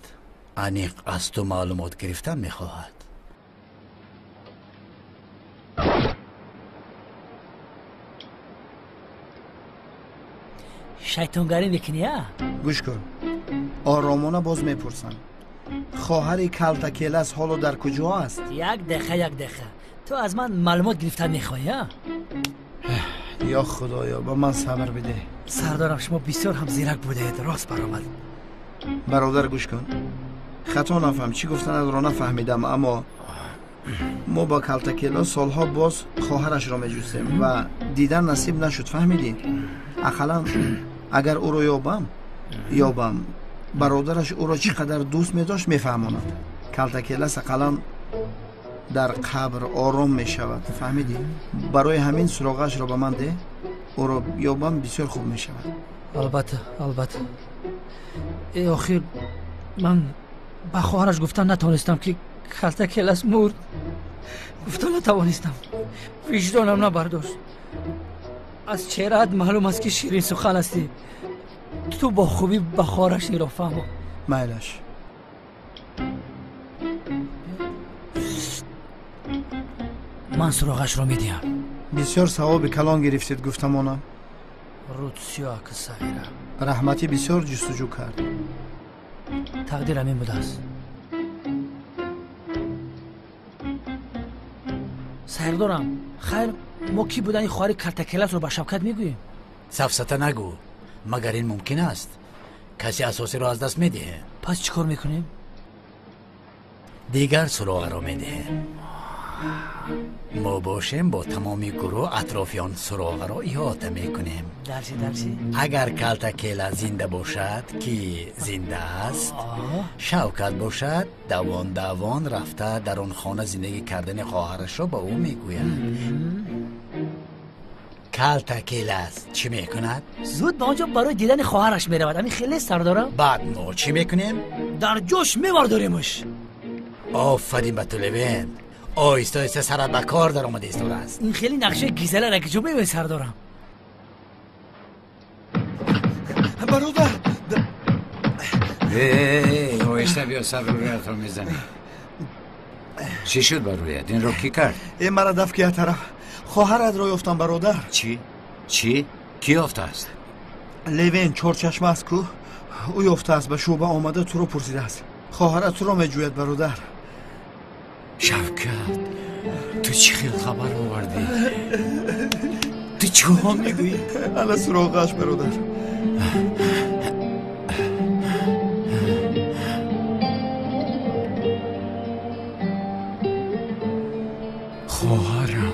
انیق از تو معلومات گرفتن میخواهد. شیطانگری میکنی ها؟ گوش کن آرامانه باز میپرسم خواهر کلتکلس حالا در کجا است؟ یک دقیقه تو از من معلومات گرفتن میخوایی ها؟ یا خدایا با من صبر بده. سردارم شما بسیار هم زیرک بوده. راست برآمد. برادر گوش کن خطا نفهم چی گفتن را نفهمیدم اما ما با کلتکلا سالها باز خواهرش را میجوستیم و دیدن نصیب نشد. فهمیدی؟ اقلا اگر او را یابم برادرش او را چقدر دوست میداشت میفهماند. کلتکلس اقلا در قبر آرام می شود. فهمیدی؟ برای همین سراغش را به من ده. او را بیابم بسیار خوب می شود. البته ای آخر من با خواهرش گفتم نتوانستم که کلته کلاس مرد. گفتم نتوانستم، وجدانم نبرداشت. از چهره‌ات معلوم است که شیرین سخن هستی. تو با خوبی با خواهرش را فهمو. میلش. من سراغش را میدیم. بسیار ثواب کلان گرفتید گفتمانم. روتسیا که صغیره رحمتی بسیار جستجو کرد. تقدیرم این بوده است. سردارم خیر ما کی بودن این خواهر کرتکلت رو به شوکت میگوییم؟ سفسطه نگو، مگر این ممکن است کسی اساسی رو از دست میده. پس چیکار میکنیم؟ دیگر سراغ رو میده. ما باشیم با تمامی گروه اطرافیان سراغ را احاطه میکنیم. درچی؟ اگر کلتکیل زنده باشد که زنده است، شوکت باشد دوان رفته در اون خانه زندگی کردن خواهرش را به او میگوید. کلتکیل است چی میکند؟ زود به آنجا برای دیدن خواهرش میرود. همین خیلی سردارم. بعد ما چی میکنیم؟ در جوش میوارداریمش. آفرین به تو لوین. آیسته سرت به کار در آمده ایستاده است. این خیلی نقشه گیزله را که جو میبینی سردارم. برادر آیسته بیا سر رویت رو میزنی. چی شد بر رویت؟ این رو کی کرد؟ این مرا دفت که طرف خواهرت را یافتم برادر. چی؟ کی یافته است؟ لوین چهارچشمه است کو. او یافته است، به شعبه آمده تو رو پرسیده است. خواهرت تو را میجوید برادر. شوکت تو چی خیلی خبر آوردی؟ تو چی هم میگویی؟ انا سراغش برادر. خواهرم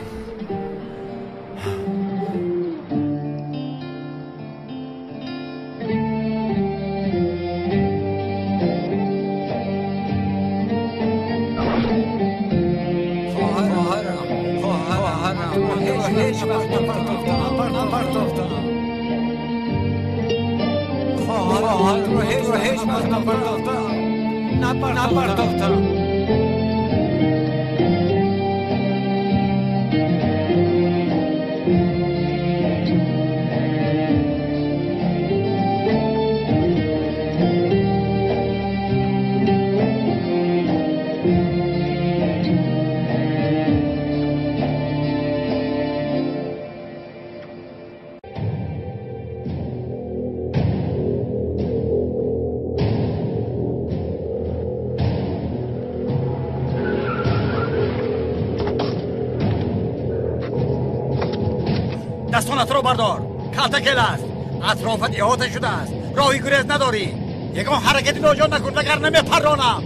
دستانت رو بردار. کلتکیل است. اطرافت احاطه شده است. راهی گریز نداری. یگان حرکتی ناجا نکن وگر نمیپرانم.